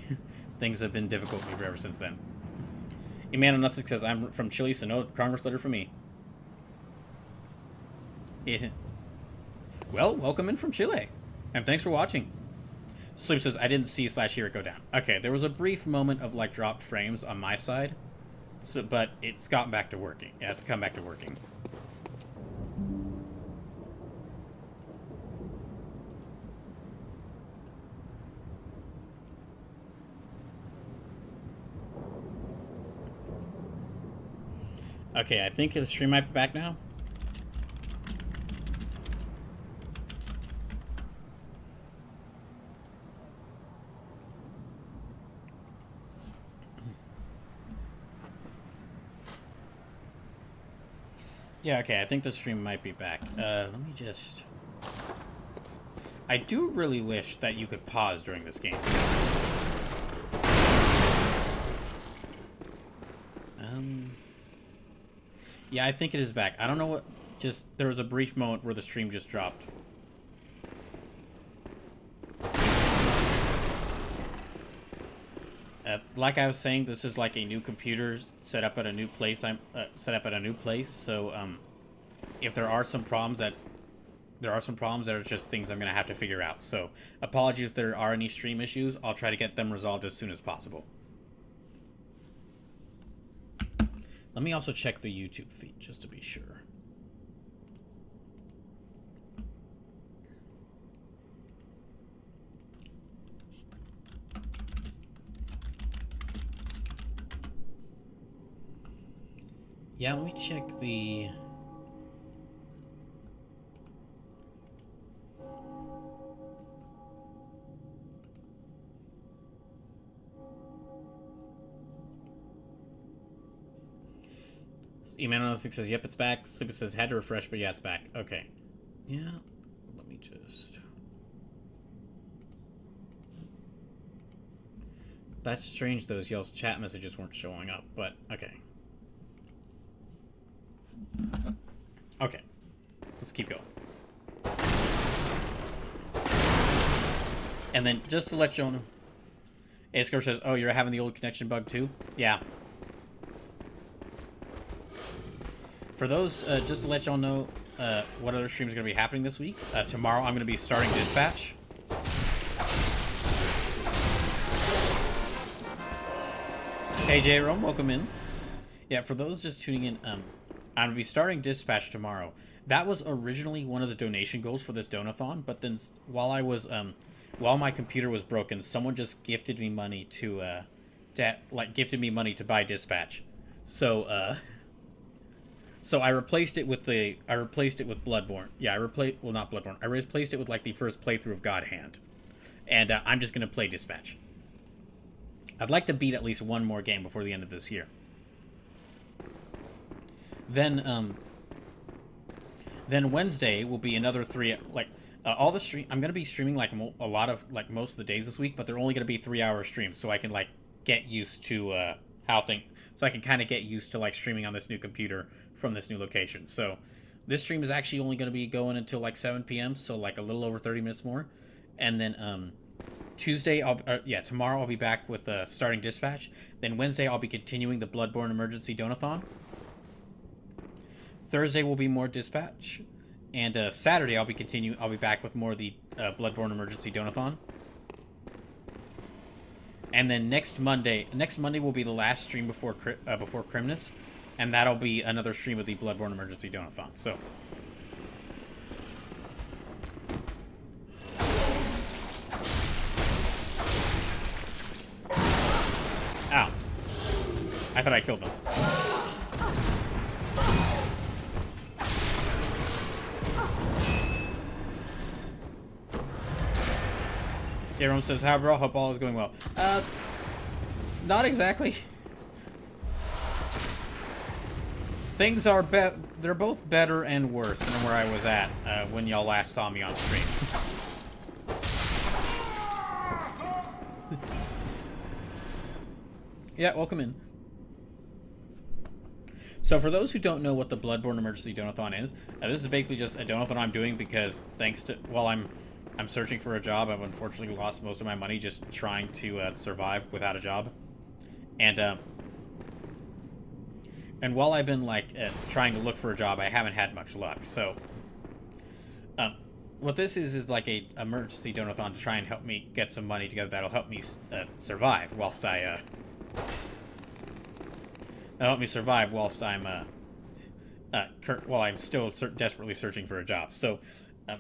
A: things have been difficult for me ever since then. Emmanuel Nothing says, I'm from Chile, so no Congress letter for me. Well, welcome in from Chile, and thanks for watching. Sleep says, I didn't see / hear it go down. Okay, there was a brief moment of like dropped frames on my side, but it's gotten back to working. Yeah, it's come back to working. Okay, I think the stream might be back now. Yeah, okay, I think the stream might be back. Let me just... I do really wish that you could pause during this game. Yeah, I think it is back. I don't know what... Just, there was a brief moment where the stream just dropped. Like I was saying, this is like a new computer set up at a new place. So if there are some problems that are just things I'm gonna have to figure out. So apologies if there are any stream issues. I'll try to get them resolved as soon as possible. Let me also check the YouTube feed just to be sure. Yeah, let me check the... Emmanuel says, yep, it's back. Sleeper says, had to refresh, but yeah, it's back. Okay. Yeah, let me just... That's strange, those y'all's chat messages weren't showing up, but okay. Okay, let's keep going. And then just to let y'all know, Asker says, oh, you're having the old connection bug too? Yeah. For those, just to let y'all know what other streams are going to be happening this week. Tomorrow I'm going to be starting Dispatch. Hey, J-Rome, welcome in. Yeah, for those just tuning in, I'm going to be starting Dispatch tomorrow. That was originally one of the donation goals for this Donathon, but then while my computer was broken, someone just gifted me money to buy Dispatch. So I replaced it with Bloodborne. Yeah, not Bloodborne. I replaced it with like the first playthrough of God Hand, and I'm just gonna play Dispatch. I'd like to beat at least one more game before the end of this year. Then Wednesday will be another 3 all the stream. I'm gonna be streaming like a lot of like most of the days this week, but they're only gonna be 3-hour streams, so I can like get used to so I can kind of get used to like streaming on this new computer from this new location. So this stream is actually only going to be going until like 7 p.m. So like a little over 30 minutes more. And then tomorrow I'll be back with starting Dispatch. Then Wednesday I'll be continuing the Bloodborne Emergency Donothon. Thursday will be more Dispatch. And Saturday I'll be back with more of the Bloodborne Emergency Donathon. And then next Monday will be the last stream before Crimnus, and that'll be another stream of the Bloodborne Emergency Donathon. So, ow! I thought I killed them. Jerome says, "How, bro? Hope all is going well." Not exactly. Things are they're both better and worse than where I was at when y'all last saw me on stream. Yeah, welcome in. So for those who don't know what the Bloodborne Emergency Donathon is, this is basically just a donathon I'm doing because while I'm searching for a job, I've unfortunately lost most of my money just trying to survive without a job. And while I've been trying to look for a job, I haven't had much luck. So what this is like a emergency donathon to try and help me get some money together that'll help me survive whilst I'm still desperately searching for a job. So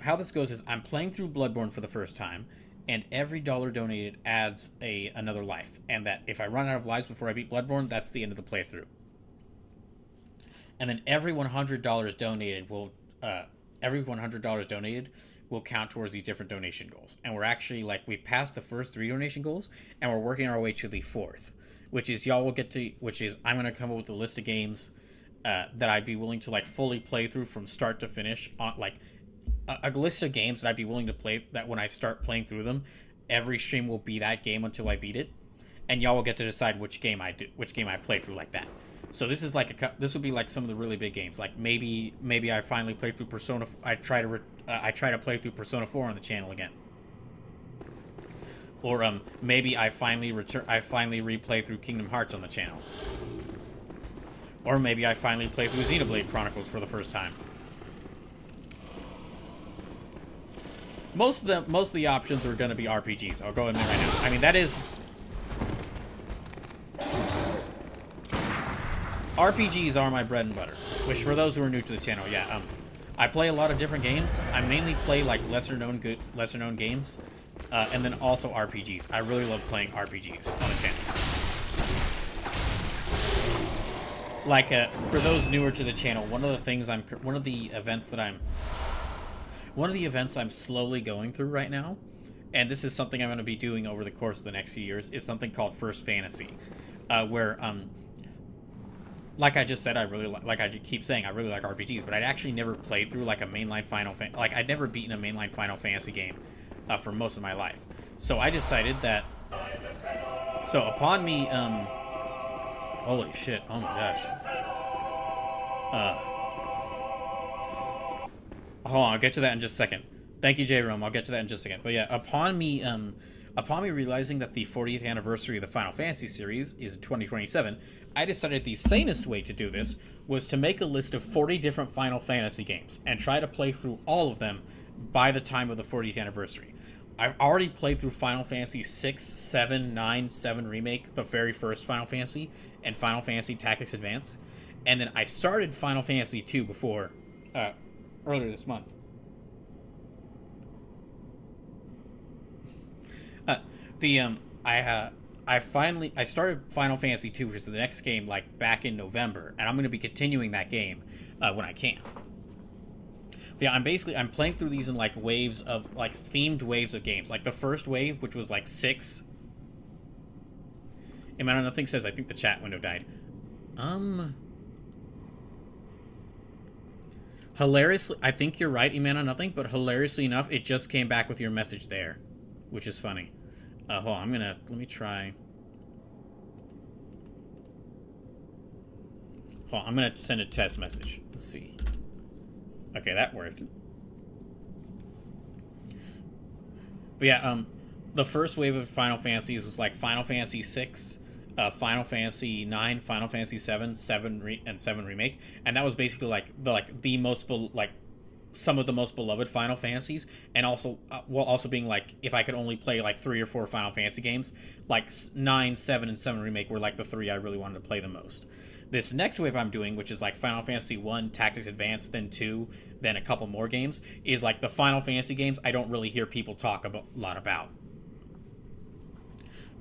A: how this goes is I'm playing through Bloodborne for the first time, and every dollar donated adds another life. And that if I run out of lives before I beat Bloodborne, that's the end of the playthrough. And then every $100 donated will count towards these different donation goals. And we're actually we've passed the first 3 donation goals, and we're working our way to the 4th, which is I'm going to come up with a list of games that I'd be willing to fully play through from start to finish on a list of games that I'd be willing to play, that when I start playing through them, every stream will be that game until I beat it, and y'all will get to decide which game I play through like that. So this is this would be some of the really big games. Maybe I finally play through Persona. I try to play through Persona 4 on the channel again. Or maybe I finally replay through Kingdom Hearts on the channel. Or maybe I finally play through Xenoblade Chronicles for the first time. Most of the options are going to be RPGs. I'll go in there right now. I mean, that is... RPGs are my bread and butter. Which, for those who are new to the channel, yeah, I play a lot of different games. I mainly play lesser known games, and then also RPGs. I really love playing RPGs on the channel. For those newer to the channel, one of the events I'm slowly going through right now, and this is something I'm going to be doing over the course of the next few years, is something called First Fantasy, where like I just said, I keep saying I really like RPGs, but I'd actually never played through a mainline I'd never beaten a mainline Final Fantasy game for most of my life. So I decided that. So upon me, holy shit! Oh my gosh. Hold on, I'll get to that in just a second. Thank you, J-Rom. I'll get to that in just a second. But yeah, upon me Upon me realizing that the 40th anniversary of the Final Fantasy series is in 2027, I decided the sanest way to do this was to make a list of 40 different Final Fantasy games and try to play through all of them by the time of the 40th anniversary. I've already played through Final Fantasy 6, 7, 9, 7 Remake, the very first Final Fantasy, and Final Fantasy Tactics Advance. And then I started Final Fantasy 2 before, earlier this month. I started Final Fantasy 2, which is the next game, like back in November, and I'm going to be continuing that game when I can. But yeah, I'm playing through these in like waves of like themed waves of games. Like the first wave, which was like 6. Nothing says I think the chat window died. Hilariously, I think you're right, Nothing, but hilariously enough, it just came back with your message there, which is funny. Hold on, let me try. Hold on, I'm gonna send a test message. Let's see. Okay, that worked. But yeah, the first wave of Final Fantasies was like Final Fantasy 6, Final Fantasy 9, Final Fantasy 7, 7 Remake, and that was basically the most some of the most beloved Final Fantasies, and also while also being like, if I could only play like 3 or 4 Final Fantasy games, like 9, 7, and 7 Remake were like the 3 I really wanted to play the most. This next wave I'm doing, which is like Final Fantasy 1, Tactics Advance, then 2, then a couple more games, is like the Final Fantasy games I don't really hear people talk a lot about.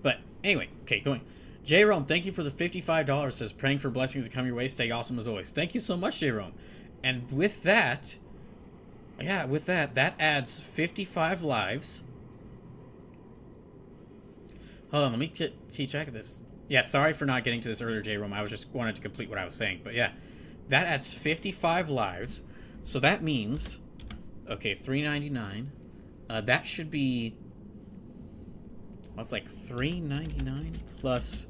A: But anyway, okay, going. J. Rome, thank you for the $55. Says, praying for blessings to come your way. Stay awesome as always. Thank you so much, J. Rome. And with that, that adds 55 lives. Hold on, let me keep track of this. Yeah, sorry for not getting to this earlier, J-Rome. I was just wanted to complete what I was saying. But yeah, that adds 55 lives. So that means, okay, $3.99. That should be, what's like $3.99 plus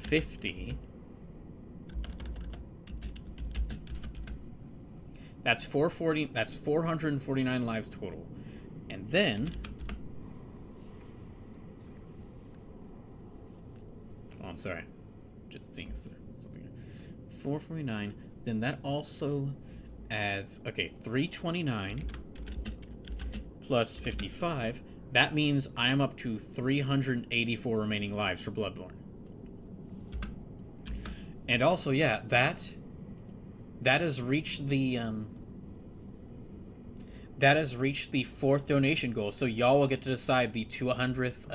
A: 50. That's 440. That's 449 lives total. And then, oh, I'm sorry, just seeing something. 449. Then that also adds, okay, 329 plus 55. That means I am up to 384 remaining lives for Bloodborne. And also, yeah, that has reached the fourth donation goal. So y'all will get to decide the 200th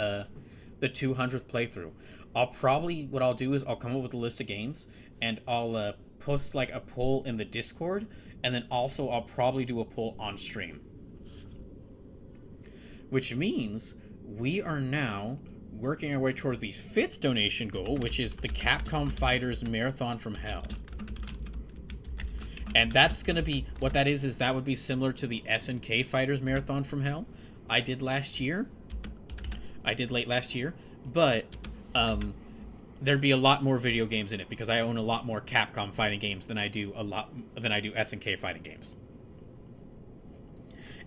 A: playthrough. What I'll do is I'll come up with a list of games, and I'll post like a poll in the Discord, and then also I'll probably do a poll on stream. Which means we are now working our way towards the 5th donation goal, which is the Capcom Fighters Marathon from Hell. And that's going to be, what that is that would be similar to the SNK Fighters Marathon from Hell I did last year. I did late last year, but there'd be a lot more video games in it because I own a lot more Capcom fighting games than I do SNK fighting games.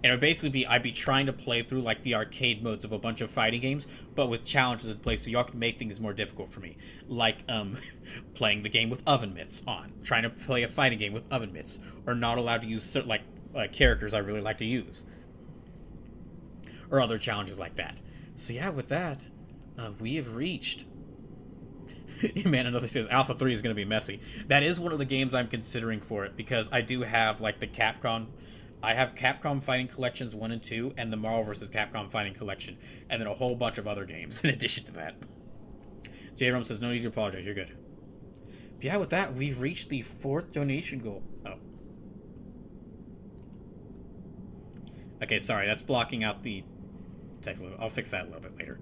A: And it would basically be, I'd be trying to play through like the arcade modes of a bunch of fighting games, but with challenges in place, so y'all can make things more difficult for me. Like playing the game with oven mitts on, trying to play a fighting game with oven mitts, or not allowed to use certain characters I really like to use, or other challenges like that. So yeah, with that, we have reached. Man, another says Alpha 3 is going to be messy. That is one of the games I'm considering for it, because I do have like the Capcom. I have Capcom Fighting Collections 1 and 2, and the Marvel vs. Capcom Fighting Collection, and then a whole bunch of other games in addition to that. J-Rom says, no need to apologize, you're good. But yeah, with that, we've reached the 4th donation goal. Oh. Okay, sorry, that's blocking out the text a little. I'll fix that a little bit later.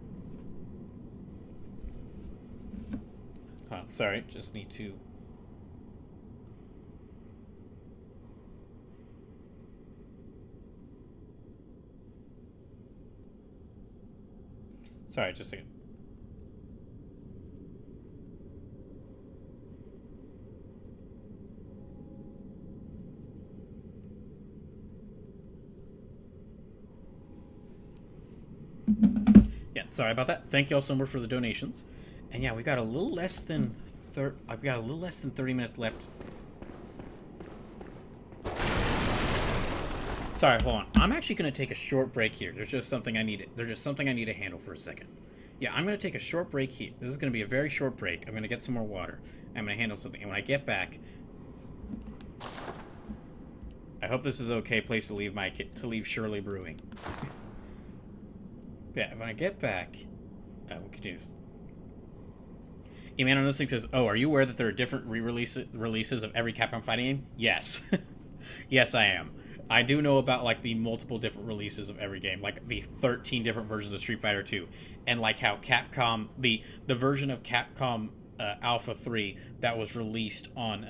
A: Sorry, just need to... Sorry, just a second. Yeah, Sorry about that. Thank you all so much for the donations. And yeah, we got a little less than I've got a little less than 30 minutes left. Sorry, hold on. I'm actually going to take a short break here. There's just something I need to handle for a second. Yeah, I'm going to take a short break here. This is going to be a very short break. I'm going to get some more water. I'm going to handle something. And when I get back, I hope this is an okay place to leave Shirley Brewing. Yeah, when I get back, we'll continue this. Eman on this thing says, "Oh, are you aware that there are different releases of every Capcom fighting game?" Yes. Yes, I am. I do know about, like, the multiple different releases of every game, like the 13 different versions of Street Fighter 2, and like how Capcom, the version of Capcom Alpha 3 that was released on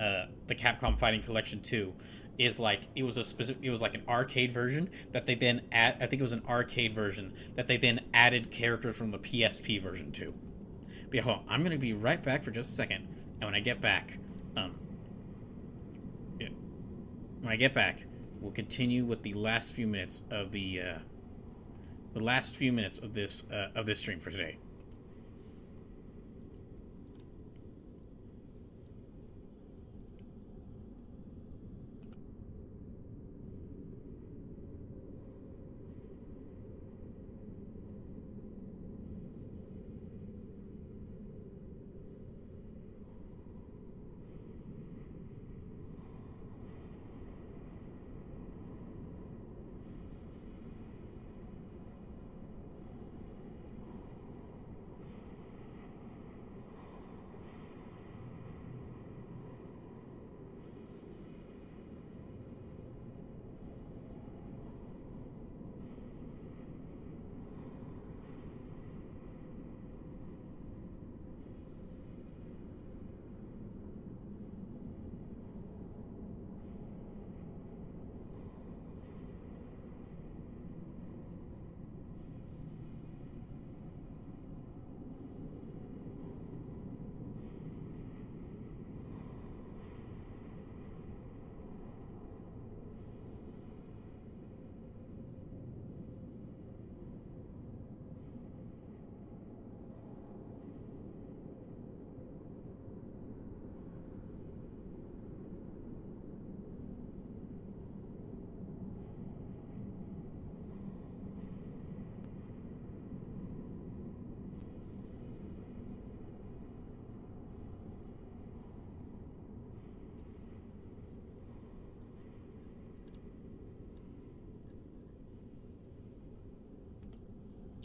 A: the Capcom Fighting Collection 2 is like, it was like an arcade version that they then I think it was an arcade version that they then added characters from the PSP version to. But yeah, hold on, I'm gonna be right back for just a second, and when I get back, we'll continue with the last few minutes of this stream for today.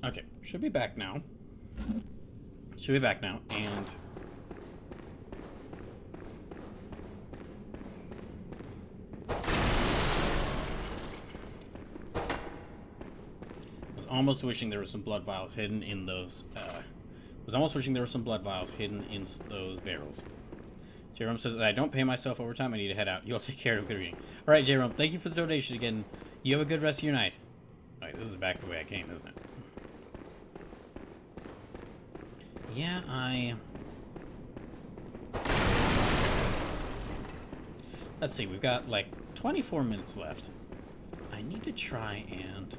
A: Okay, should be back now. And was almost wishing there were some blood vials hidden in those. Those barrels. Jerome says, "I don't pay myself overtime. I need to head out. You'll take care of good reading." All right, Jerome. Thank you for the donation again. You have a good rest of your night. All right, this is back the way I came, isn't it? Yeah, let's see, we've got like 24 minutes left. I need to try and...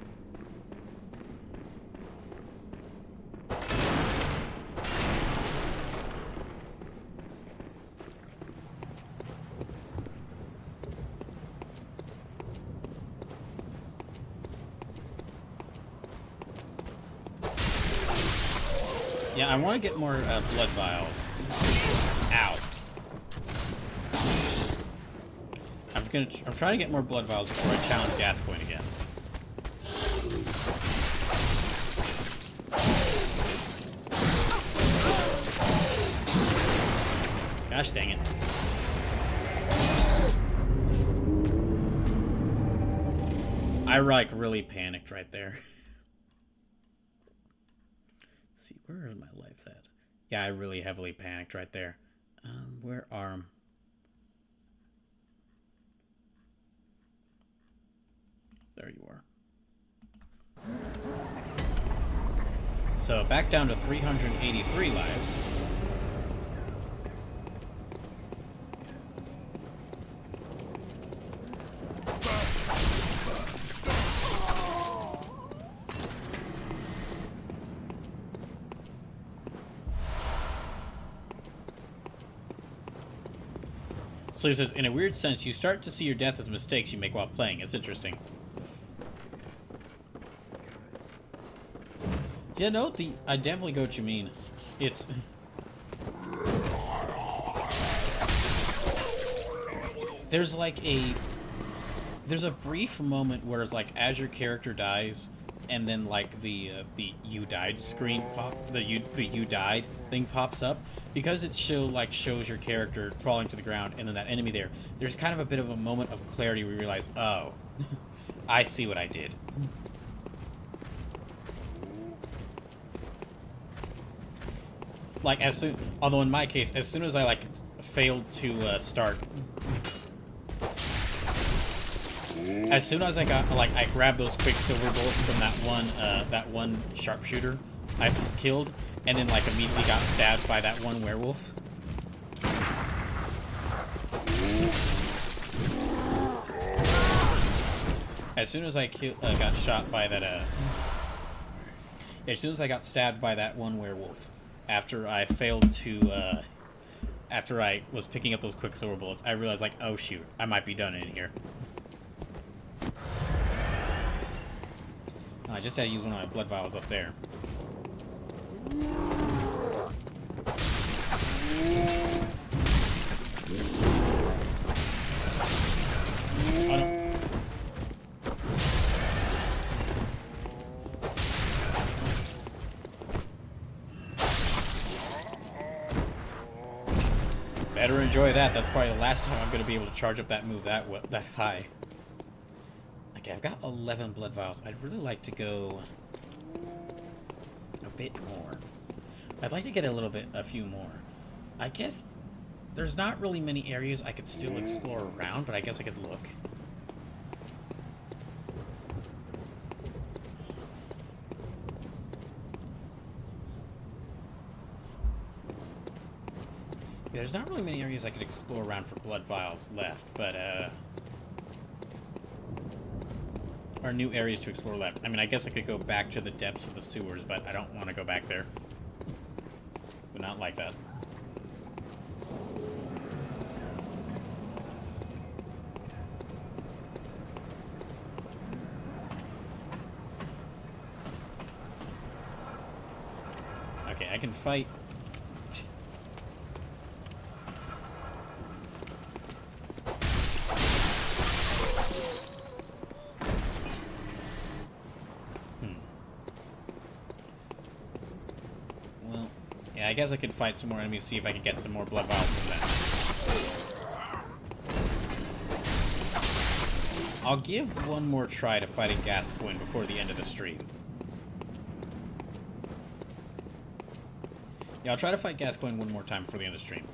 A: Yeah, I want to get more blood vials. Ow. I'm trying to get more blood vials before I challenge Gascoigne again. Gosh dang it. I like really panicked right there. Let's see, where are my lives at? Yeah, I really heavily panicked right there. Where are... There you are. So back down to 383 lives. Slave says, in a weird sense, you start to see your death as mistakes you make while playing. It's interesting. Yeah, no, I definitely get what you mean. It's... There's like a... There's a brief moment where it's like, as your character dies, and then like the you died screen the you died thing pops up, because it shows your character falling to the ground and then that enemy there. There's kind of a bit of a moment of clarity where you realize, oh, I see what I did. Like although in my case, as soon as I like failed to start. As soon as I got, like, I grabbed those quicksilver bullets from that one sharpshooter I killed, and then, like, immediately got stabbed by that one werewolf. As soon as I got shot by that, as soon as I got stabbed by that one werewolf, after I failed to, after I was picking up those quicksilver bullets, I realized, like, oh shoot, I might be done in here. I just had to use one of my blood vials up there. Oh, no. Better enjoy that. That's probably the last time I'm going to be able to charge up that move that high. Okay, I've got 11 blood vials. I'd really like to go a bit more. I'd like to get a few more. I guess there's not really many areas I could still explore around, but I guess I could look. Yeah, there's not really many areas I could explore around for blood vials left, but or new areas to explore left. I mean, I guess I could go back to the depths of the sewers, but I don't want to go back there. Would not like that. Okay, I can fight. I guess I could fight some more enemies, see if I can get some more blood vials from them. I'll give one more try to fighting Gascoigne before the end of the stream. Yeah, I'll try to fight Gascoigne one more time before the end of the stream.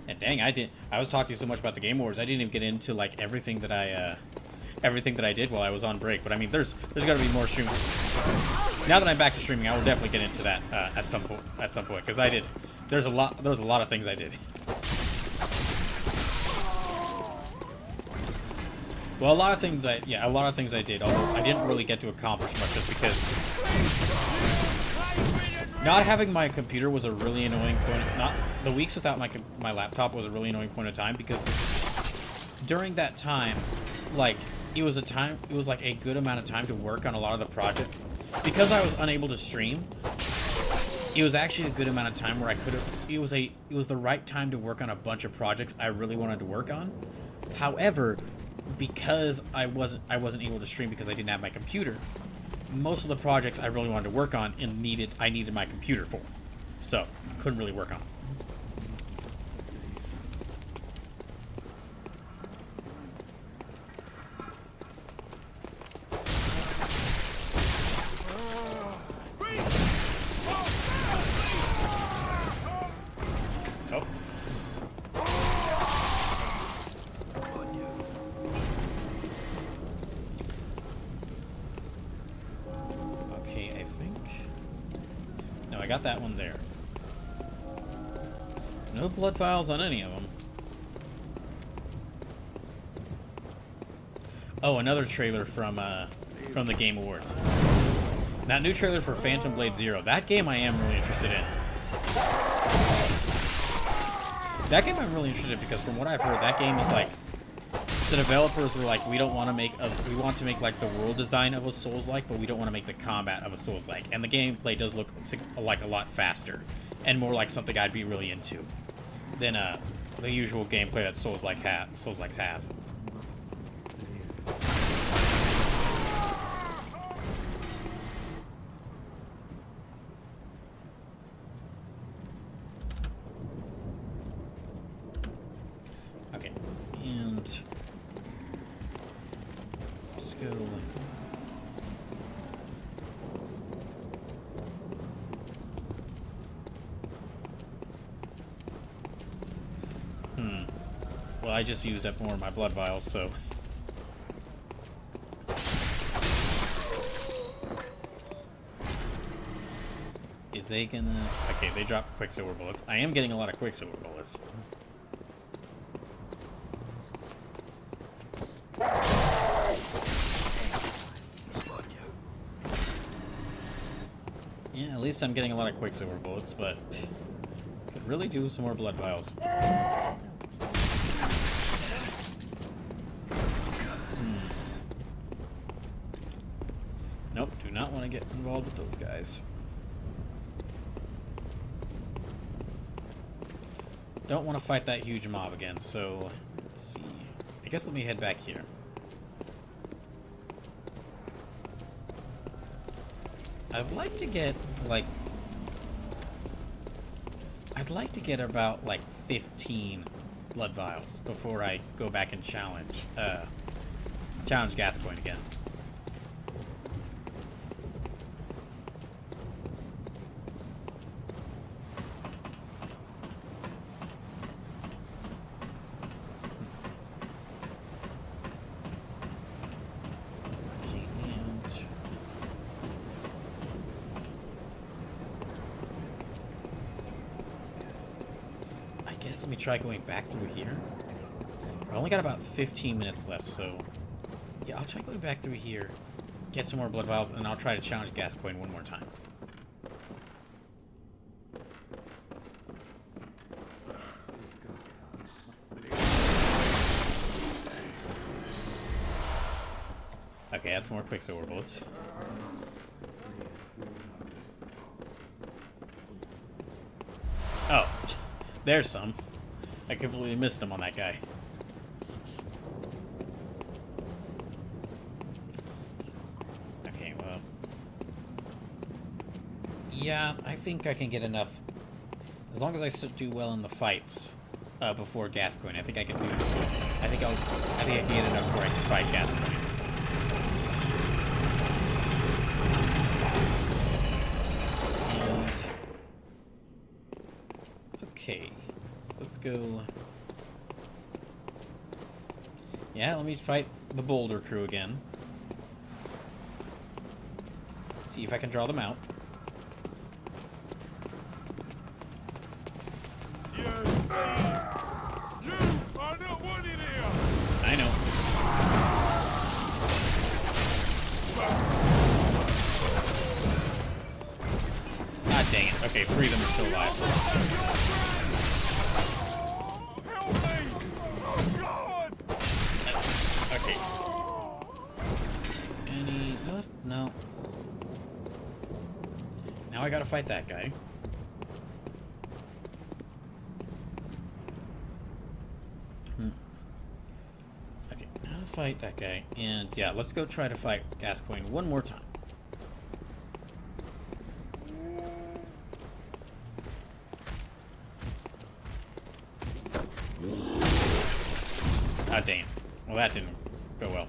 A: And dang, I was talking so much about the Game Awards, I didn't even get into, like, everything that I did while I was on break. But I mean, there's got to be more streaming. Now that I'm back to streaming, I will definitely get into that at some point. Because there was a lot of things I did. Well, a lot of things I did. Although I didn't really get to accomplish much, just because not having my computer was a really annoying point. The weeks without my laptop was a really annoying point of time, because during that time, like, it was like a good amount of time to work on a lot of the project. Because I was unable to stream, it was actually a good amount of time where I could have, it was the right time to work on a bunch of projects I really wanted to work on. However, because I wasn't able to stream because I didn't have my computer, most of the projects I really wanted to work on I needed my computer for. So, couldn't really work on them. I got that one there. No blood vials on any of them. Oh, another trailer from the Game Awards. That new trailer for Phantom Blade Zero, that game I am really interested in. That game I'm really interested in because from what I've heard, that game is like, the developers were like, we want to make like the world design of a Souls-like, but we don't want to make the combat of a Souls-like. And the gameplay does look like a lot faster and more like something I'd be really into than the usual gameplay that Souls-likes have. Okay, and let's go. Well, I just used up more of my blood vials, so. Is they gonna... Okay, they dropped Quicksilver bullets. I am getting a lot of Quicksilver bullets. Yeah, at least I'm getting a lot of Quicksilver bullets, but could really do some more blood vials. Nope, do not want to get involved with those guys. Don't want to fight that huge mob again, so let's see. I guess let me head back here. I'd like to get, like... I'd like to get about, like, 15 blood vials before I go back and challenge Gascoigne again. Let me try going back through here. I only got about 15 minutes left, so yeah, I'll try going back through here, get some more blood vials, and I'll try to challenge Gascoigne one more time. Okay, that's more Quicksilver bullets. Oh, there's some. I completely missed him on that guy. Okay, well... Yeah, I think I can get enough... As long as I do well in the fights before Gascoigne, I think I can do... I think I can get enough to where I can fight Gascoigne. And... Okay. Let's go... Yeah, let me fight the Boulder crew again. See if I can draw them out.
C: You are not wanted here!
A: I know. God dang it. Okay, 3 of them are still alive. No. Now I gotta fight that guy. Okay, now to fight that guy. And yeah, let's go try to fight Gascoigne one more time. Ah, damn. Well, that didn't go well.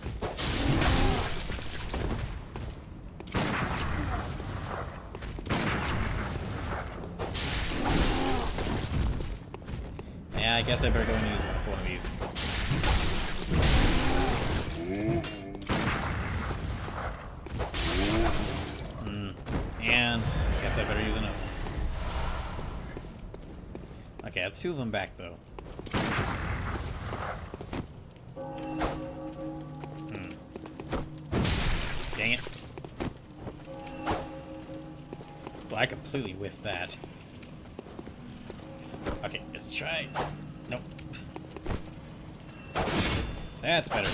A: Yeah, I guess I better go and use one of these. And I guess I better use another. Okay, that's 2 of them back, though. Dang it. Well, I completely whiffed that. Okay, let's try. Nope. That's better.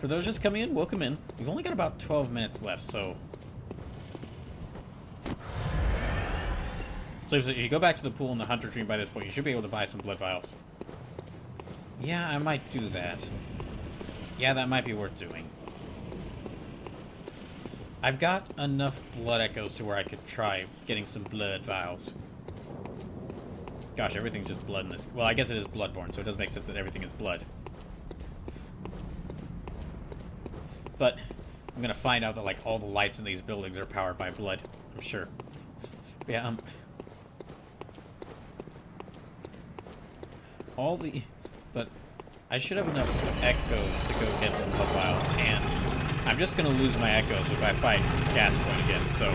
A: For those just coming in, welcome in. We've only got about 12 minutes left, so... So if you go back to the pool in the Hunter Dream by this point, you should be able to buy some blood vials. Yeah, I might do that. Yeah, that might be worth doing. I've got enough blood echoes to where I could try getting some blood vials. Gosh, everything's just blood in this. Well, I guess it is Bloodborne, so it does make sense that everything is blood. But I'm gonna find out that like all the lights in these buildings are powered by blood. I'm sure. But yeah. But I should have enough echoes to go get some blood vials, and I'm just gonna lose my echoes if I fight Gascoigne again. So.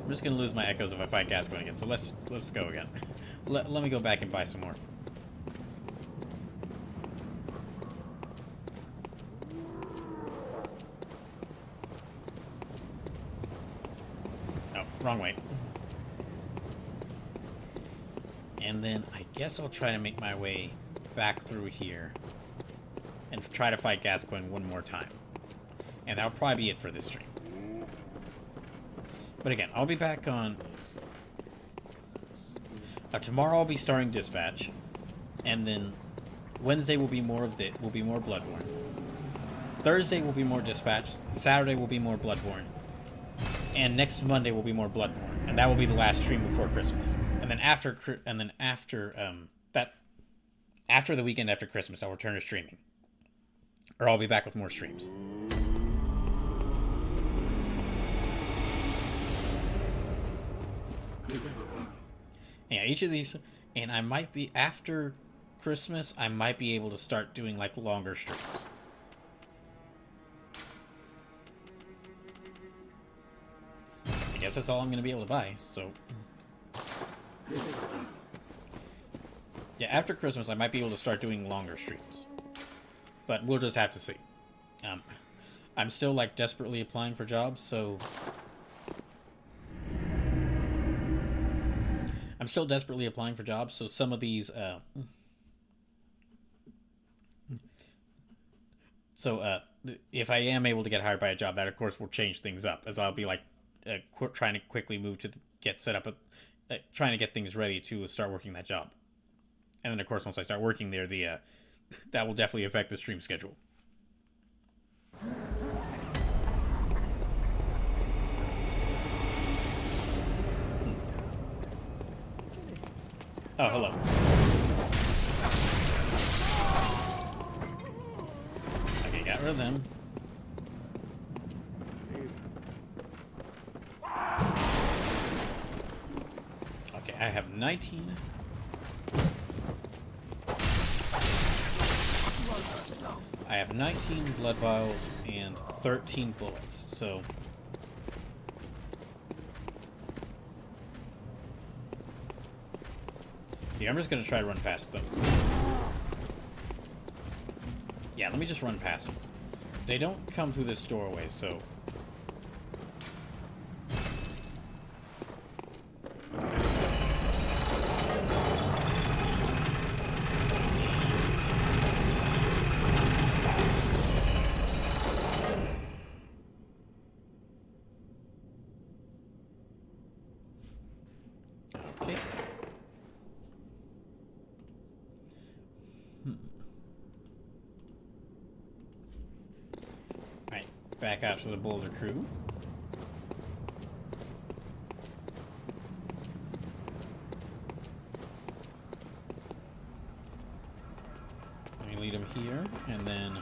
A: I'm just gonna lose my echoes if I fight Gascoigne again. So let's go again. Let me go back and buy some more. Oh, wrong way. And then I guess I'll try to make my way back through here and try to fight Gascoigne one more time. And that'll probably be it for this stream. But again, I'll be back on... tomorrow I'll be starting Dispatch. And then Wednesday will be more Bloodborne. Thursday will be more Dispatch. Saturday will be more Bloodborne. And next Monday will be more Bloodborne. And that will be the last stream before Christmas. And then after the weekend after Christmas, I'll return to streaming. Or I'll be back with more streams. Yeah, each of these, and I might be, after Christmas, I might be able to start doing, like, longer streams. I guess that's all I'm going to be able to buy, so... Yeah, after Christmas, I might be able to start doing longer streams. But we'll just have to see. I'm still, like, desperately applying for jobs, so... I'm still desperately applying for jobs, so some of these, if I am able to get hired by a job, that of course will change things up, as I'll be like, trying to quickly move to get set up, trying to get things ready to start working that job. And then of course, once I start working there, that will definitely affect the stream schedule. Oh, hello. Okay, got rid of them. Okay, I have 19. I have 19 blood vials and 13 bullets, so... Yeah, I'm just gonna try to run past them. Yeah, let me just run past them. They don't come through this doorway, so... Okay. Alright, back out to the Boulder crew. Let me lead them here, and then...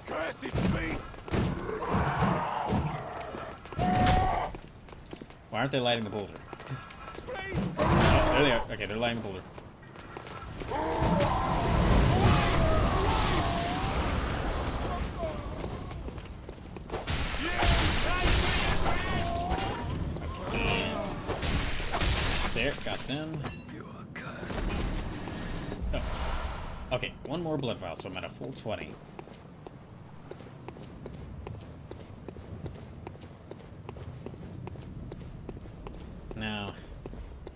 C: Cursed beast!
A: Why aren't they lighting the boulder? Oh, there they are. Okay, they're lighting the boulder. There, got them.
B: You are cursed.
A: Oh. Okay, one more blood vial, so I'm at a full 20. Now,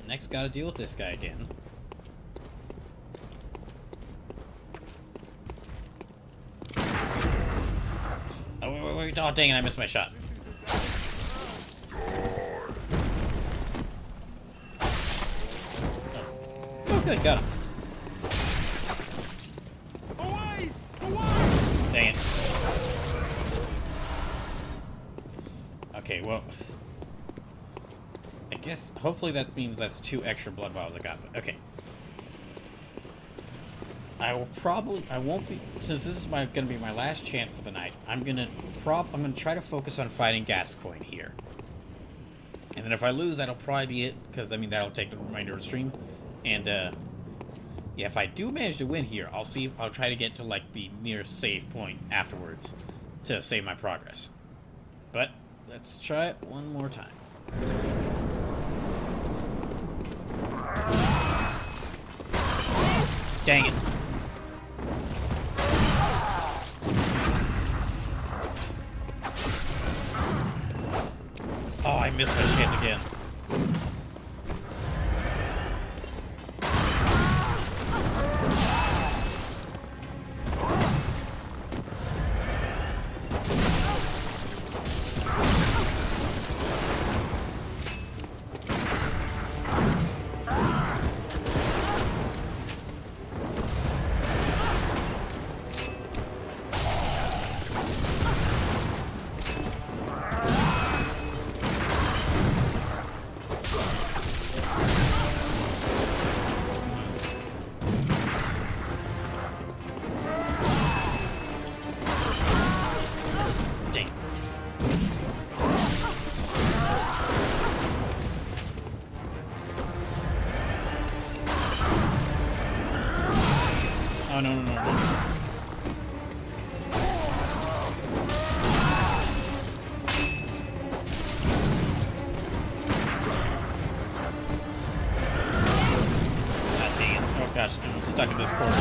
A: next gotta deal with this guy again. Oh, wait. Oh, dang it, I missed my shot. Oh, good, got him.
C: Away!
A: Dang it. Okay, well... I guess, hopefully that means that's 2 extra blood vials I got. But okay. I won't be, since this is gonna be my last chance for the night, I'm gonna try to focus on fighting Gascoigne here. And then if I lose, that'll probably be it, because, I mean, that'll take the remainder of the stream. And, yeah, if I do manage to win here, I'll try to get to, like, the nearest save point afterwards to save my progress. But, let's try it one more time. Dang it. Oh, I missed my chance again. Oh, no. God dang it. Oh, gosh, I'm stuck in this corner.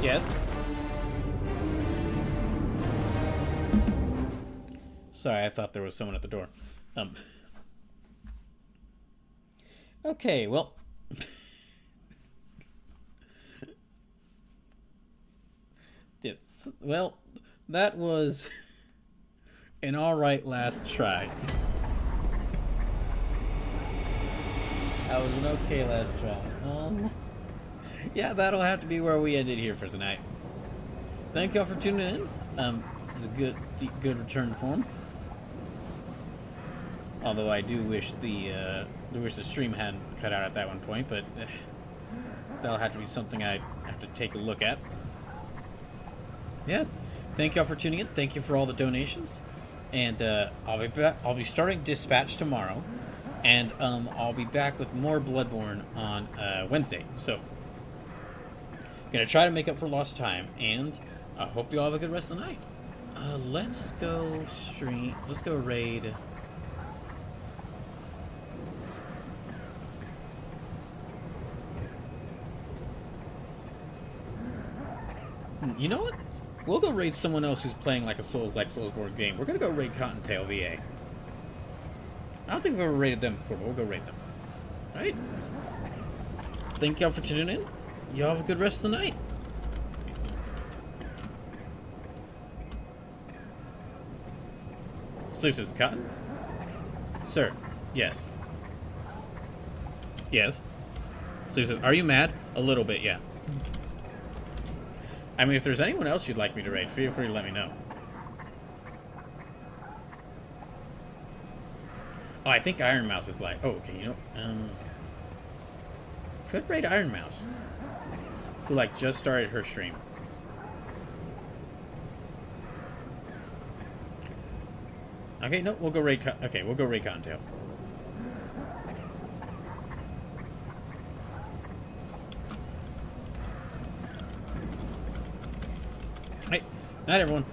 A: Yes? Sorry, I thought there was someone at the door. Okay, well... well, that was an alright last try. That was an okay last try. Yeah, that'll have to be where we ended here for tonight. Thank y'all for tuning in. It was a good return to form. Although I do wish the stream hadn't cut out at that one point, but that'll have to be something I have to take a look at. Yeah, thank y'all for tuning in. Thank you for all the donations, and I'll be starting Dispatch tomorrow, and I'll be back with more Bloodborne on Wednesday. So, gonna try to make up for lost time, and I hope you all have a good rest of the night. Let's go stream. Let's go raid. You know what? We'll go raid someone else who's playing like a Soulsborne game. We're gonna go raid Cottontail VA. I don't think we've ever raided them before, but we'll go raid them. Alright? Thank y'all for tuning in. Y'all have a good rest of the night. Sleuth says, Cotton? Sir, yes. Yes. Sleuth says, are you mad? A little bit, yeah. I mean, if there's anyone else you'd like me to raid, feel free to let me know. Oh, I think Iron Mouse is like... Oh, okay, you know... could raid Iron Mouse. Who, like, just started her stream. Okay, no, we'll go raid. Okay, we'll go raid Cottontail. Right, night, everyone.